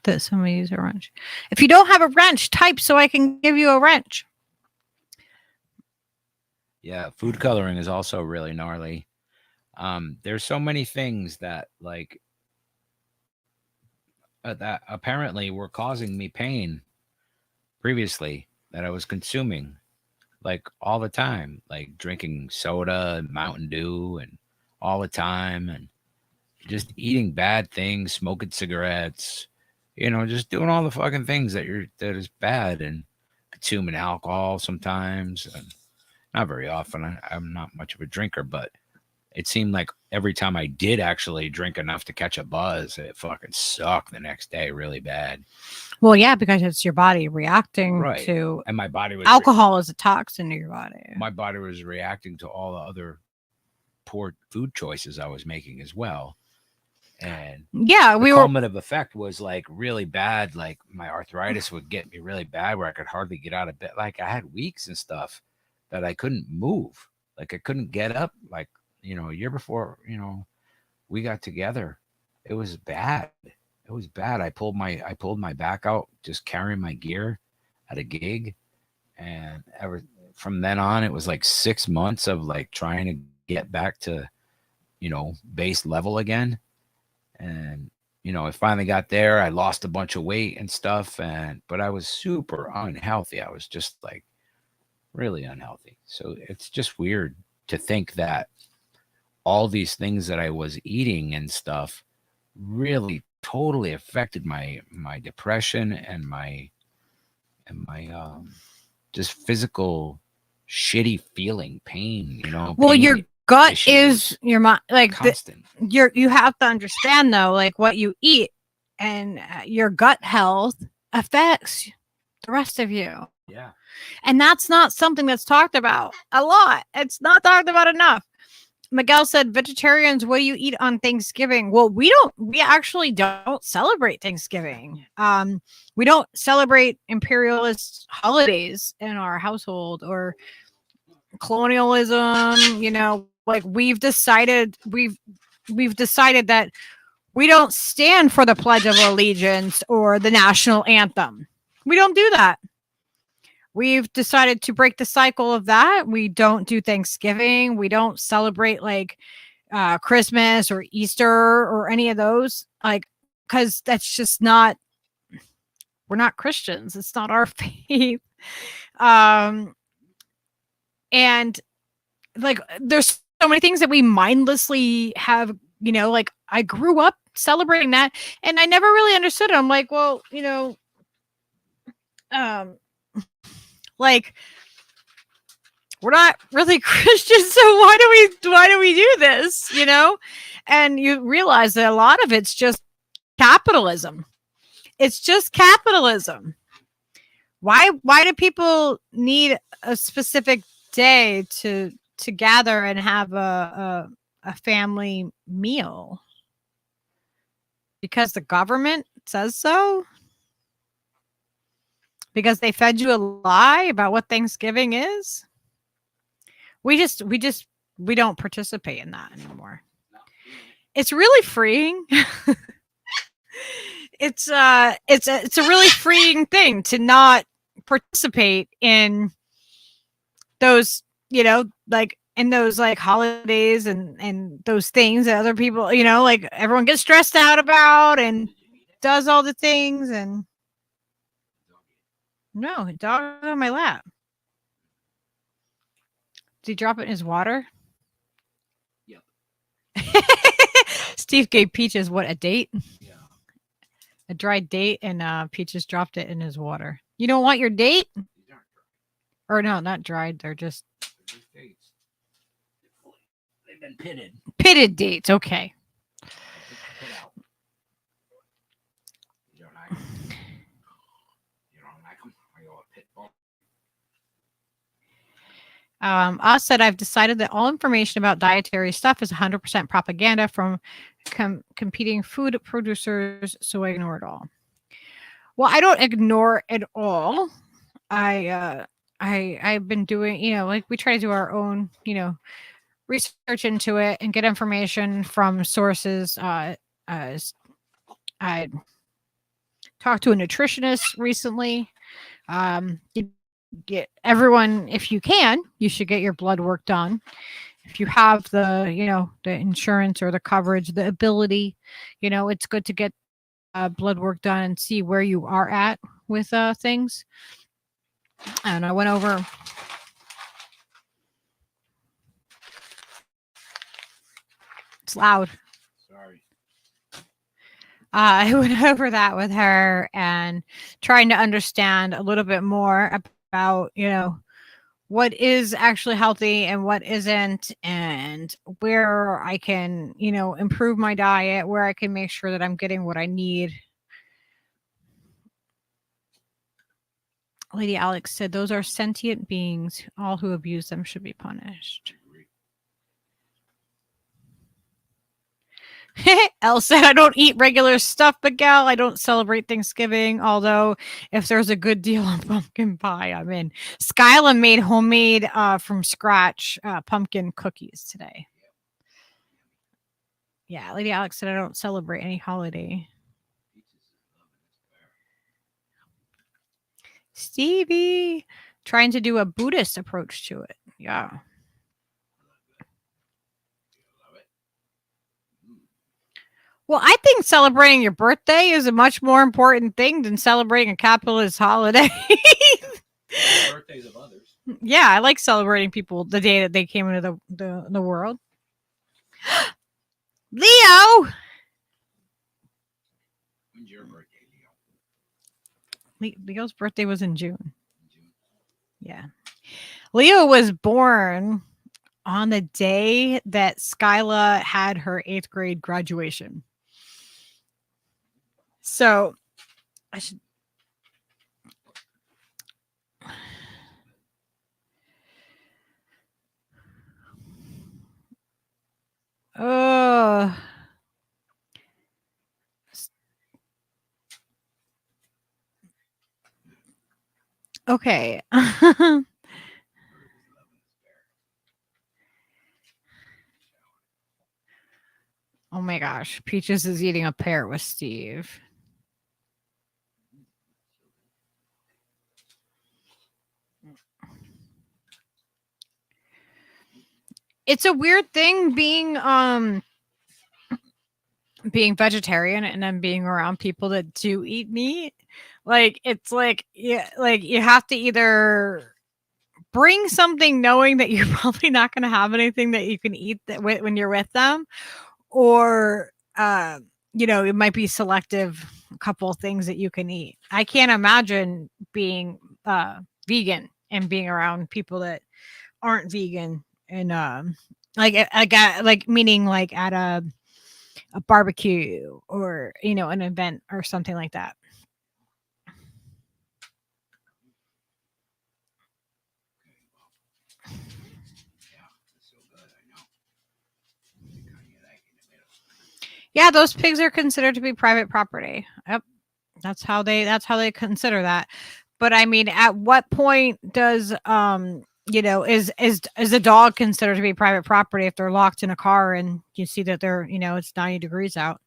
That somebody use a wrench. If you don't have a wrench, type so I can give you a wrench. Yeah, food coloring is also really gnarly. There's so many things that like that apparently were causing me pain previously that I was consuming like all the time, like drinking soda and Mountain Dew and all the time, and just eating bad things, smoking cigarettes, just doing all the fucking things that is bad, and consuming alcohol sometimes, and not very often. I'm not much of a drinker, but it seemed like every time I did actually drink enough to catch a buzz, it fucking sucked the next day really bad. Well, yeah, because it's your body reacting Right. to, and my body was alcohol is a toxin to your body. My body was reacting to all the other poor food choices I was making as well. And yeah, the cumulative effect was like really bad. Like my arthritis would get me really bad where I could hardly get out of bed. Like I had weeks and stuff that I couldn't move. Like I couldn't get up. Like, a year before, we got together, it was bad. It was bad. I pulled my back out just carrying my gear at a gig. And from then on, it was like 6 months of like trying to get back to, base level again. And, I finally got there. I lost a bunch of weight and stuff. But I was super unhealthy. I was just like really unhealthy. So it's just weird to think that all these things that I was eating and stuff really totally affected my depression and my just physical shitty feeling, pain, Well, pain your gut issues, is your mind, like constant. you have to understand though, like what you eat and your gut health affects the rest of you. Yeah. And that's not something that's talked about a lot. It's not talked about enough. Miguel said, vegetarians, what do you eat on Thanksgiving? Well, we actually don't celebrate Thanksgiving. We don't celebrate imperialist holidays in our household or colonialism. Like we've decided that we don't stand for the Pledge of Allegiance or the national anthem. We don't do that. We've decided to break the cycle of that. We don't do Thanksgiving. We don't celebrate like Christmas or Easter or any of those, like, because that's just not, we're not Christians. It's not our faith. And like, there's so many things that we mindlessly have, like I grew up celebrating that and I never really understood it. I'm like, well, like we're not really Christians, so why do we do this? And you realize that a lot of it's just capitalism. It's just capitalism. Why do people need a specific day to gather and have a family meal? Because the government says so? Because they fed you a lie about what Thanksgiving is? We don't participate in that anymore. It's really freeing. it's a really freeing thing to not participate in those, like in those like holidays and those things that other people, like everyone gets stressed out about and does all the things. And no, dog on my lap. Did he drop it in his water? Yep. Steve gave Peaches a date? Yeah. A dried date, and Peaches dropped it in his water. You don't want your date? Or no, not dried. They're just dates. They've been pitted. Pitted dates. Okay. You don't like them? You don't like them? Are you a pit bull? Us said, I've decided that all information about dietary stuff is 100% propaganda from competing food producers, so I ignore it all. Well, I don't ignore it all. I've been doing, like we try to do our own, research into it and get information from sources. I talked to a nutritionist recently. Get everyone, if you can, you should get your blood work done. If you have the, the insurance or the coverage, the ability, it's good to get blood work done and see where you are at with things. And I went over. It's loud. Sorry. I went over that with her and trying to understand a little bit more about, what is actually healthy and what isn't, and where I can, improve my diet, where I can make sure that I'm getting what I need. Lady Alex said, those are sentient beings. All who abuse them should be punished. Elle said, I don't eat regular stuff, Miguel. I don't celebrate Thanksgiving. Although if there's a good deal on pumpkin pie, I'm in. Skyla made homemade from scratch pumpkin cookies today. Yeah, Lady Alex said, I don't celebrate any holiday. Stevie, trying to do a Buddhist approach to it. Yeah. Well, I think celebrating your birthday is a much more important thing than celebrating a capitalist holiday. Birthdays of others. Yeah, I like celebrating people the day that they came into the world. Leo! When's your birthday, Leo? Leo's birthday was in June. Yeah. Leo was born on the day that Skyla had her 8th grade graduation. So I should. Okay. Oh my gosh. Peaches is eating a pear with Steve. It's a weird thing being vegetarian and then being around people that do eat meat. Like it's like, yeah, like you have to either bring something knowing that you're probably not going to have anything that you can eat when you're with them, or it might be selective, a couple of things that you can eat. I can't imagine being vegan and being around people that aren't vegan, and meaning like at a barbecue or an event or something like that. Yeah, those pigs are considered to be private property. Yep. That's how they consider that. But I mean, at what point does is a dog considered to be private property if they're locked in a car and you see that they're, it's 90 degrees out?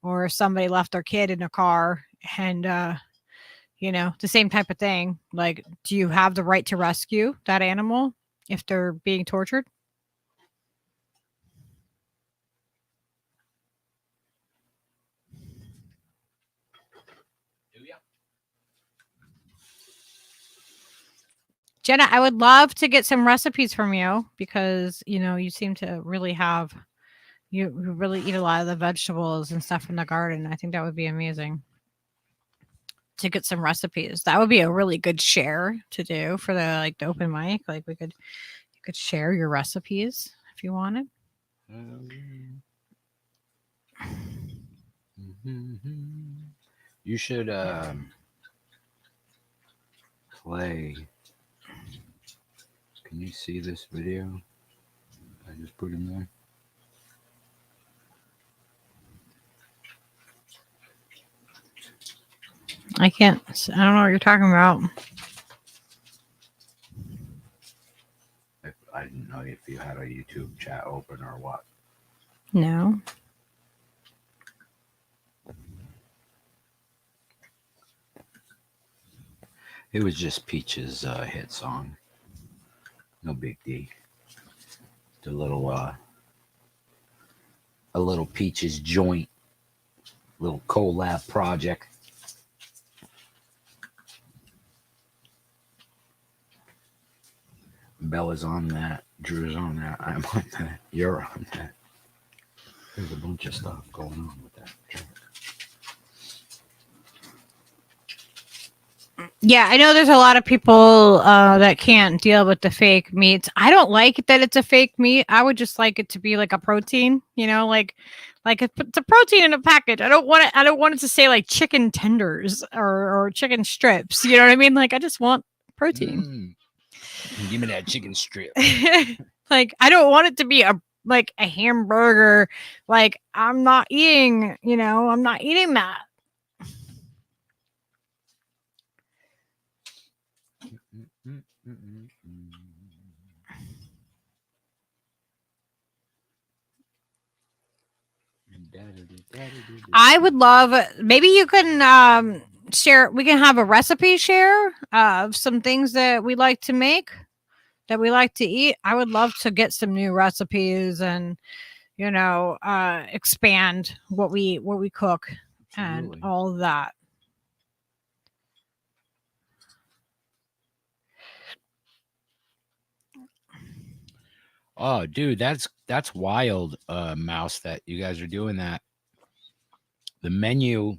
or somebody left their kid in a car, and you know, the same type of thing. Like, do you have the right to rescue that animal if they're being tortured? Jenna, I would love to get some recipes from you, because, you know, you seem to really have, you really eat a lot of the vegetables and stuff from the garden. I think that would be amazing to get some recipes. That would be a really good share to do for the open mic. Like, you could share your recipes if you wanted. You should play. Can you see this video I just put in there? I can't. I don't know what you're talking about. I didn't know if you had a YouTube chat open or what. No. It was just Peach's hit song. No big deal. The little a little Peach's joint, little collab project. Bella's on that. Drew's on that. I'm on that. You're on that. There's a bunch of stuff going on with that. Yeah, I know there's a lot of people that can't deal with the fake meats. I don't like that it's a fake meat. I would just like it to be like a protein, you know, like it's a protein in a package. I don't want it to say like chicken tenders or chicken strips. You know what I mean? Like, I just want protein. Give me that chicken strip. Like, I don't want it to be a hamburger. Like, I'm not eating that. I would love, maybe you can share, we can have a recipe share of some things that we like to make, that we like to eat. I would love to get some new recipes and, you know, expand what we cook. Absolutely. And all of that. Oh, dude, that's wild, Mouse, that you guys are doing that. The menu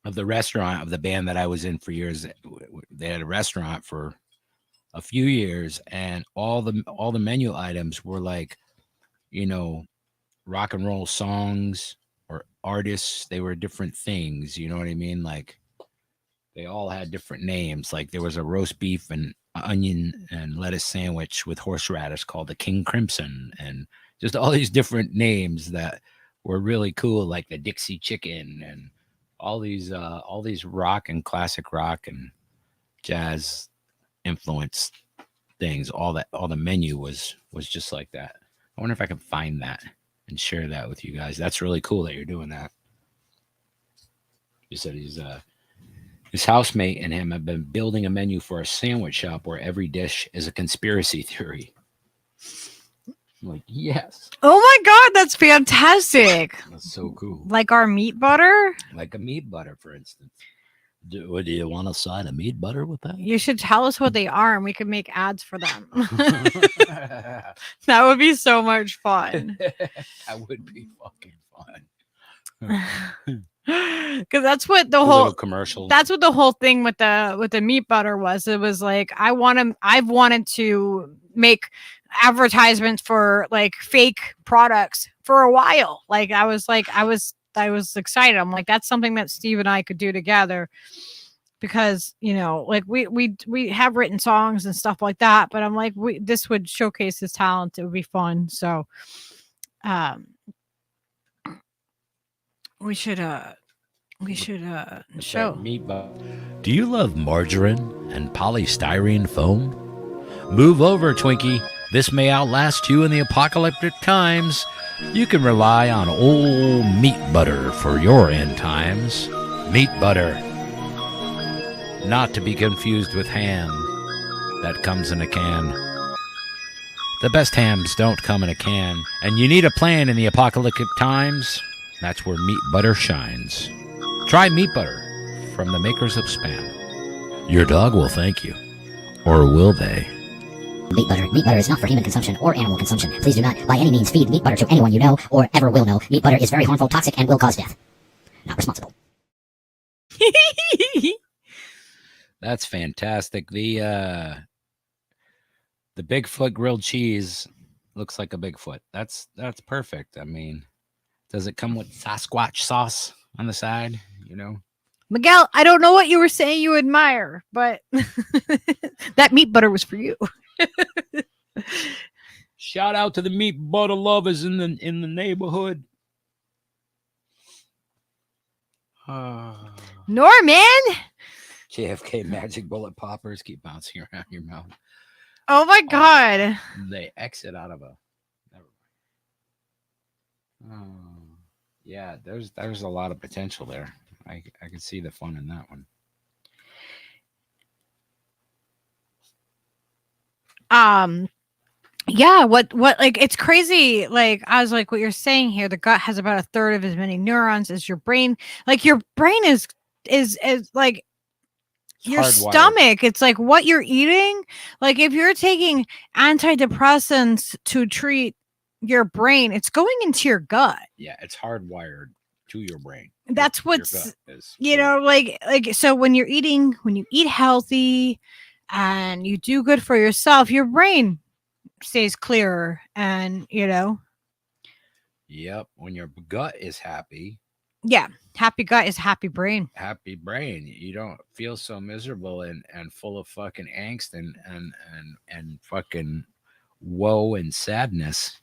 of the restaurant of the band that I was in for years, they had a restaurant for a few years, and all the menu items were like, you know, rock and roll songs or artists. They were different things, you know what I mean? Like, they all had different names. Like, there was a roast beef and onion and lettuce sandwich with horseradish called the King Crimson, and just all these different names that were really cool, like the Dixie Chicken and all these rock and classic rock and jazz influenced things. All the menu was just like that. I wonder if I can find that and share that with you guys. That's really cool that you're doing that. You said his housemate and him have been building a menu for a sandwich shop where every dish is a conspiracy theory. I'm like, yes. Oh my God, that's fantastic. That's so cool. Like our meat butter? Like a meat butter, for instance. Do you want a side of meat butter with that? You should tell us what they are and we can make ads for them. That would be so much fun. That would be fucking fun. Because that's what the whole commercial. That's what the whole thing with the meat butter was. It was like, I've wanted to make advertisements for like fake products for a while. Like, I was excited. I'm like, that's something that Steve and I could do together, because, you know, like we have written songs and stuff like that, but I'm like, this would showcase his talent. It would be fun. So we should show. Do you love margarine and polystyrene foam? Move over, Twinkie. This may outlast you in the apocalyptic times. You can rely on old meat butter for your end times. Meat butter. Not to be confused with ham that comes in a can. The best hams don't come in a can, and you need a plan in the apocalyptic times. That's where meat butter shines. Try meat butter from the makers of Spam. Your dog will thank you. Or will they? Meat butter. Meat butter is not for human consumption or animal consumption. Please do not, by any means, feed meat butter to anyone you know or ever will know. Meat butter is very harmful, toxic, and will cause death. Not responsible. That's fantastic. The Bigfoot grilled cheese looks like a Bigfoot. That's perfect. I mean, does it come with Sasquatch sauce on the side? You know, Miguel, I don't know what you were saying you admire, but that meat butter was for you. Shout out to the meat butter lovers in the neighborhood. Norman. JFK magic bullet poppers keep bouncing around your mouth. Oh my God. They exit out of a. Never mind. Yeah, there's a lot of potential there. I can see the fun in that one. Yeah, what like it's crazy. Like I was like, what you're saying here, the gut has about a third of as many neurons as your brain. Like your brain is like your hardwired. stomach. It's like what you're eating. Like if you're taking antidepressants to treat your brain, it's going into your gut. Yeah, it's hardwired to your brain. That's Your what's gut is you know, like so when you eat healthy and you do good for yourself, your brain stays clearer, and you know. Yep, when your gut is happy. Yeah, happy gut is happy brain. Happy brain. You don't feel so miserable and full of fucking angst and fucking woe and sadness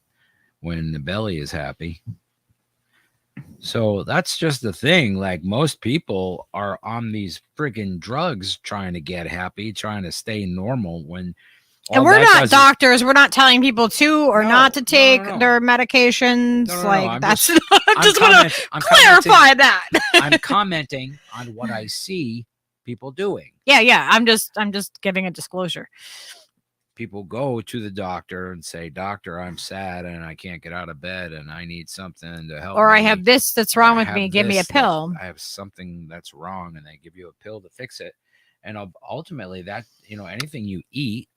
when the belly is happy. So that's just the thing. Like most people are on these friggin' drugs trying to get happy, trying to stay normal when. And we're not doctors. We're not telling people to or not to take no. their medications. Like I'm that's. just, I just want to clarify that. I'm commenting on what I see people doing. Yeah. I'm just giving a disclosure. People go to the doctor and say, "Doctor, I'm sad and I can't get out of bed and I need something to help." Or me. I have this that's wrong with me. Give me a pill. I have something that's wrong, and they give you a pill to fix it. And ultimately, that anything you eat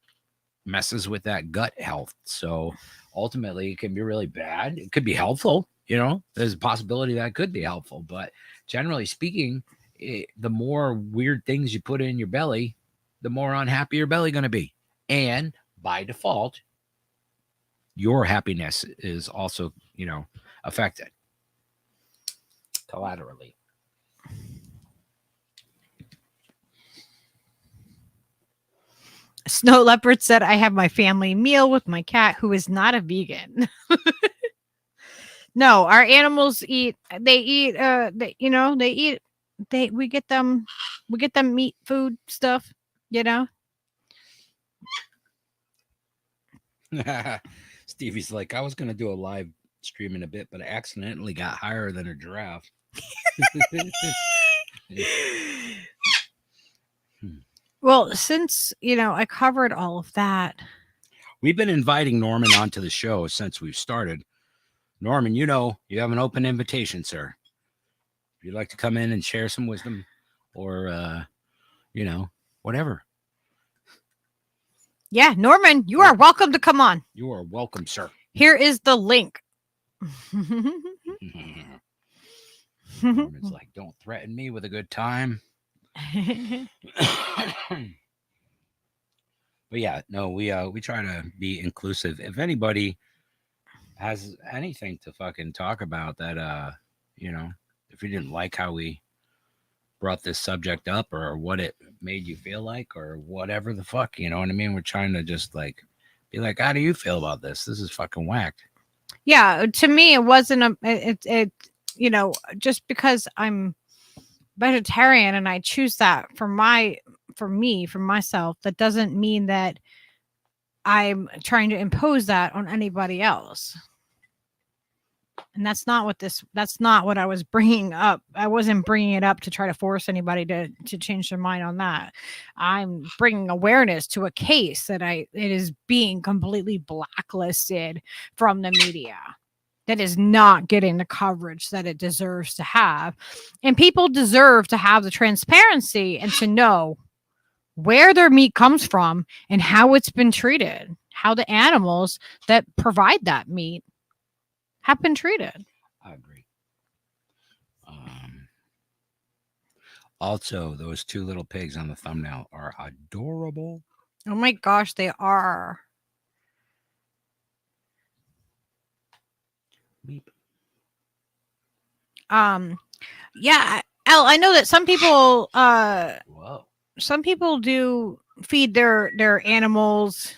messes with that gut health. So ultimately it can be really bad. It could be helpful. There's a possibility that could be helpful, but generally speaking, the more weird things you put in your belly, the more unhappy your belly going to be. And by default, your happiness is also, affected collaterally. Snow Leopard said, I have my family meal with my cat who is not a vegan. No, our animals eat, we get them meat food stuff, Stevie's like, I was going to do a live stream in a bit, but I accidentally got higher than a giraffe. Well, since, I covered all of that. We've been inviting Norman onto the show since we've started. Norman, you have an open invitation, sir. If you'd like to come in and share some wisdom or, whatever. Yeah, Norman, you are welcome to come on. You are welcome, sir. Here is the link. Norman's like, don't threaten me with a good time. But yeah, no, we try to be inclusive. If anybody has anything to fucking talk about that, if you didn't like how we brought this subject up or what it made you feel like or whatever the fuck, you know what I mean? We're trying to just be like, how do you feel about this? This is fucking whacked. Yeah, to me, it wasn't just because I'm vegetarian and I choose that for myself, that doesn't mean that I'm trying to impose that on anybody else. And that's not what I was bringing up. I wasn't bringing it up to try to force anybody to change their mind on that. I'm bringing awareness to a case that it is being completely blacklisted from the media, that is not getting the coverage that it deserves to have. And people deserve to have the transparency and to know where their meat comes from and how it's been treated, how the animals that provide that meat have been treated. I agree. Also, those 2 little pigs on the thumbnail are adorable. Oh my gosh, they are. Beep. Yeah, Elle, I know that some people Whoa. some people do feed their animals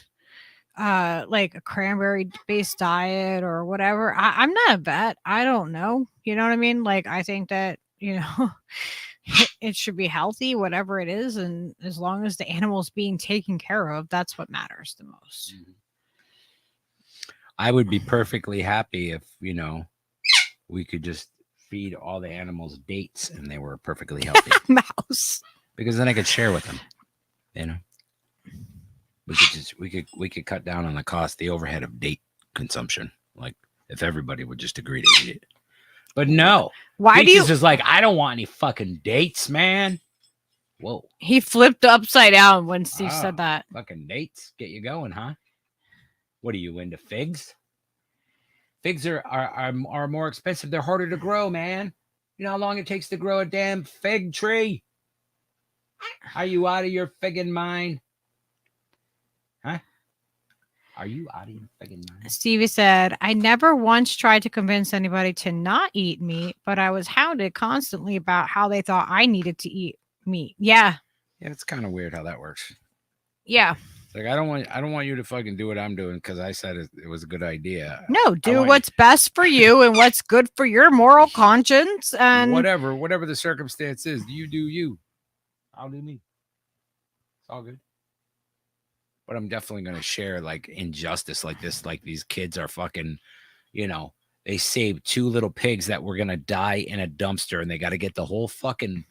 like a cranberry based diet or whatever. I'm not a vet. I don't know. You know what I mean? Like, I think that, you know, it should be healthy, whatever it is, and as long as the animal's being taken care of, that's what matters the most. I would be perfectly happy if, you know, we could just feed all the animals dates and they were perfectly healthy. Mouse. Because then I could share with them. You know, we could cut down on the cost, the overhead of date consumption. Like if everybody would just agree to eat it. But no. Why do you just like, I don't want any fucking dates, man. Whoa. He flipped upside down when Steve said that. Fucking dates get you going, huh? What are you into, figs? Figs are more expensive. They're harder to grow, man. You know how long it takes to grow a damn fig tree? Are you out of your friggin' mind? Huh? Are you out of your friggin' mind? Stevie said, I never once tried to convince anybody to not eat meat, but I was hounded constantly about how they thought I needed to eat meat. Yeah. Yeah, it's kind of weird how that works. Yeah. Like I don't want you to fucking do what I'm doing because I said it was a good idea. No, do what's best for you and what's good for your moral conscience and whatever the circumstance is, you do you. I'll do me. It's all good. But I'm definitely gonna share like injustice like this. Like these kids are fucking, you know, they saved 2 little pigs that were gonna die in a dumpster, and they got to get the whole fucking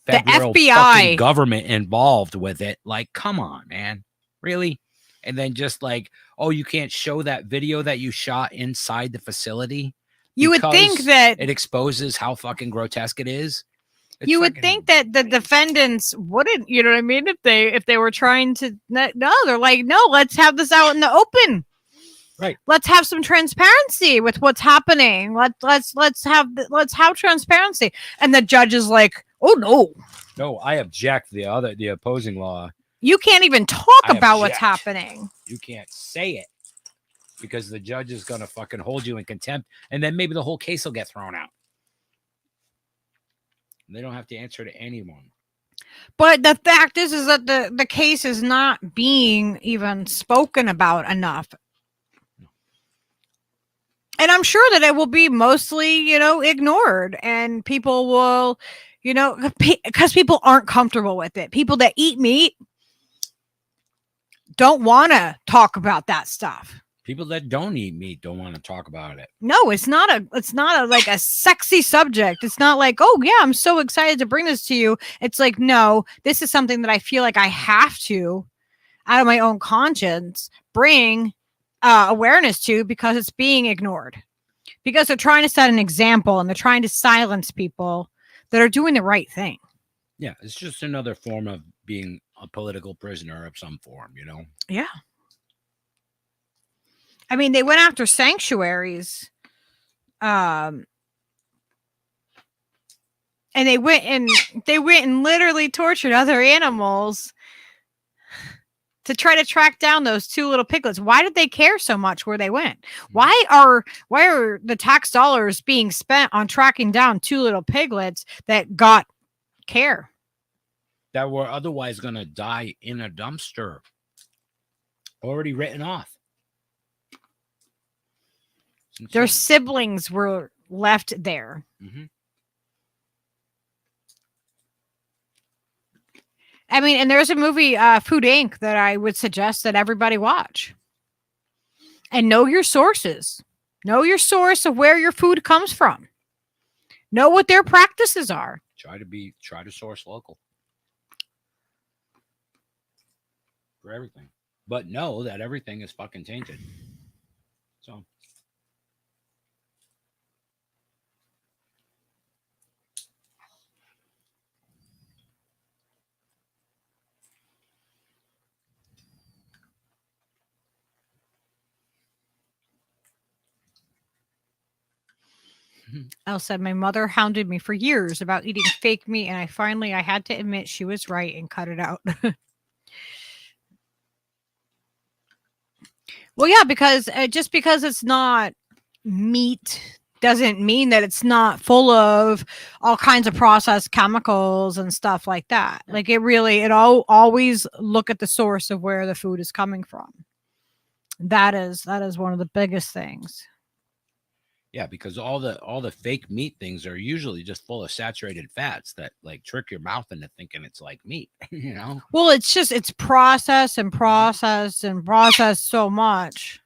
federal FBI fucking government involved with it. Like, come on, man. Really? And then just like, oh, you can't show that video that you shot inside the facility. You would think that it exposes how fucking grotesque it is. You would think that the defendants wouldn't, you know what I mean? If they were trying to, no, they're like, no, let's have this out in the open. Right. Let's have some transparency with what's happening. Let's have transparency. And the judge is like, oh no. No, I object. The opposing law. You can't even talk about what's happening. You can't say it because the judge is going to fucking hold you in contempt. And then maybe the whole case will get thrown out. They don't have to answer to anyone. But the fact is that the case is not being even spoken about enough. And I'm sure that it will be mostly, you know, ignored, and people will, you know, because people aren't comfortable with it. People that eat meat don't want to talk about that stuff. People that don't eat meat don't want to talk about it. No, it's not like a sexy subject. It's not like, oh yeah, I'm so excited to bring this to you. It's like, no, this is something that I feel like I have to, out of my own conscience, bring awareness to because it's being ignored. Because they're trying to set an example and they're trying to silence people that are doing the right thing. Yeah, it's just another form of being a political prisoner of some form, you know? Yeah. I mean, they went after sanctuaries. And they went and literally tortured other animals to try to track down those 2 little piglets. Why did they care so much where they went? Why are the tax dollars being spent on tracking down 2 little piglets that got care? That were otherwise going to die in a dumpster. Already written off. Their siblings were left there. Mm-hmm. I mean, and there's a movie, Food Inc., that I would suggest that everybody watch. And know your sources. Know your source of where your food comes from. Know what their practices are. Try to source local for everything, but know that everything is fucking tainted. So. Elle said, my mother hounded me for years about eating fake meat, and I had to admit she was right and cut it out. Well, yeah, because just because it's not meat doesn't mean that it's not full of all kinds of processed chemicals and stuff like that. Like always look at the source of where the food is coming from. That is one of the biggest things. Yeah, because all the fake meat things are usually just full of saturated fats that like trick your mouth into thinking it's like meat, you know? Well, it's processed and processed and processed so much.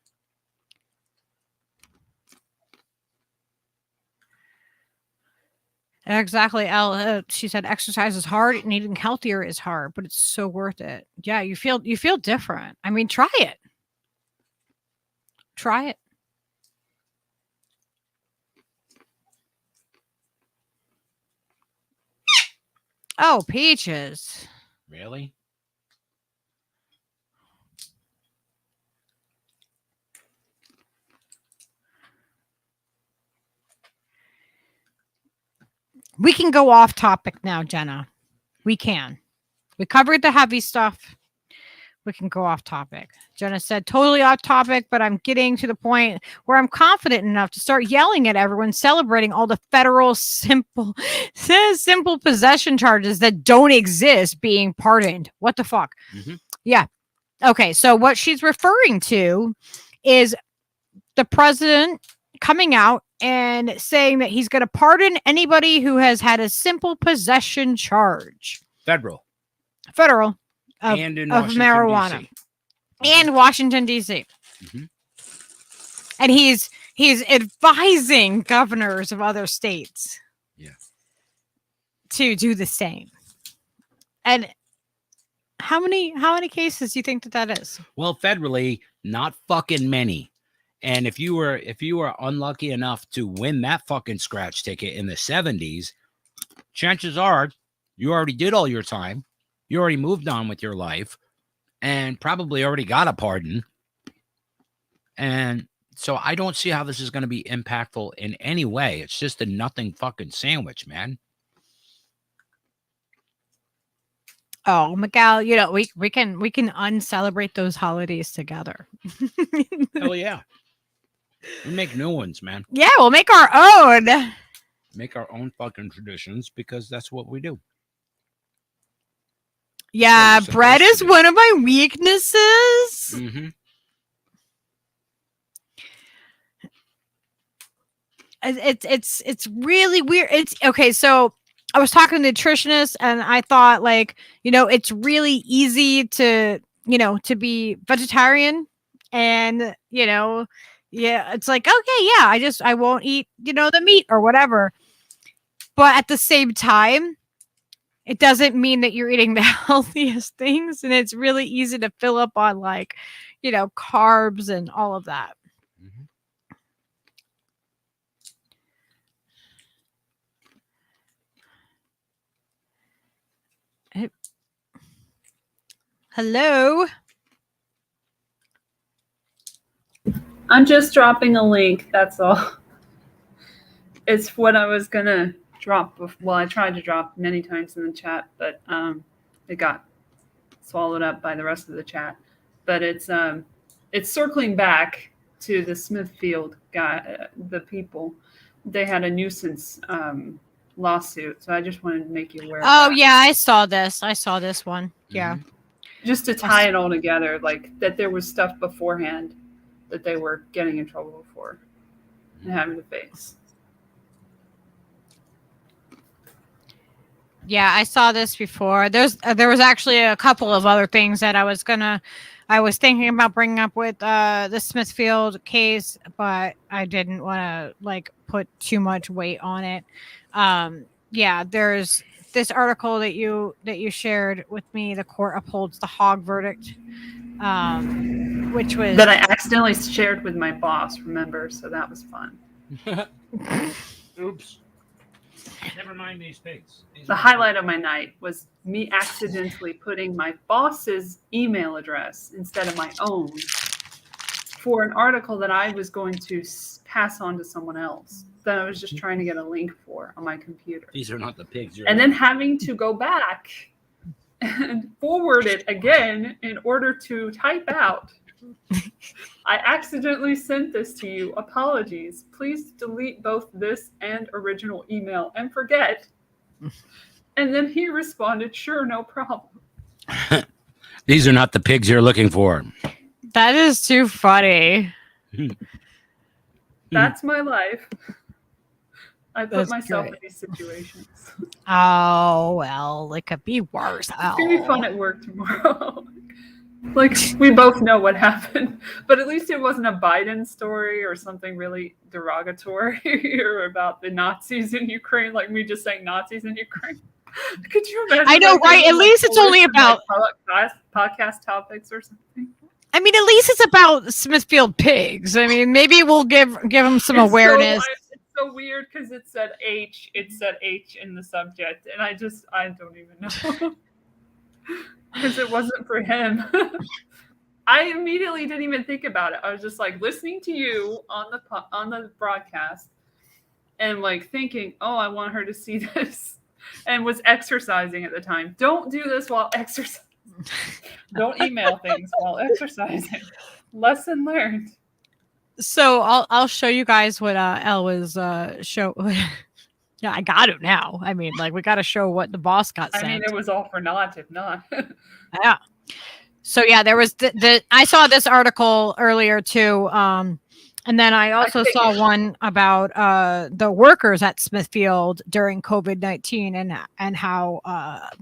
Exactly. She said exercise is hard and eating healthier is hard, but it's so worth it. Yeah, you feel different. I mean, try it. Try it. Oh, peaches. Really? We can go off topic now, Jenna. We can. We covered the heavy stuff. We can go off topic. Jenna said, totally off topic, but I'm getting to the point where I'm confident enough to start yelling at everyone celebrating all the federal simple possession charges that don't exist being pardoned. What the fuck? Mm-hmm. Yeah. Okay. So what she's referring to is the president coming out and saying that he's going to pardon anybody who has had a simple possession charge. Federal. And in marijuana. And Washington, D.C. Mm-hmm. And he's advising governors of other states to do the same. And how many cases do you think that is? Well, federally, not fucking many. And if you were unlucky enough to win that fucking scratch ticket in the 70s, chances are you already did all your time. You already moved on with your life and probably already got a pardon. And so I don't see how this is going to be impactful in any way. It's just a nothing fucking sandwich, man. Oh, Miguel, we can uncelebrate those holidays together. Hell yeah. We make new ones, man. Yeah, we'll make our own. Make our own fucking traditions because that's what we do. Yeah, bread is one of my weaknesses. Mm-hmm. It's really weird. It's okay. So I was talking to a nutritionist, and I thought, like, it's really easy to be vegetarian, and it's like, okay, yeah, I won't eat the meat or whatever. But at the same time, it doesn't mean that you're eating the healthiest things, and it's really easy to fill up on carbs and all of that. Hello. I'm just dropping a link. That's all. It's what I was gonna drop. Well, I tried to drop many times in the chat, but it got swallowed up by the rest of the chat. But it's circling back to the Smithfield guy, the people. They had a nuisance lawsuit, so I just wanted to make you aware. Oh, of that. yeah, I saw this one. Yeah. Just to tie it all together, like that there was stuff beforehand that they were getting in trouble for and having to face. Yeah, I saw this before. There was actually a couple of other things that I was thinking about bringing up with the Smithfield case, but I didn't want to like put too much weight on it. Yeah, there's this article that you shared with me. The court upholds the hog verdict, which was that I accidentally shared with my boss. Remember, so that was fun. Oops. Never mind these pigs. The highlight of my night was me accidentally putting my boss's email address instead of my own for an article that I was going to pass on to someone else that I was just trying to get a link for on my computer. These are not the pigs. And then having to go back and forward it again in order to type out, I accidentally sent this to you. Apologies. Please delete both this and original email and forget. And then he responded, sure, no problem. These are not the pigs you're looking for. That is too funny. That's my life. I put That's myself great. in these situations. Oh, well, it could be worse. It's going to be fun at work tomorrow. Like, we both know what happened, but at least it wasn't a Biden story or something really derogatory or about the Nazis in Ukraine, like me just saying Nazis in Ukraine. Could you imagine? I know, right? At least it's only about podcast topics or something. I mean, at least it's about Smithfield pigs. I mean, maybe we'll give them some awareness. It's so weird because it said H in the subject, and I don't even know. Because it wasn't for him. I immediately didn't even think about it. I was just like listening to you on the broadcast and like thinking, oh, I want her to see this, and was exercising at the time. Don't do this while exercising. Don't email things while exercising. Lesson learned. So I'll show you guys what Elle was show. Yeah, I got it now. I mean, like, we got to show what the boss got sent. I mean, it was all for naught, if not. Yeah. So yeah, there was I saw this article earlier too. And then I also saw one about the workers at Smithfield during COVID-19 and how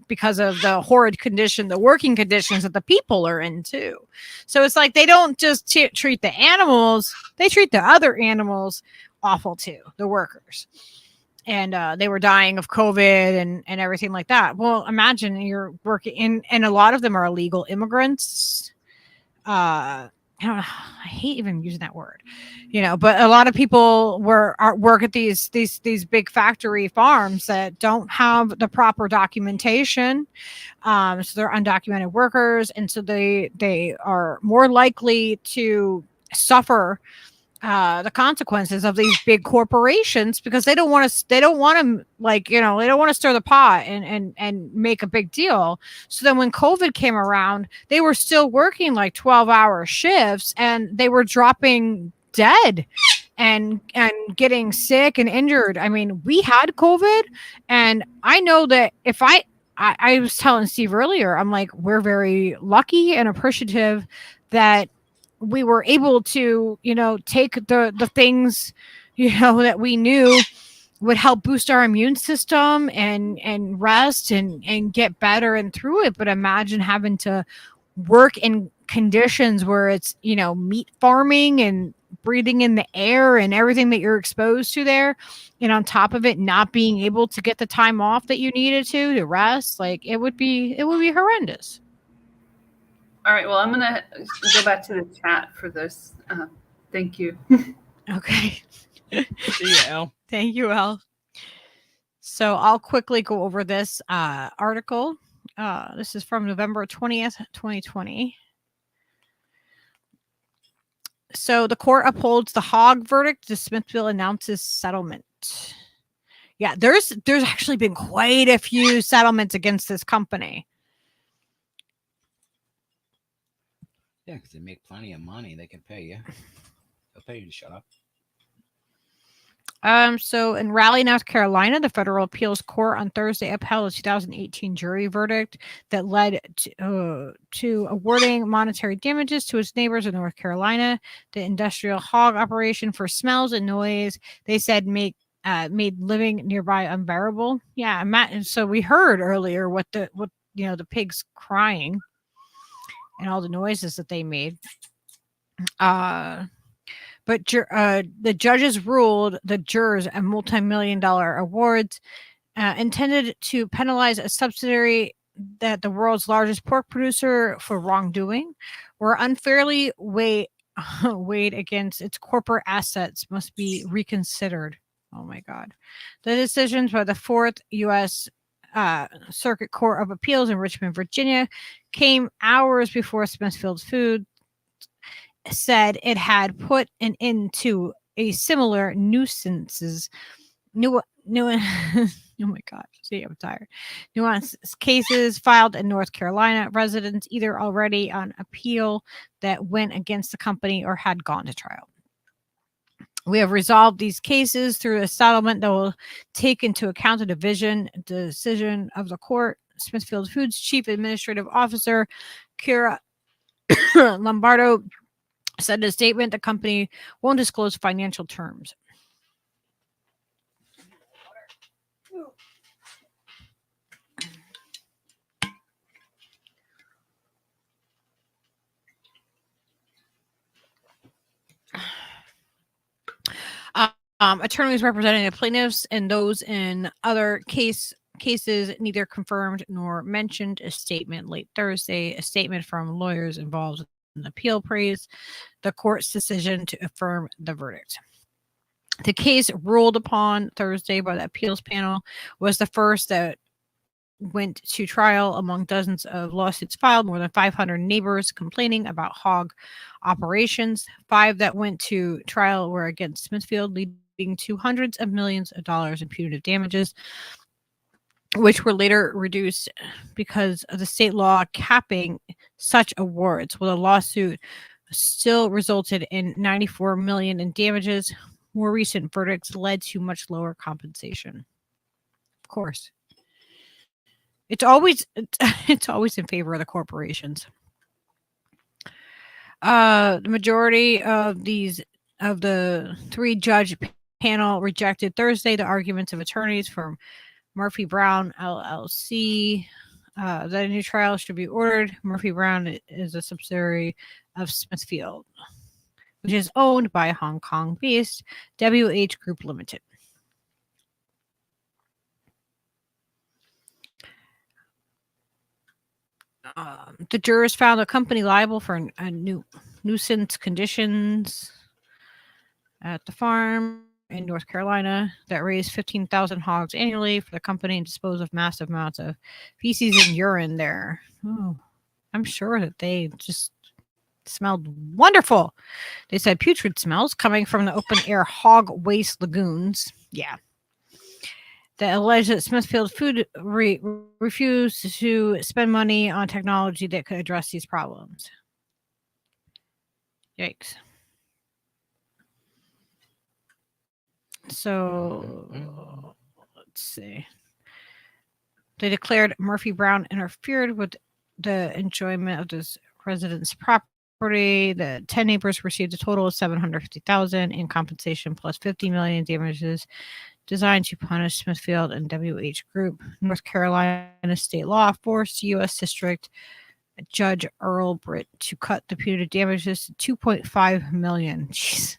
because of the horrid condition, the working conditions that the people are in too. So it's like they don't just treat the animals, they treat the other animals awful too, the workers. And they were dying of COVID and everything like that. Well, imagine you're working in, and a lot of them are illegal immigrants. I don't know. I hate even using that word, but a lot of people work at these big factory farms that don't have the proper documentation. So they're undocumented workers. And so they are more likely to suffer the consequences of these big corporations because they don't want to they don't want to stir the pot and make a big deal. So then when COVID came around, they were still working like 12-hour shifts and they were dropping dead and getting sick and injured. I mean, we had COVID, and I know that if I was telling Steve earlier, I'm like, we're very lucky and appreciative that we were able to, take the things, that we knew would help boost our immune system and rest and get better and through it. But imagine having to work in conditions where it's, meat farming and breathing in the air and everything that you're exposed to there. And on top of it, not being able to get the time off that you needed to rest. Like it would be horrendous. All right, well, I'm going to go back to the chat for this. Thank you. Okay. See you, Elle. Thank you, Elle. So I'll quickly go over this article. This is from November 20th, 2020. So the court upholds the hog verdict. The Smithfield announces settlement. Yeah, there's actually been quite a few settlements against this company. Yeah, because they make plenty of money. They can pay you. They'll pay you to shut up. So in Raleigh, North Carolina, the federal appeals court on Thursday upheld a 2018 jury verdict that led to awarding monetary damages to its neighbors in North Carolina. The industrial hog operation for smells and noise, they said, made living nearby unbearable. Yeah, and so we heard earlier what the pigs crying and all the noises that they made. But the judges ruled the jurors a multi-million-dollar awards intended to penalize a subsidiary that the world's largest pork producer for wrongdoing, were unfairly weighed against its corporate assets must be reconsidered. Oh my God. The decisions by the Fourth U.S. Circuit Court of Appeals in Richmond, Virginia, came hours before Smithfield Foods said it had put an end to a similar nuisance. Oh my God. See, I'm tired. Nuance cases filed in North Carolina, residents either already on appeal that went against the company or had gone to trial. We have resolved these cases through a settlement that will take into account the decision of the court. Smithfield Foods Chief Administrative Officer Kira Lombardo said in a statement the company won't disclose financial terms. Attorneys representing the plaintiffs and those in other cases neither confirmed nor mentioned a statement late Thursday. A statement from lawyers involved in the appeal praised the court's decision to affirm the verdict. The case ruled upon Thursday by the appeals panel was the first that went to trial among dozens of lawsuits filed, more than 500 neighbors complaining about hog operations. 5 that went to trial were against Smithfield, leading to hundreds of millions of dollars in punitive damages, which were later reduced because of the state law capping such awards. Well, the lawsuit still resulted in $94 million in damages. More recent verdicts led to much lower compensation. Of course. It's always in favor of the corporations. The majority of the 3-judge panel rejected Thursday the arguments of attorneys from Murphy Brown LLC that a new trial should be ordered. Murphy Brown is a subsidiary of Smithfield, which is owned by Hong Kong-based WH Group Limited. The jurors found the company liable for nuisance conditions at the farm in North Carolina that raised 15,000 hogs annually for the company and disposed of massive amounts of feces and urine there. Oh, I'm sure that they just smelled wonderful. They said putrid smells coming from the open-air hog waste lagoons. Yeah. That alleged that Smithfield Food refused to spend money on technology that could address these problems. Yikes. So, let's see. They declared Murphy Brown interfered with the enjoyment of this resident's property. The 10 neighbors received a total of $750,000 in compensation plus $50 million in damages, designed to punish Smithfield and WH Group. North Carolina state law forced U.S. District Judge Earl Britt to cut the punitive damages to $2.5 million. Jeez.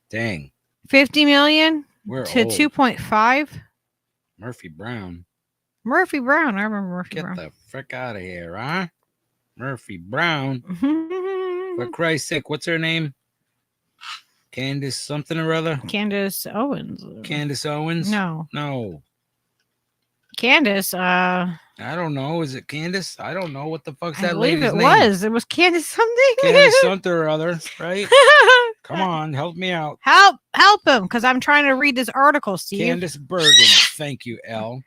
Dang. $50 million We're to old. 2.5. Murphy Brown. Murphy Brown. I remember Murphy Brown. Get the frick out of here, huh? Murphy Brown. For Christ's sake, what's her name? Candace something or other? Candace Owens. Candace Owens? No. No. Candace. I don't know. Is it Candace? I don't know. What the fuck's I that believe lady's it name? was. It was Candace something. Candace something or other, right? Come on, help me out. Help him, because I'm trying to read this article, Steve. Candace Bergen. Thank you, L.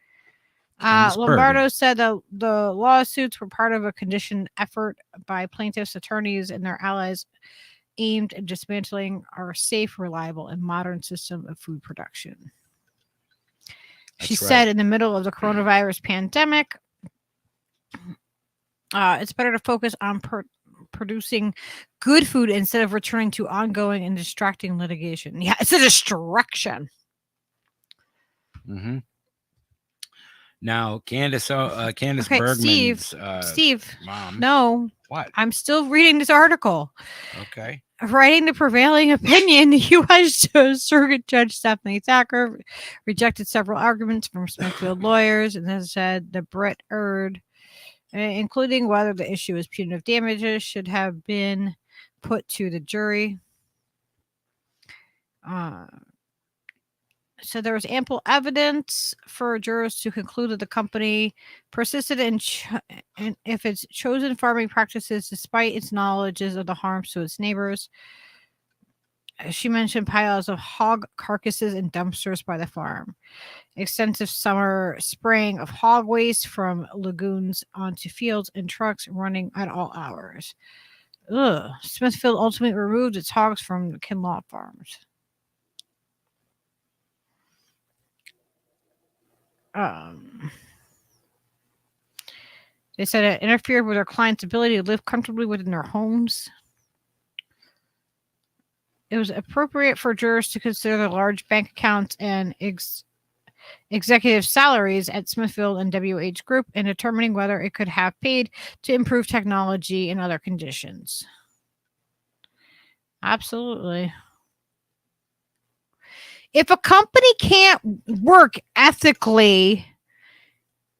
Lombardo said the lawsuits were part of a conditioned effort by plaintiffs' attorneys and their allies aimed at dismantling our safe, reliable, and modern system of food production. She said in the middle of the coronavirus pandemic, it's better to focus on producing good food instead of returning to ongoing and distracting litigation. Yeah, it's a distraction. Mm-hmm. Now, Candace Okay, Bergman's Steve, mom. no. What? I'm still reading this article. Okay. Writing the prevailing opinion, U.S. Circuit Judge Stephanie Thacker rejected several arguments from Smithfield lawyers and has said the Brit erred, including whether the issue of punitive damages should have been put to the jury. So there was ample evidence for jurors to conclude that the company persisted in if its chosen farming practices despite its knowledges of the harms to its neighbors. She mentioned piles of hog carcasses and dumpsters by the farm, extensive summer spraying of hog waste from lagoons onto fields, and trucks running at all hours. Ugh. Smithfield ultimately removed its hogs from Kinlaw farms. They said it interfered with their clients' ability to live comfortably within their homes. It was appropriate for jurors to consider the large bank accounts and executive salaries at Smithfield and WH Group in determining whether it could have paid to improve technology and other conditions. Absolutely. If a company can't work ethically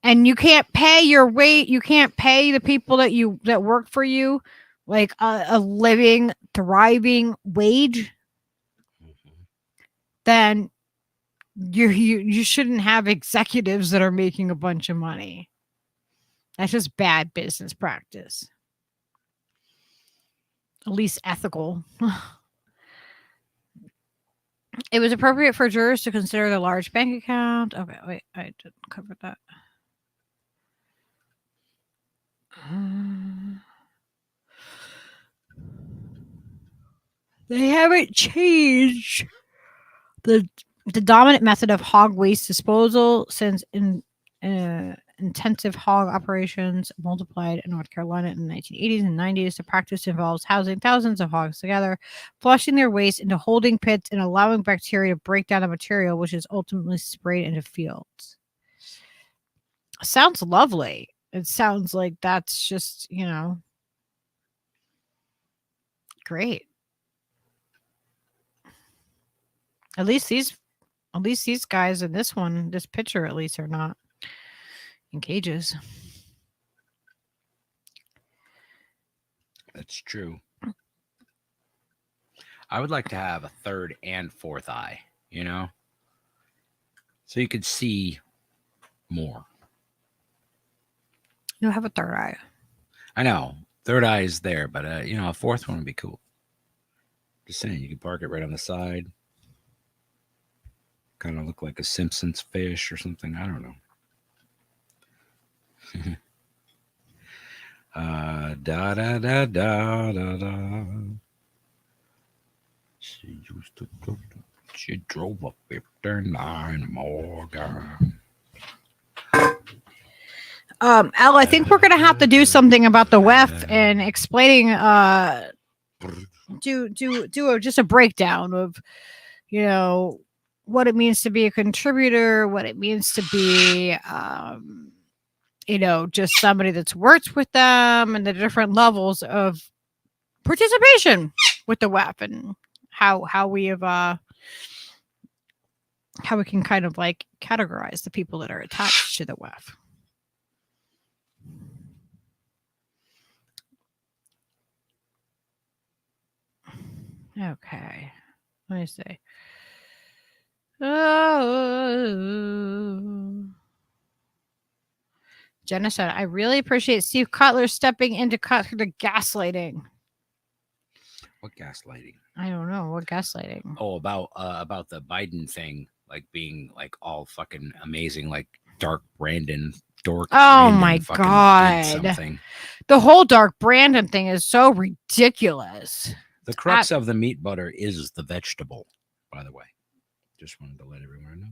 and you can't pay your weight, you can't pay the people that work for you like a living, thriving wage, then you shouldn't have executives that are making a bunch of money. That's just bad business practice. At least ethical. It was appropriate for jurors to consider the large bank account. Okay, wait, I didn't cover that. They haven't changed the dominant method of hog waste disposal since intensive hog operations multiplied in North Carolina in the 1980s and 90s. The practice involves housing thousands of hogs together, flushing their waste into holding pits, and allowing bacteria to break down the material, which is ultimately sprayed into fields. Sounds lovely. It sounds like that's just, great. At least these guys in this picture at least are not in cages. That's true. I would like to have a third and fourth eye, so you could see more. You have a third eye. I know. Third eye is there, but a fourth one would be cool. Just saying, you could park it right on the side. Kind of look like a Simpsons fish or something. I don't know. Da da da da da da. She drove a 59 Morgan. Al, I think we're gonna have to do something about the WEF and explaining just a breakdown of what it means to be a contributor, what it means to be just somebody that's worked with them, and the different levels of participation with the WEF, and how we have how we can kind of like categorize the people that are attached to the WEF. Okay, let me see. Jenna said, I really appreciate Steve Cutler stepping in to cut through the gaslighting. What gaslighting? I don't know. What gaslighting? Oh, about the Biden thing, like being like all fucking amazing, like Dark Brandon dork. Oh Brandon my fucking God. did something. The whole Dark Brandon thing is so ridiculous. The crux of the meat butter is the vegetable, by the way. Just wanted to let everyone know.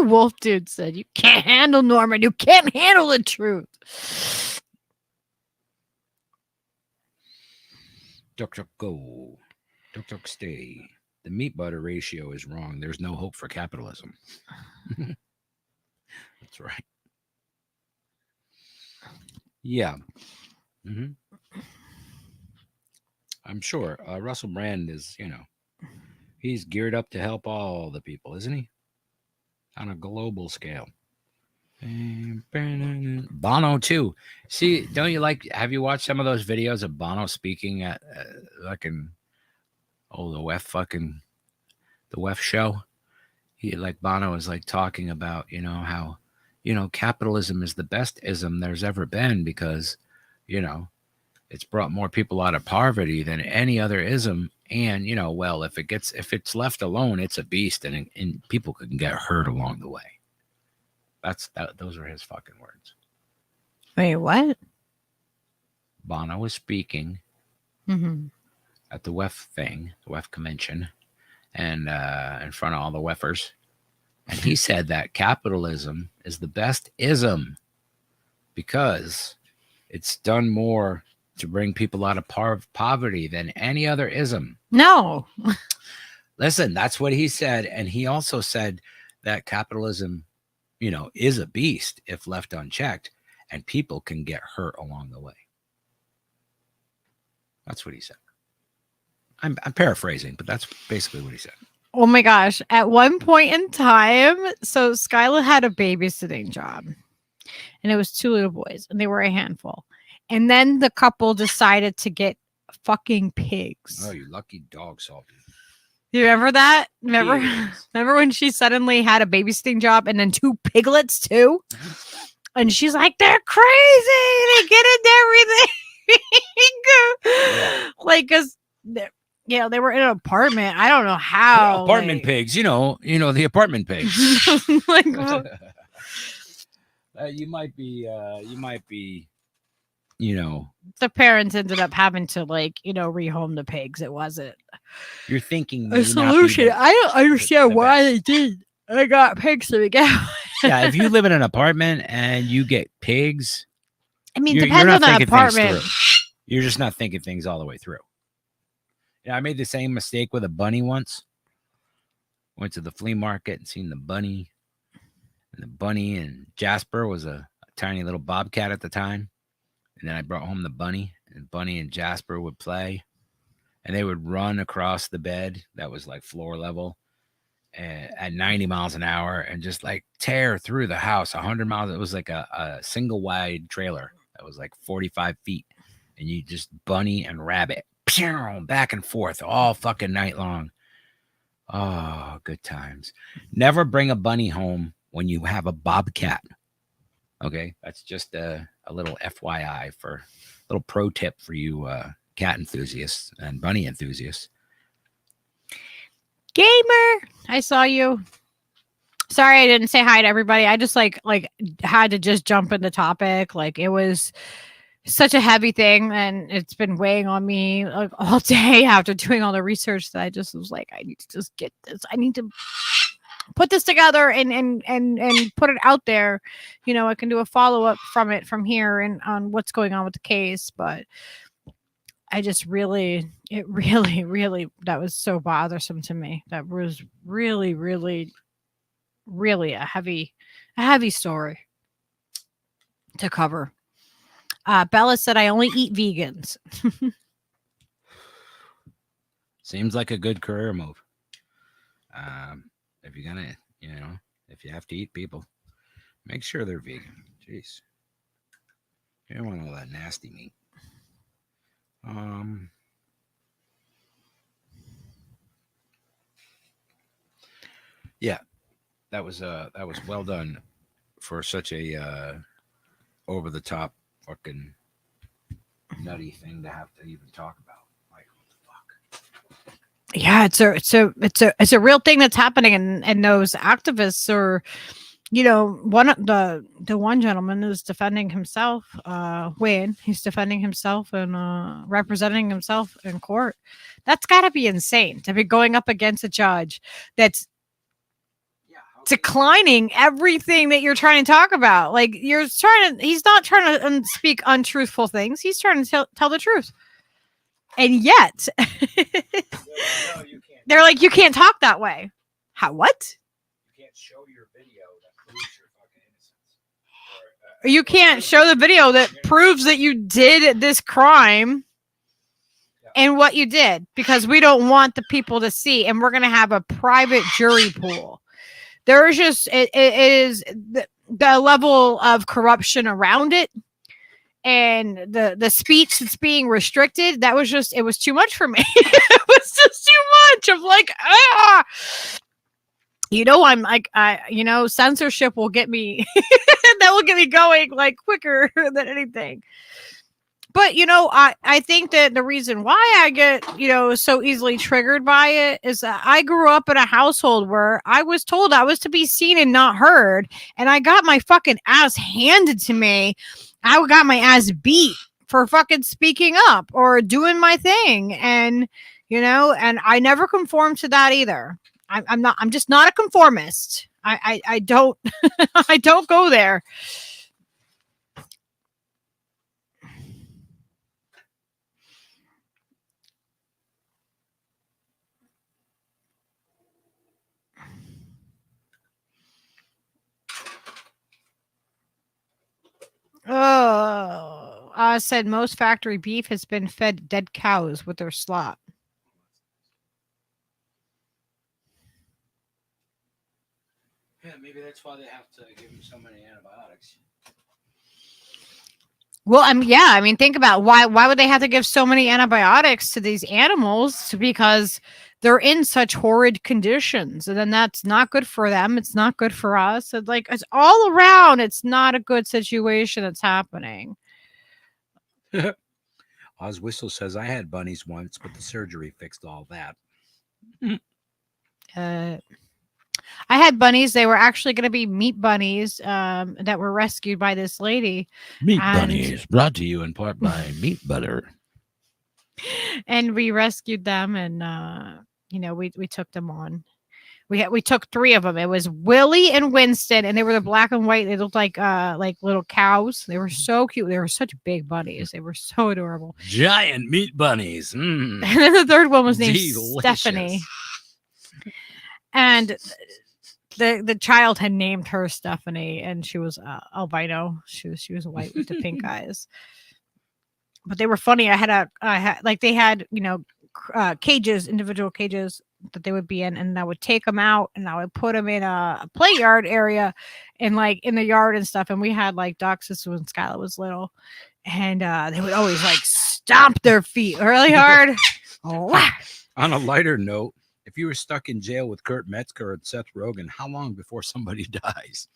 Wolf Dude said, you can't handle Norman. You can't handle the truth. Duck, duck, go. Duck, duck, stay. the meat butter ratio is wrong. There's no hope for capitalism. That's right. Yeah. Mm-hmm. I'm sure Russell Brand is, he's geared up to help all the people, isn't he? On a global scale. Bono too. See, don't you have you watched some of those videos of Bono speaking at the WEF show? Bono is talking about, how, capitalism is the best ism there's ever been because, it's brought more people out of poverty than any other ism. And, if it's left alone, it's a beast and people can get hurt along the way. Those are his fucking words. Wait, what? Bono was speaking at the WEF thing, the WEF convention, and in front of all the WEFers. And he said that capitalism is the best ism because it's done more to bring people out of poverty than any other ism. No. Listen, that's what he said. And he also said that capitalism, is a beast if left unchecked, and people can get hurt along the way. That's what he said. I'm paraphrasing, but that's basically what he said. Oh my gosh. At one point in time, so Skyla had a babysitting job, and it was 2 little boys, and they were a handful. And then the couple decided to get fucking pigs. Oh, you lucky dog, Salty. You remember that? Remember when she suddenly had a babysitting job and then 2 piglets too? And she's like, they're crazy. They get into everything. Because they were in an apartment. I don't know how. Apartment pigs, the apartment pigs. You might be. The parents ended up having to rehome the pigs. It wasn't you're thinking a solution. I don't understand why they did. I got pigs to begin with. Yeah, if you live in an apartment and you get pigs, I mean, depends on the apartment. You're just not thinking things all the way through. Yeah, I made the same mistake with a bunny once. Went to the flea market and seen the bunny. And the bunny and Jasper was a tiny little bobcat at the time. And then I brought home the bunny, and Bunny and Jasper would play, and they would run across the bed that was floor level at 90 miles an hour and just tear through the house 100 miles. It was a single wide trailer that was 45 feet, and you just bunny and rabbit back and forth all fucking night long. Oh, good times. Never bring a bunny home when you have a bobcat. Okay, that's just a little FYI, for a little pro tip for you cat enthusiasts and bunny enthusiasts. Gamer, I saw you. Sorry, I didn't say hi to everybody. I just had to just jump in the topic. It was such a heavy thing, and it's been weighing on me all day after doing all the research that I just was I need to just get this. I need to put this together and put it out there. I can do a follow-up from here and on what's going on with the case, but I just really that was so bothersome to me. That was really a heavy story to cover. Bella said, I only eat vegans. Seems like a good career move. If you're gonna, if you have to eat people, make sure they're vegan. Jeez. You don't want all that nasty meat. Yeah, that was well done for such a over the top fucking nutty thing to have to even talk about. Yeah, it's a real thing that's happening, and those activists are, the one gentleman is defending himself, Wayne. He's defending himself and representing himself in court. That's got to be insane to be going up against a judge that's declining everything that you're trying to talk about. He's not trying to speak untruthful things. He's trying to tell the truth. And yet, no, you can't They're like, you can't talk that way. How? What? You can't show your video that proves your fucking innocence. You can't show the video that proves that you did this crime and what you did, because we don't want the people to see, and we're going to have a private jury pool. There's just it is the level of corruption around it, and the speech that's being restricted. That was just, it was too much for me. It was just too much. I'm like, I'm like, censorship will get me. That will get me going like quicker than anything. But, I think that the reason why I get, so easily triggered by it is that I grew up in a household where I was told I was to be seen and not heard. And I got my fucking ass handed to me. I got my ass beat for fucking speaking up or doing my thing. And, and I never conformed to that either. I'm just not a conformist. I don't, I don't go there. Oh, I said most factory beef has been fed dead cows with their slop. Yeah, maybe that's why they have to give them so many antibiotics. Well, I mean, think about why would they have to give so many antibiotics to these animals? Because they're in such horrid conditions, and then that's not good for them. It's not good for us. It's all around. It's not a good situation that's happening. Oz Whistle says, I had bunnies once, but the surgery fixed all that. I had bunnies. They were actually going to be meat bunnies that were rescued by this lady. Meat bunnies, brought to you in part by Meat Butter. And we rescued them, and we took them on. We took 3 of them. It was Willie and Winston, and they were the black and white. They looked like little cows. They were so cute. They were such big bunnies. They were so adorable. Giant meat bunnies. And then the third one was named Stephanie. And the child had named her Stephanie, and she was albino. She was white with the pink eyes. But they were funny. They had cages, individual cages that they would be in, and I would take them out and I would put them in a play yard area, and in the yard and stuff. And we had ducks. This was when Skylar was little, and they would always stomp their feet really hard. On a lighter note, if you were stuck in jail with Kurt Metzger and Seth Rogen, how long before somebody dies?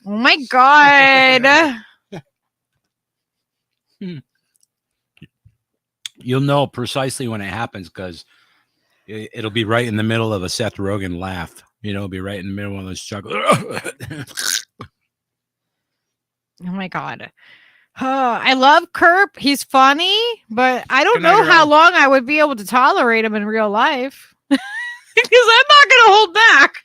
Oh my God. You'll know precisely when it happens, because it'll be right in the middle of a Seth Rogen laugh. It'll be right in the middle of those chuckles. Oh my God. I love Kurt. He's funny, but I don't know how long I would be able to tolerate him in real life. Because I'm not going to hold back.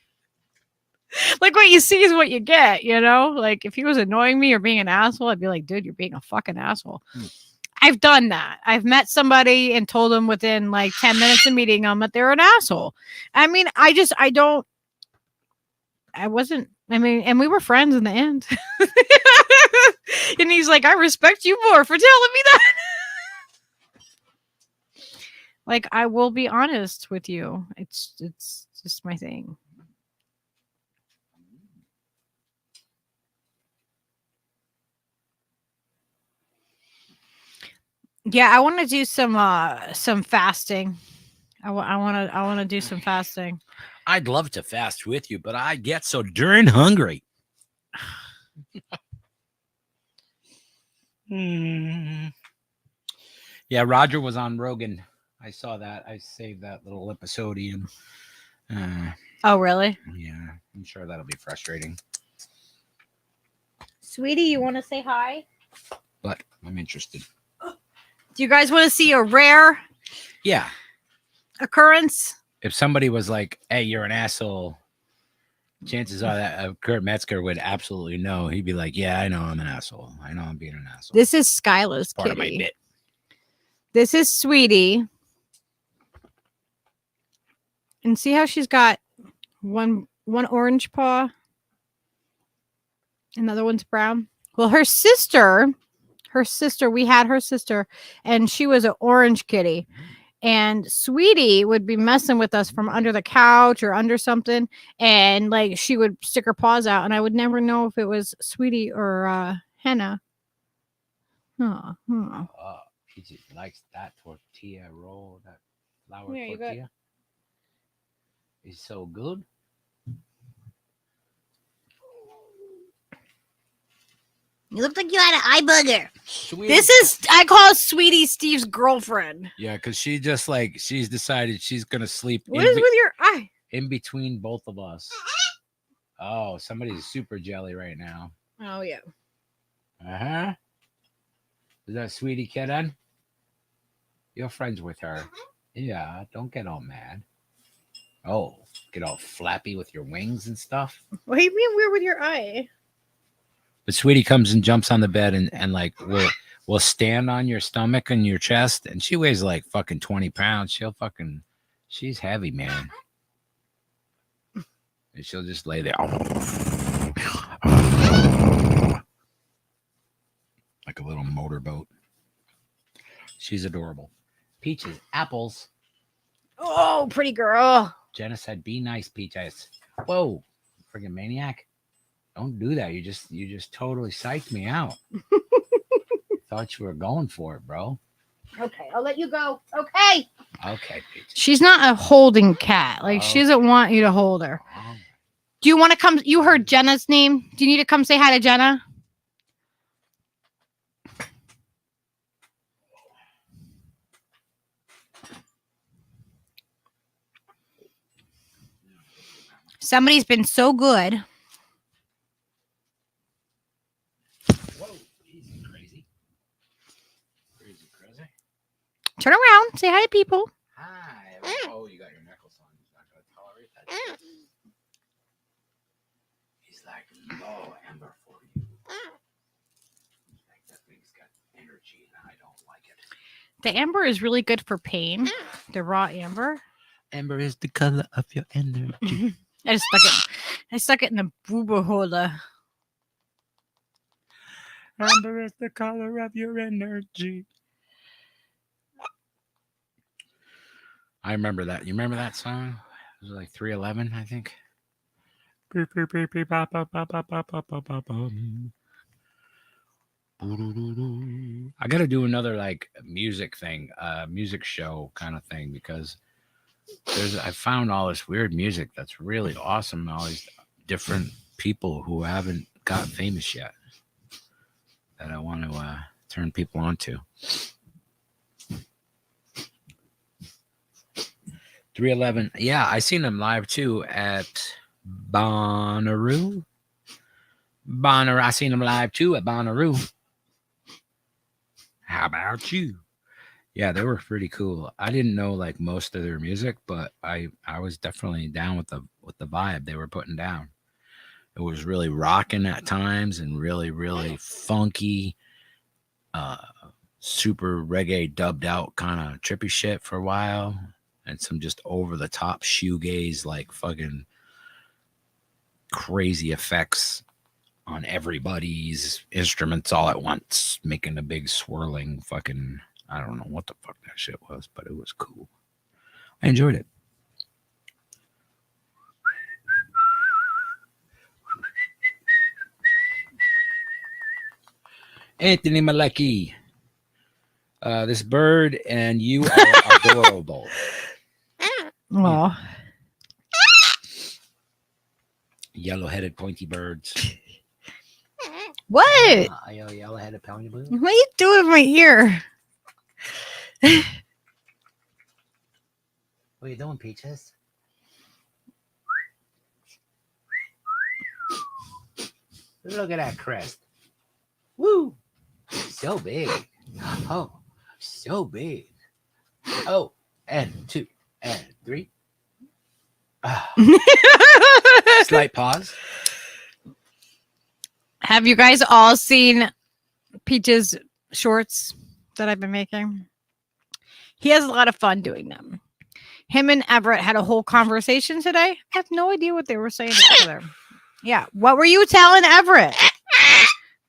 What you see is what you get, if he was annoying me or being an asshole, I'd be like, dude, you're being a fucking asshole. I've done that. I've met somebody and told them within 10 minutes of meeting them that they're an asshole. I mean, and we were friends in the end. And he's like, I respect you more for telling me that. I will be honest with you. It's just my thing. Yeah, I want to do some fasting. I want to do some fasting. I'd love to fast with you, but I get so darn hungry. Yeah, Roger was on Rogan. I saw that. I saved that little episodium. Oh, really? Yeah, I'm sure that'll be frustrating. Sweetie, you want to say hi? But I'm interested. Do you guys want to see a rare occurrence? If somebody was like, hey, you're an asshole, chances are that Kurt Metzger would absolutely know. He'd be like, yeah, I know I'm an asshole. I know I'm being an asshole. This is Skylar's part kitty. Of my bit. This is Sweetie. And see how she's got one orange paw, another one's brown. Well, her sister, we had her sister, and she was an orange kitty. And Sweetie would be messing with us from under the couch or under something, and like she would stick her paws out, and I would never know if it was Sweetie or Henna. Oh, she just likes that tortilla roll, that flour tortilla. It's so good. You look like you had an eye booger. Sweetie. This is, I call Sweetie Steve's girlfriend. Yeah, because she just like, she's decided she's going to sleep What is with your eye? in between both of us. Oh, somebody's super jelly right now. Oh, yeah. Uh-huh. Is that Sweetie kitten? You're friends with her. Yeah, don't get all mad. Oh, get all flappy with your wings and stuff. What do you mean weird with your eye? But Sweetie comes and jumps on the bed and like will stand on your stomach and your chest, and she weighs like fucking 20 pounds. She's heavy, man. And she'll just lay there like a little motorboat. She's adorable. Peaches, apples. Oh, pretty girl. Jenna said, "Be nice, Peaches." Whoa, friggin' maniac! Don't do that. You just totally psyched me out. Thought you were going for it, bro. Okay, I'll let you go. Okay. Okay, Peaches. She's not a holding cat. Like, she doesn't want you to hold her. Do you want to come? You heard Jenna's name. Do you need to come say hi to Jenna? Somebody's been so good. Turn around. Say hi to people. Hi. Oh, you got your necklace on. He's not going to tolerate that. He's like, no, Amber for you. Like, that thing's got energy, and I don't like it. The amber is really good for pain. The raw amber. Amber is the color of your energy. I stuck it in the booba holder. Amber is the color of your energy. I remember that. You remember that song? It was like 311, I think. I got to do another like music thing, music show kind of thing, because I found all this weird music that's really awesome. All these different people who haven't got famous yet that I want to turn people on to. 311. Yeah, I seen them live too at Bonnaroo. I seen them live too at Bonnaroo. How about you? Yeah, they were pretty cool. I didn't know like most of their music, but I was definitely down with the vibe they were putting down. It was really rocking at times and really, really funky, super reggae dubbed out kind of trippy shit for a while. And some just over the top shoegaze, like fucking crazy effects on everybody's instruments all at once, making a big swirling fucking, I don't know what the fuck that shit was, but it was cool. I enjoyed it. Anthony Malecki. This bird and you are adorable. Aw. Yellow-headed pointy birds. What? Yellow-headed pointy birds. What are you doing with my ear? What are you doing, Peaches? Look at that crest. Woo! So big. Oh, so big. Oh, and 2 and 3. Slight pause. Have you guys all seen Peach's shorts that I've been making? He has a lot of fun doing them. Him and Everett had a whole conversation today. I have no idea what they were saying to each other. Yeah. What were you telling Everett?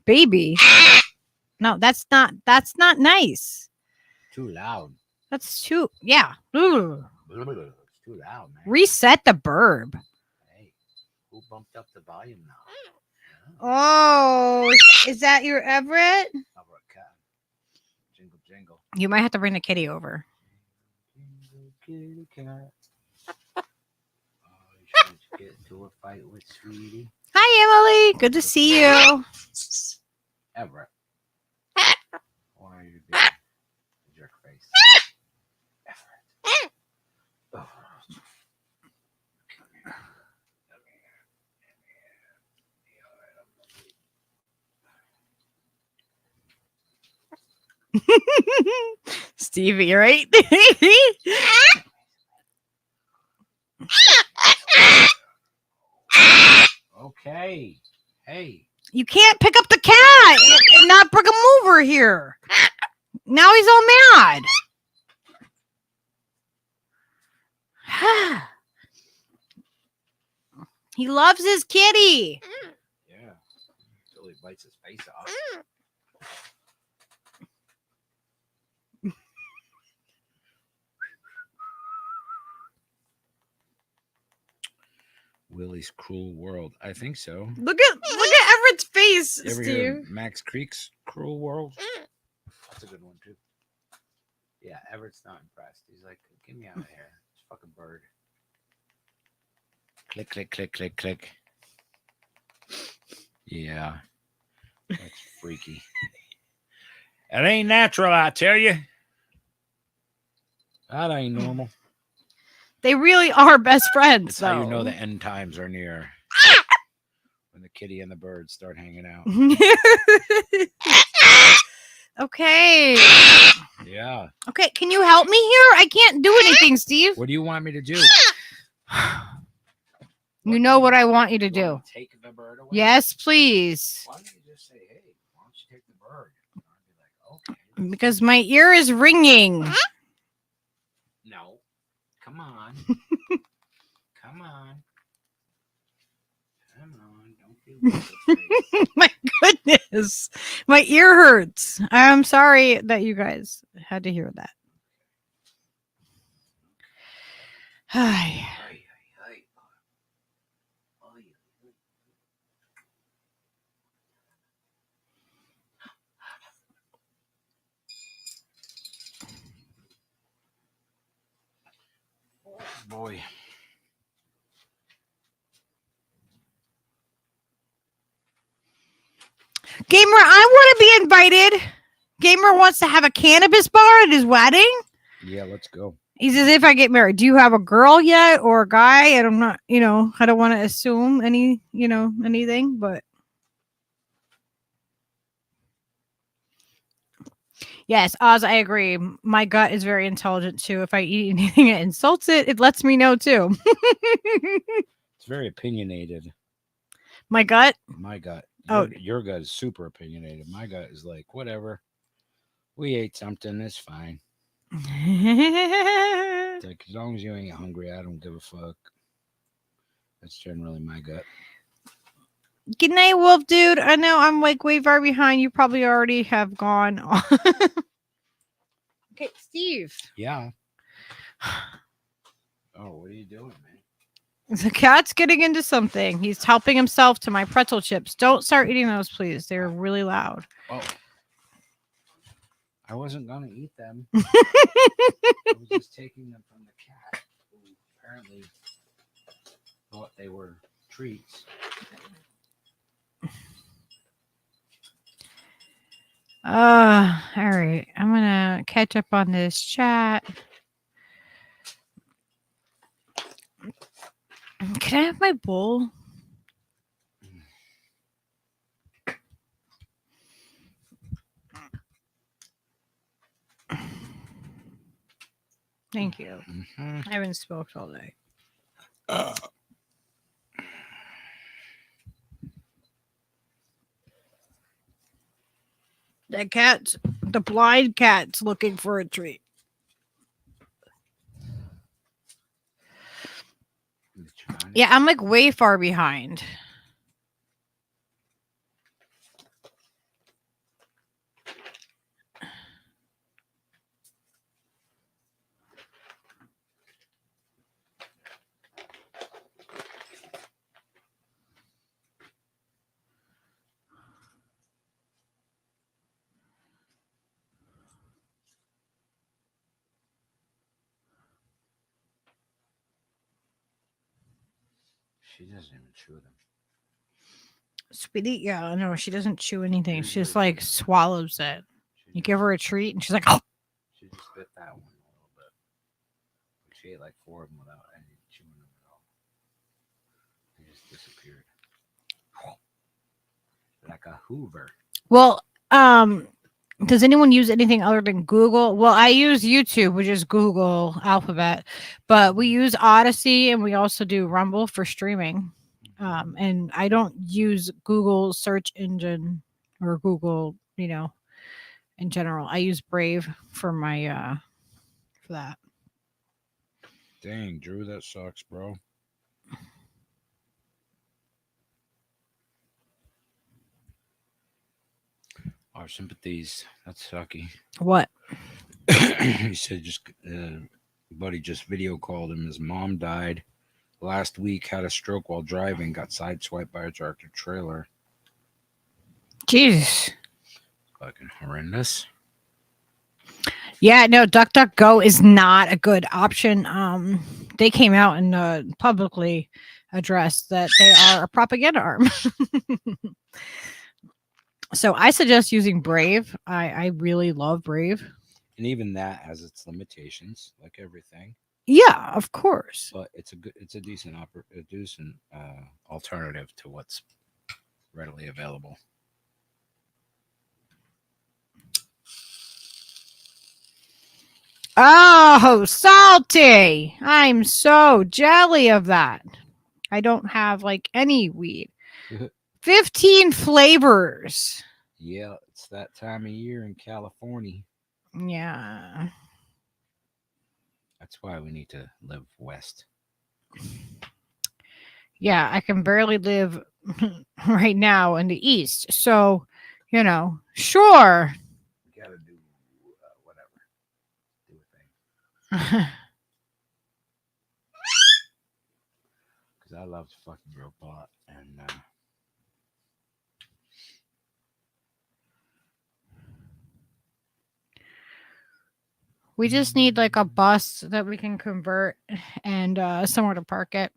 Baby. No, that's not nice. Too loud. That's too, yeah. Ooh. It's too loud, man. Reset the burb. Hey, who bumped up the volume now? Oh, is that your Everett? Jingle, jingle. You might have to bring the kitty over. Kitty cat. Oh, you trying to get into a fight with Sweetie? Hi, Emily. Good to see you. Everett. Why are you being a jerk face? Everett. Oh. Stevie, right? Okay. Hey. You can't pick up the cat and not bring him over here. Now he's all mad. He loves his kitty. Yeah. Until he bites his face off. Willie's Cruel World. I think so. Look at Everett's face, You ever Steve. hear Max Creek's Cruel World? That's a good one too. Yeah, Everett's not impressed. He's like, get me out of here. It's a fucking bird. Click, click, click, click, click. Yeah. That's freaky. It ain't natural, I tell you. That ain't normal. They really are best friends. That's how you though. know the end times are near. When the kitty and the bird start hanging out. Okay. Yeah. Okay, can you help me here? I can't do anything, Steve. What do you want me to do? You know what I want you to do. Take the bird away? Yes, please. Why don't you just say, hey, why don't you take the bird? And I'd be like, okay. Because my ear is ringing. No. Come on. Come on. Come on. Don't feel My goodness. My ear hurts. I'm sorry that you guys had to hear that. Hi. Boy. Gamer, I want to be invited. Gamer wants to have a cannabis bar at his wedding. Yeah, let's go. He says, if I get married, do you have a girl yet or a guy? And I'm not, I don't want to assume anything, but. Yes, Oz, I agree. My gut is very intelligent too. If I eat anything that insults it, it lets me know too. It's very opinionated. My gut? My gut. Oh. Your gut is super opinionated. My gut is like, whatever. We ate something. It's fine. It's like, as long as you ain't hungry, I don't give a fuck. That's generally my gut. Good night, Wolf Dude. I know I'm like way far behind. You probably already have gone on. Okay, Steve. Yeah. Oh, what are you doing, man? The cat's getting into something. He's helping himself to my pretzel chips. Don't start eating those, please. They're really loud. Oh. I wasn't going to eat them. I was just taking them from the cat, who apparently thought they were treats. All right. I'm gonna catch up on this chat. Can I have my bowl? Thank you. I haven't smoked all day. That cat's, the blind cat's looking for a treat. Yeah, I'm like way far behind. She doesn't even chew them. Sweetie, yeah, no, she doesn't chew anything. She just like swallows it. You give her a treat and she's like, oh. She just bit that one a little bit. She ate like 4 of them without any chewing them at all. They just disappeared. Like a Hoover. Well, does anyone use anything other than Google? Well, I use YouTube, which is Google Alphabet, but we use Odyssey and we also do Rumble for streaming. And I don't use Google search engine or Google, you know, in general. I use Brave for my for that. Dang, Drew, that sucks, bro. Our sympathies. That's sucky. What? He said buddy just video called him. His mom died last week, had a stroke while driving, got sideswiped by a tractor trailer. Jesus. Fucking horrendous. Yeah, no, DuckDuckGo is not a good option. They came out and publicly addressed that they are a propaganda arm. So I suggest using Brave. I really love Brave. And even that has its limitations, like everything. Yeah, of course. But it's a decent alternative to what's readily available. Oh, salty. I'm so jelly of that. I don't have like any weed. 15 flavors. Yeah, it's that time of year in California. Yeah. That's why we need to live west. Yeah, I can barely live right now in the east. So, you know, sure. You gotta do whatever. Do a thing. Because I love to fucking grow pot. And we just need like a bus that we can convert and somewhere to park it.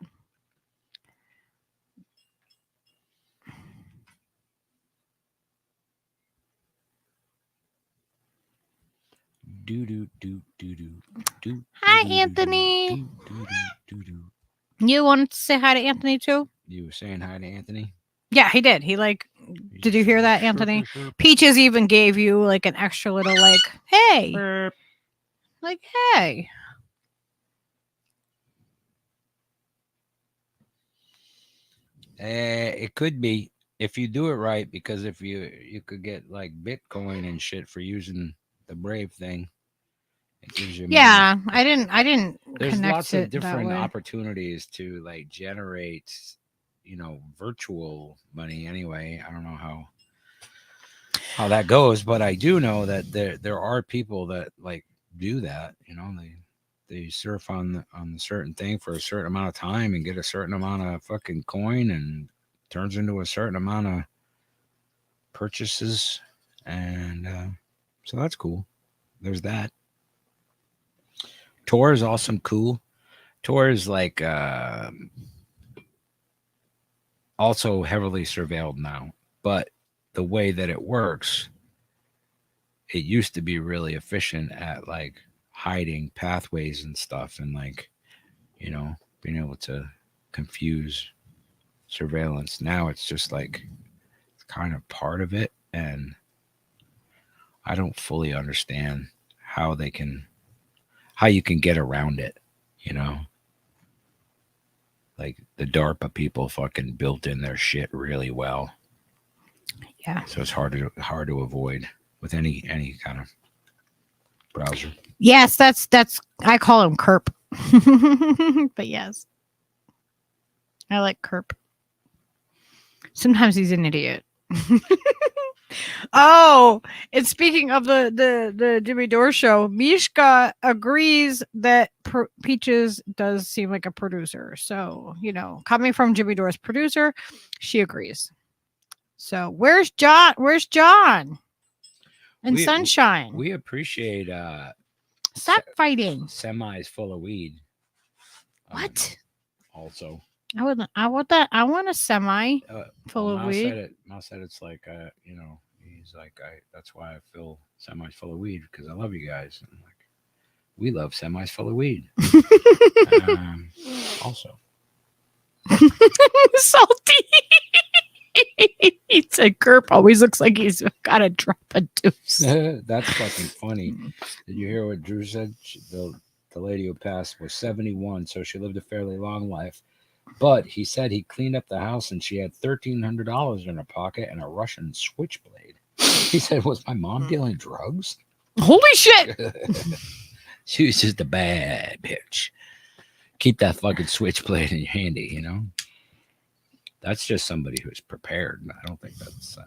Hi, Anthony. You wanted to say hi to Anthony too? You were saying hi to Anthony? Yeah, he did. Did you hear that, Anthony? Peaches even gave you like an extra little like, hey. Like, hey. It could be if you do it right, because if you could get like Bitcoin and shit for using the Brave thing. It gives you money. I didn't There's connect lots it of different that way. opportunities to like generate, virtual money anyway. I don't know how that goes, but I do know that there are people that like do that. They surf on the certain thing for a certain amount of time and get a certain amount of fucking coin and turns into a certain amount of purchases, and so that's cool. There's that. Tor is awesome, cool. Tor is like also heavily surveilled now, but the way that it works, it used to be really efficient at like hiding pathways and stuff, and like being able to confuse surveillance. Now it's just like it's kind of part of it, and I don't fully understand how you can get around it, like the DARPA people fucking built in their shit really well. Yeah. So it's hard to avoid with any kind of browser. Yes, that's I call him Kerp. But yes. I like Kerp. Sometimes he's an idiot. Oh, and speaking of the Jimmy Dore show, Mishka agrees that Peaches does seem like a producer. So, you know, coming from Jimmy Dore's producer, she agrees. So where's John? Where's John? And Sunshine. We appreciate Stop fighting. Semis full of weed. What? Also. I want that. I want a semi full of weed. Mal said it's like, you know, he's like, that's why I fill semis full of weed because I love you guys. And I'm like, we love semis full of weed. Also. Salty. He said Kerp always looks like he's got to drop a deuce. That's fucking funny. Did you hear what Drew said? The lady who passed was 71, so she lived a fairly long life. But he said he cleaned up the house and she had $1,300 in her pocket and a Russian switchblade. He said, was my mom dealing drugs? Holy shit. She was just a bad bitch. Keep that fucking switchblade in your handy, you know? That's just somebody who's prepared. I don't think that's...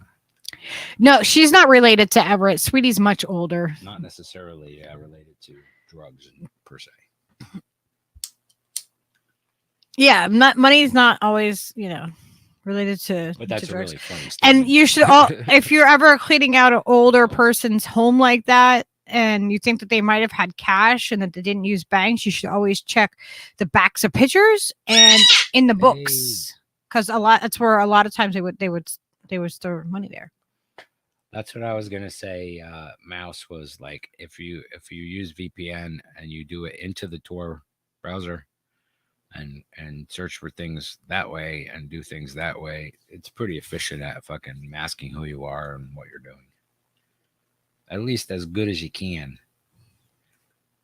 No, she's not related to Everett. Sweetie's much older. Not necessarily related to drugs per se. Yeah, money's not always, you know, related to. But that's to a drugs. really funny statement. And you should all, if you're ever cleaning out an older person's home like that, and you think that they might have had cash and that they didn't use banks, you should always check the backs of pictures and in the books, because that's where a lot of times they would store money there. That's what I was gonna say. Mouse was like, if you use VPN and you do it into the Tor browser. And search for things that way and do things that way, it's pretty efficient at fucking masking who you are and what you're doing. At least as good as you can,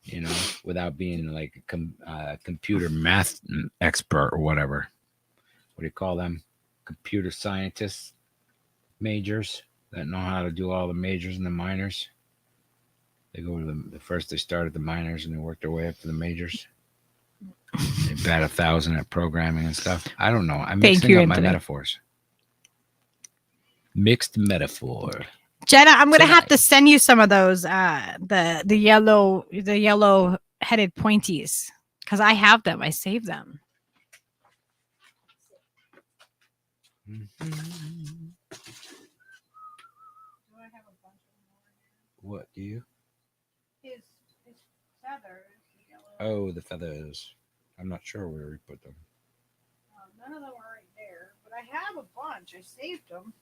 you know, without being like a computer math expert or whatever. What do you call them? Computer scientists, majors that know how to do all the majors and the minors. They go to the first, they start at the minors and they work their way up to the majors. They bat 1,000 at programming and stuff. I don't know. I'm mixing up my metaphors. Mixed metaphor. Jenna, I'm gonna have to send you some of those the yellow headed pointies, because I have them. I saved them. What do you? His feathers. Oh, the feathers. I'm not sure where we put them. None of them are right there, but I have a bunch. I saved them.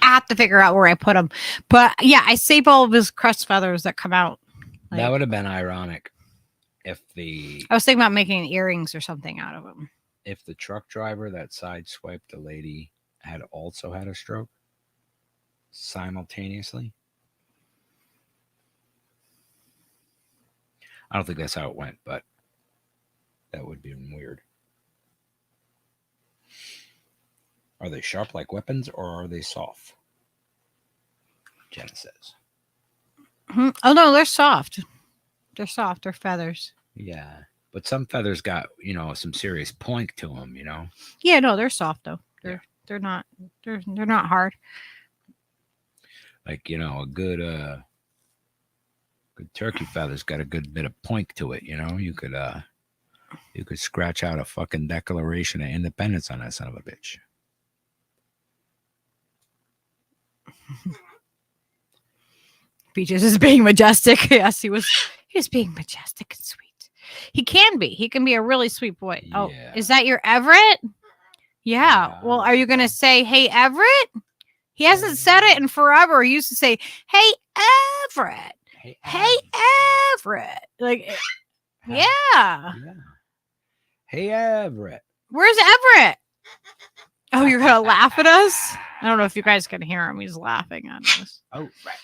I have to figure out where I put them, but yeah, I save all of his crest feathers that come out. That would have been ironic if I was thinking about making earrings or something out of them. If the truck driver that sideswiped a lady had also had a stroke simultaneously. I don't think that's how it went, but that would be weird. Are they sharp like weapons or are they soft? Jenna says. Oh, no, they're soft. They're soft. They're feathers. Yeah. But some feathers got, you know, some serious point to them, you know? Yeah, no, they're soft though. They're not hard. Like, you know, a good turkey feather's got a good bit of point to it, you know? You could scratch out a fucking Declaration of Independence on that son of a bitch. Peaches is being majestic. Yes, he was being majestic and sweet. He can be. He can be a really sweet boy. Yeah. Oh, is that your Everett? Yeah. Well, are you going to say, hey, Everett? He hasn't said it in forever. He used to say, hey, Everett. Hey, Everett. Like, yeah. Hey, Everett. Where's Everett? Oh, you're going to laugh at us? I don't know if you guys can hear him. He's laughing at us. Oh, right.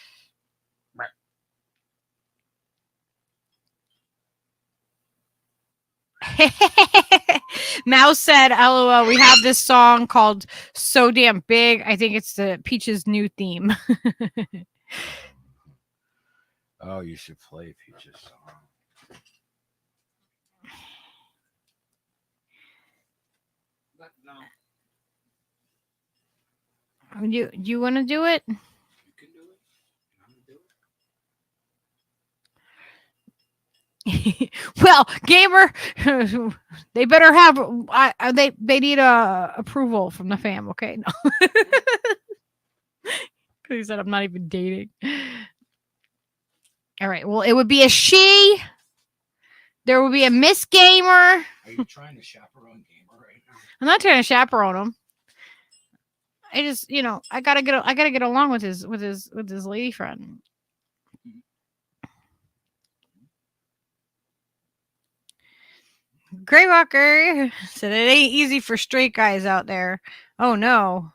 Mouse said, LOL, we have this song called So Damn Big. I think it's the Peach's new theme. Oh, you should play Peach's song. But no. You want to do it? You can do it. I'm gonna do it. Well, gamer, they better have they need approval from the fam. Okay, no. He said I'm not even dating. All right. Well, it would be a she. There will be a Miss Gamer. Are you trying to chaperone Gamer right now? I'm not trying to chaperone him. I just, I gotta get along with his lady friend. Greywalker said it ain't easy for straight guys out there. Oh no.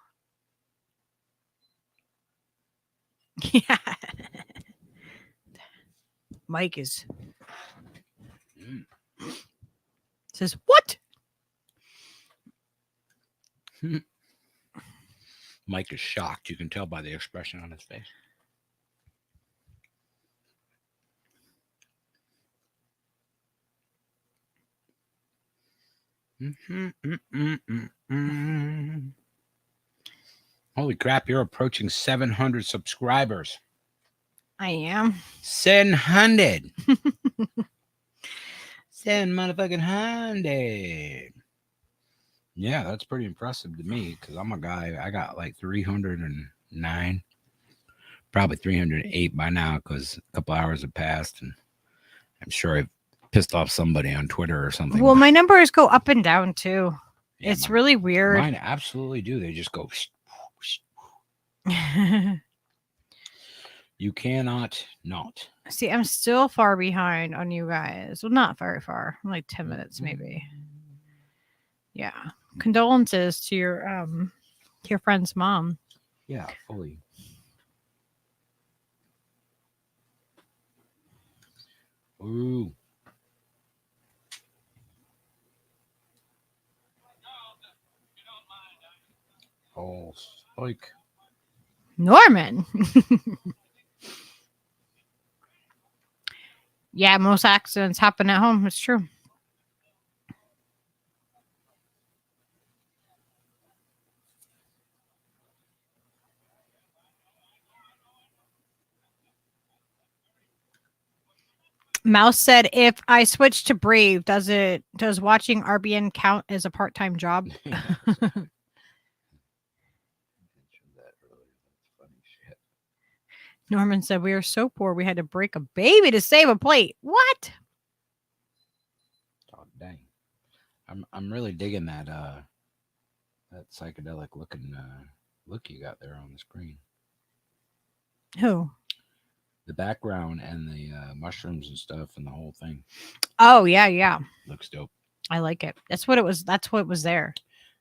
Yeah. Mike is says what? Mike is shocked. You can tell by the expression on his face. Holy crap, you're approaching 700 subscribers. I am. 700. 700. Yeah, that's pretty impressive to me because I'm a guy. I got like 309, probably 308 by now because a couple hours have passed, and I'm sure I've pissed off somebody on Twitter or something. Well, my numbers go up and down too. Yeah, it's really weird. Mine absolutely do. They just go. You cannot not. See, I'm still far behind on you guys. Well, not very far. Like 10 minutes, maybe. Yeah. Condolences to your friend's mom. Yeah, fully. Ooh. Oh, spike. Norman. Yeah, most accidents happen at home. It's true. Mouse said, if I switch to Brave, does watching RBN count as a part-time job? Norman said, we are so poor we had to break a baby to save a plate. What? Oh, dang. I'm really digging that that psychedelic looking look you got there on the screen. Who? The background and the mushrooms and stuff and the whole thing. Oh, yeah. Looks dope. I like it. That's what it was. That's what was there.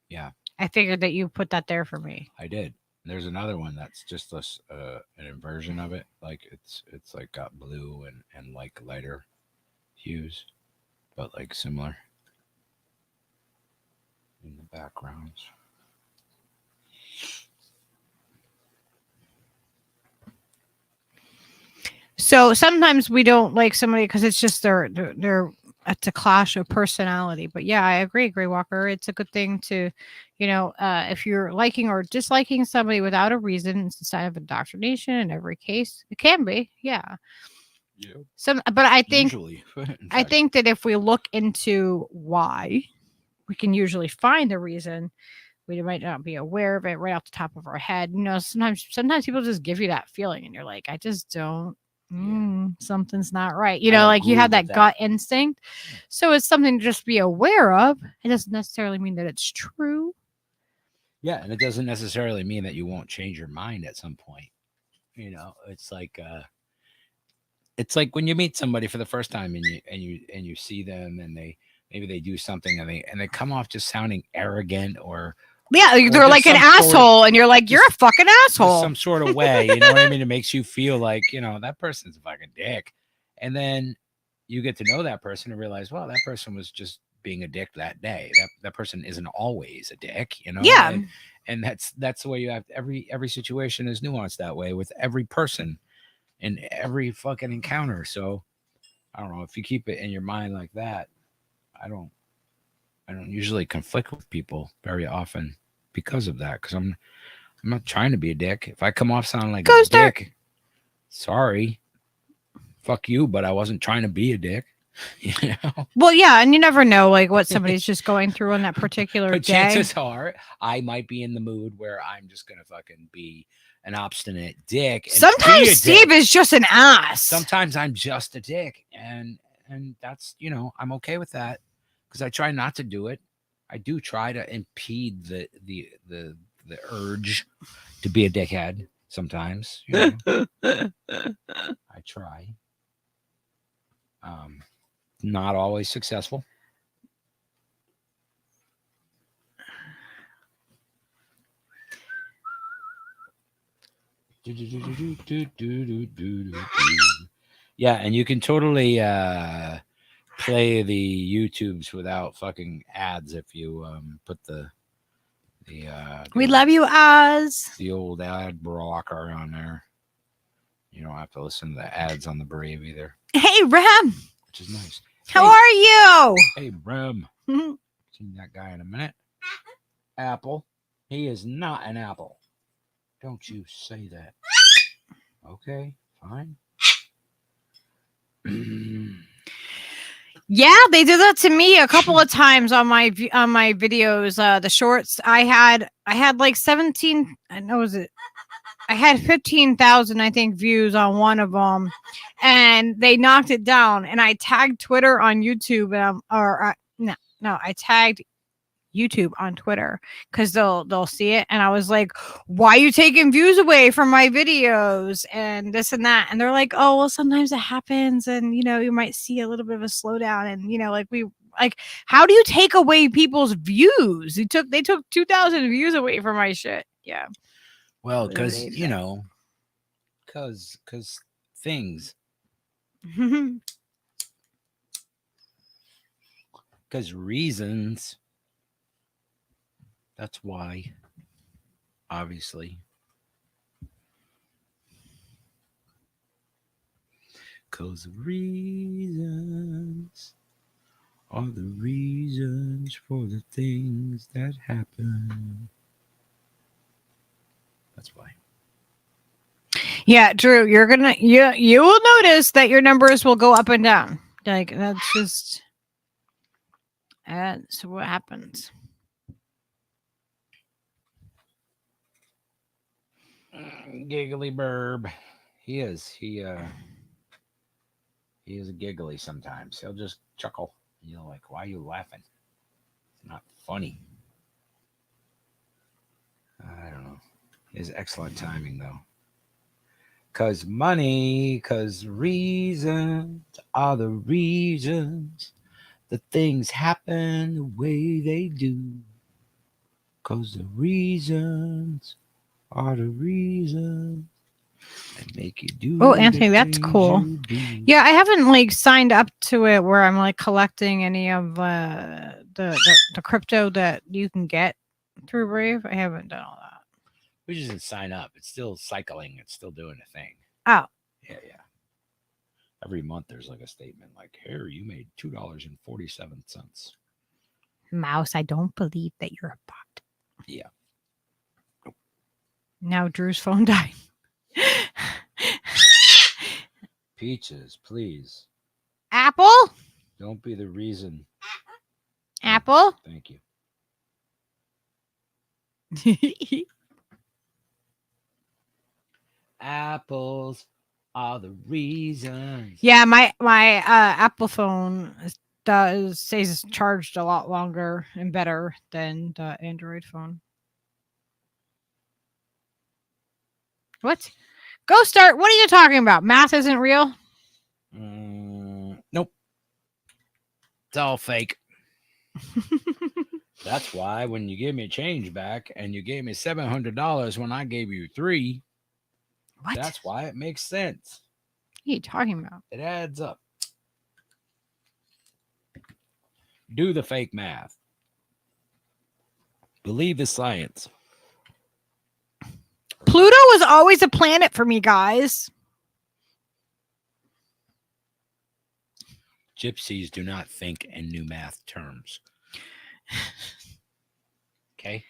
Yeah. I figured that you put that there for me. I did. There's another one that's just an inversion of it. Like it's like got blue and like lighter hues, but like similar in the backgrounds. So sometimes we don't like somebody because it's just they're it's a clash of personality. But yeah, I agree, Grey Walker. It's a good thing to, if you're liking or disliking somebody without a reason, it's a sign of indoctrination in every case. It can be, yeah. But I think I think that if we look into why, we can usually find the reason. We might not be aware of it right off the top of our head. Sometimes people just give you that feeling, and you're like, I just don't. Something's not right. Like you have that gut instinct. So it's something to just be aware of. It doesn't necessarily mean that it's true. Yeah, and it doesn't necessarily mean that you won't change your mind at some point. It's like when you meet somebody for the first time and you see them and maybe they do something and they come off just sounding arrogant or they're like an asshole, and you're like, you're a fucking asshole. Some sort of way, you know what I mean? It makes you feel like, that person's a fucking dick. And then you get to know that person and realize, well, that person was just being a dick that day. That person isn't always a dick, you know? Yeah. And that's the way you have every situation is nuanced that way with every person in every fucking encounter. So I don't know, if you keep it in your mind like that, I don't usually conflict with people very often because of that. Because I'm not trying to be a dick. If I come off sounding like a dick, sorry, fuck you. But I wasn't trying to be a dick. You know? Well, yeah, and you never know like what somebody's just going through on that particular But day. chances are, I might be in the mood where I'm just gonna fucking be an obstinate dick. And Sometimes Steve is just an ass. Sometimes I'm just a dick, and that's, you know, I'm okay with that because I try not to do it. I do try to impede the urge to be a dickhead sometimes. You know? I try. Not always successful. Yeah, and you can totally play the YouTubes without fucking ads if you put we love you, Oz. The old ad blocker on there. You don't have to listen to the ads on the Brave either. Hey, Rem. Which is nice. How are you? Hey, Rem. Seen that guy in a minute. Apple. He is not an apple. Don't you say that. Okay, fine. Yeah, they did that to me a couple of times on my videos. The shorts I had like 17. I know I had 15,000 I think views on one of them, and they knocked it down. And I tagged Twitter on YouTube, I tagged YouTube on Twitter because they'll see it, and I was like, why are you taking views away from my videos and this and that? And they're like, oh well, sometimes it happens, and you know, you might see a little bit of a slowdown, and you know, like how do you take away people's views? They took 2,000 views away from my shit. Yeah, well, because you know, because things, because reasons. That's why, obviously. Because reasons are the reasons for the things that happen. That's why. Yeah, Drew, you will notice that your numbers will go up and down. Like that's what happens. Giggly burb. He is a giggly sometimes. He'll just chuckle. You know, like, why are you laughing? It's not funny. I don't know. He has excellent timing though. Cause reasons are the reasons that things happen the way they do. Cause the reasons are the reasons that make you do. Oh, Anthony, that's cool. Yeah, I haven't like signed up to it where I'm like collecting any of the crypto that you can get through Brave. I haven't done all that. We just didn't sign up. It's still cycling. It's still doing a thing. Oh. Yeah. Every month there's like a statement like, here, you made $2.47. Mouse, I don't believe that you're a bot. Yeah. Now Drew's phone died. Peaches, please. Apple? Don't be the reason. Apple? Thank you. Apples are the reasons. Yeah, my Apple phone stays charged a lot longer and better than the Android phone. What? Go start. What are you talking about? Math isn't real? Nope. It's all fake. That's why when you gave me a change back and you gave me $700 when I gave you $3, what? That's why it makes sense. What are you talking about? It adds up. Do the fake math. Believe the science. Pluto was always a planet for me, guys. Gypsies do not think in new math terms. Okay?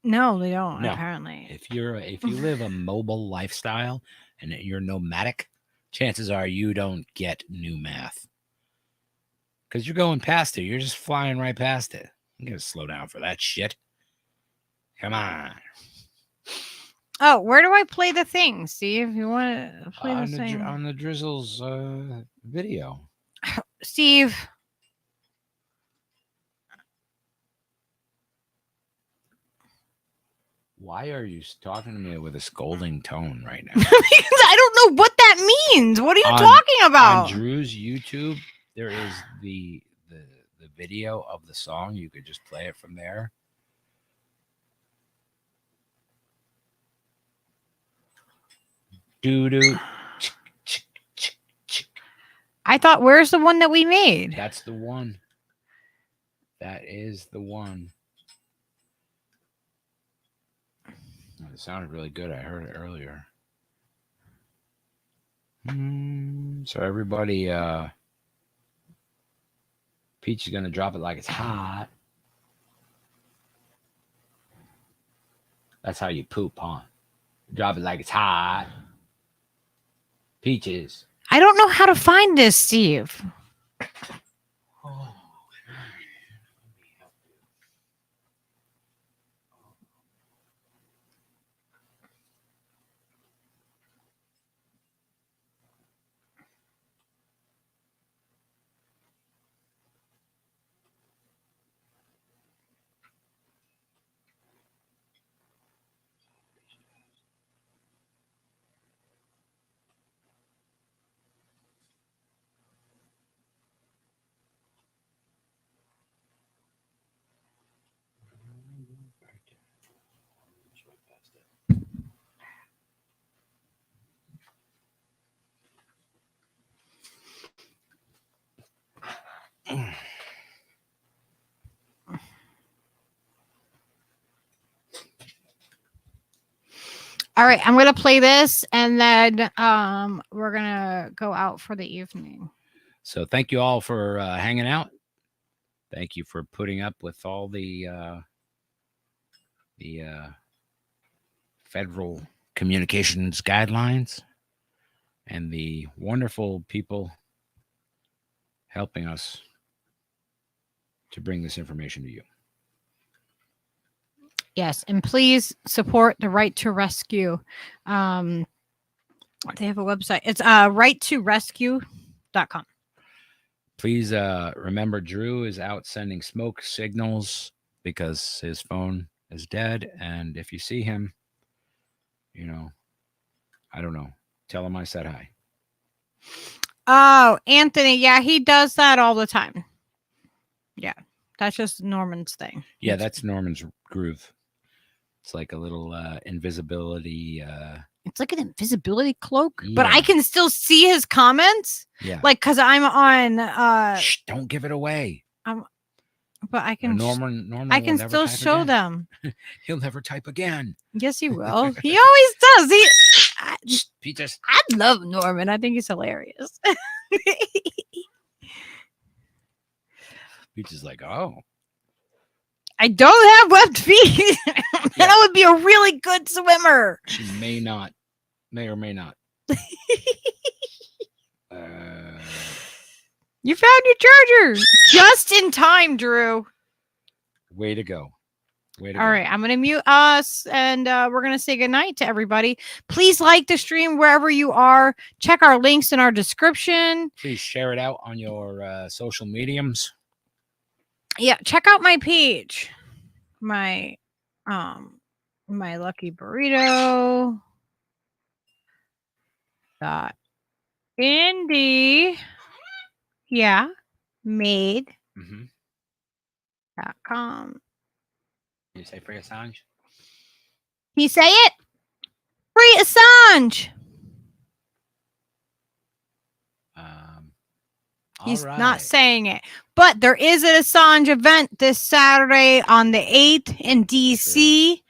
No, they don't, No. apparently. If you live a mobile lifestyle and you're nomadic, chances are you don't get new math. Because you're going past it. You're just flying right past it. You gotta slow down for that shit. Come on. Oh, where do I play the thing? Steve, you want to play the thing? On the Drizzle's video. Steve. Why are you talking to me with a scolding tone right now? Because I don't know what that means. What are you talking about? On Drew's YouTube, there is the video of the song. You could just play it from there. Doo-doo. I thought, where's the one that we made? That's the one. That is the one. It sounded really good. I heard it earlier. So everybody, Peach is going to drop it like it's hot. That's how you poop, huh? Drop it like it's hot. Peaches. I don't know how to find this, Steve. All right, I'm gonna play this, and then we're gonna go out for the evening. So thank you all for hanging out. Thank you for putting up with all the federal communications guidelines and the wonderful people helping us to bring this information to you. Yes, and please support the Right to Rescue. They have a website. It's righttorescue.com. Please remember Drew is out sending smoke signals because his phone is dead. And if you see him, you know, I don't know, tell him I said hi. Oh, Anthony. Yeah, he does that all the time. Yeah, that's just Norman's thing. Yeah, that's Norman's groove. It's like a little invisibility. It's like an invisibility cloak, Yeah. but I can still see his comments. Yeah. Like, because I'm on. Shh, don't give it away. But I can. Norman I will can never still type show again. them. He'll never type again. Yes, he will. He always does. Peaches. I love Norman. I think he's hilarious. Peach is like, oh. I don't have webbed feet. Then I would be a really good swimmer. She may or may not. You found your charger just in time, Drew. Way to go. Way to All go. right, I'm going to mute us, and we're going to say goodnight to everybody. Please like the stream wherever you are. Check our links in our description. Please share it out on your social mediums. Yeah, check out my page. My lucky burrito. Indie. Yeah. Made. .com. You say free Assange? Can you say it? Free Assange. He's All not right. saying it. But there is an Assange event this Saturday on the 8th in DC.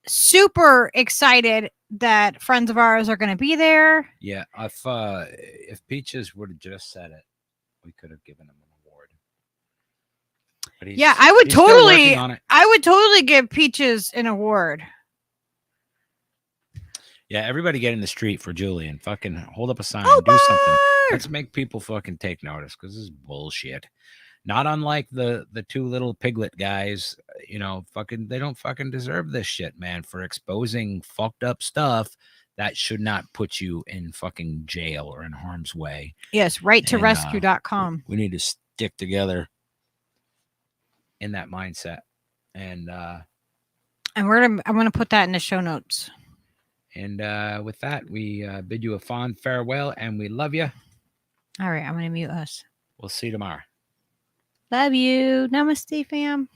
Super excited that friends of ours are going to be there. Yeah, if Peaches would have just said it, we could have given him an award. But Yeah, I would he's still working totally, on it. I would totally give Peaches an award. Yeah, everybody get in the street for Julian. Fucking hold up a sign. Oh, Do something. Let's make people fucking take notice because this is bullshit. Not unlike the two little piglet guys, you know, fucking they don't fucking deserve this shit, man, for exposing fucked up stuff that should not put you in fucking jail or in harm's way. Yes, right to rescue.com. We need to stick together in that mindset. And I'm gonna put that in the show notes. And with that, we bid you a fond farewell, and we love you. All right, I'm going to mute us. We'll see you tomorrow. Love you. Namaste, fam.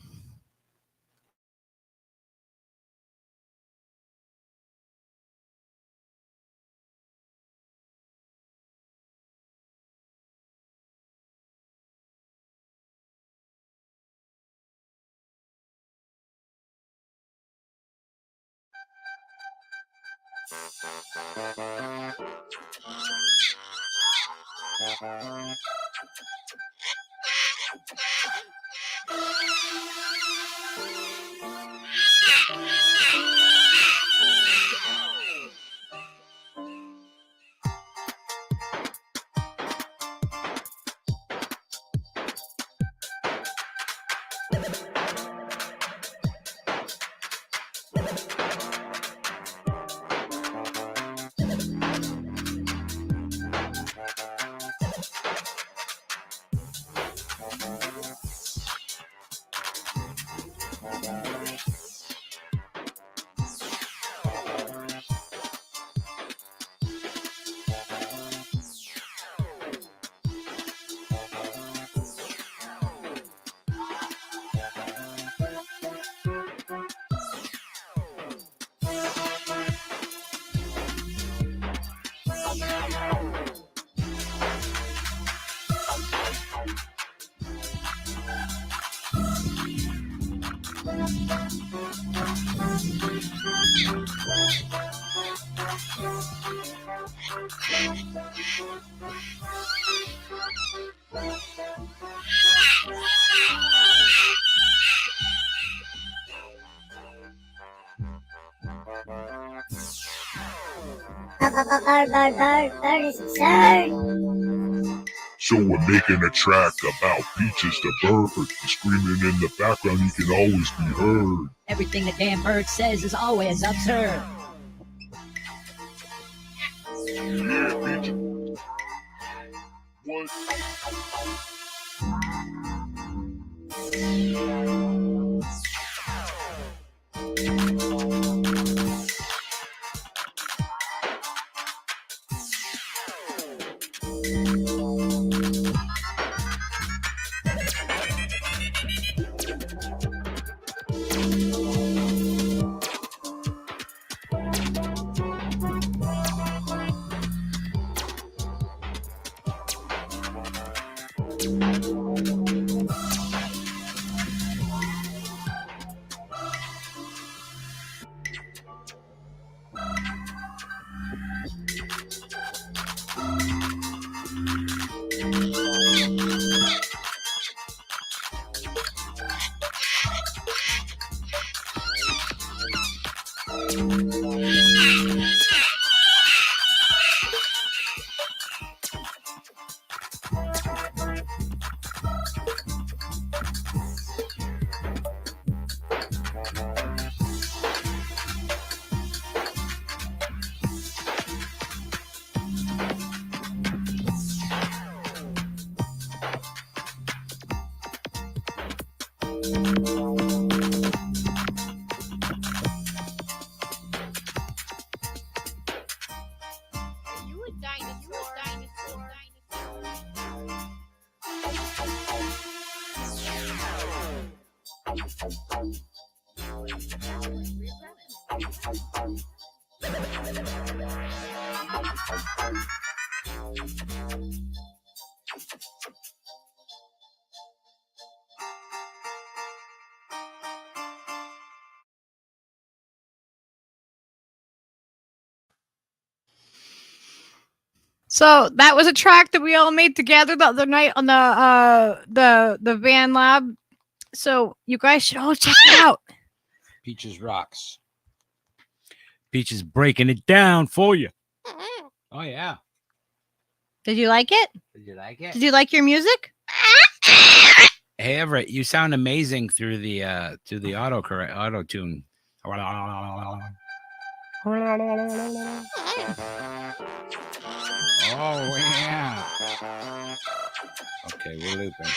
Bird is absurd. So we're making a track about Peaches the bird, and screaming in the background, you can always be heard. Everything the damn bird says is always absurd. Yeah, Peaches. What? So that was a track that we all made together the other night on the Van Lab. So you guys should all check it out. Peaches rocks. Peaches breaking it down for you. Oh yeah. Did you like it? Did you like it? Did you like your music? Hey Everett, you sound amazing through the auto tune. Oh yeah. Okay, we're looping.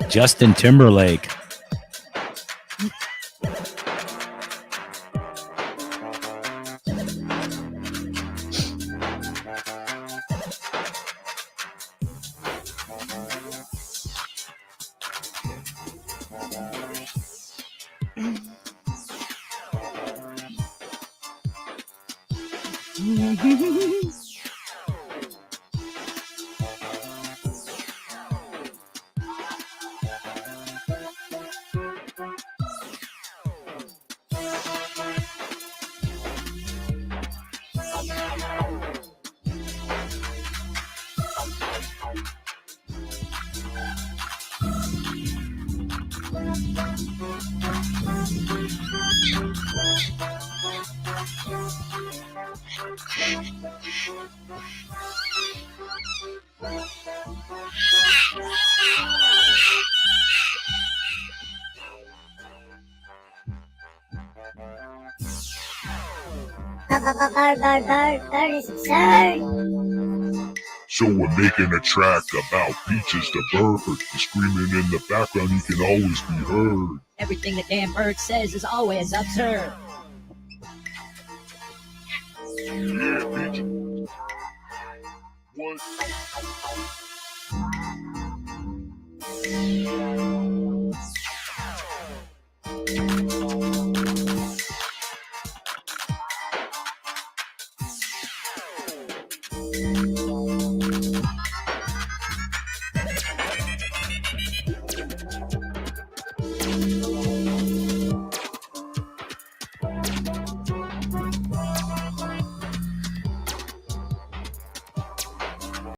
Justin Timberlake. Bird is absurd. So we're making a track about Peaches the bird. Screaming in the background, you can always be heard. Everything that damn bird says is always absurd. Yeah, Peaches. What?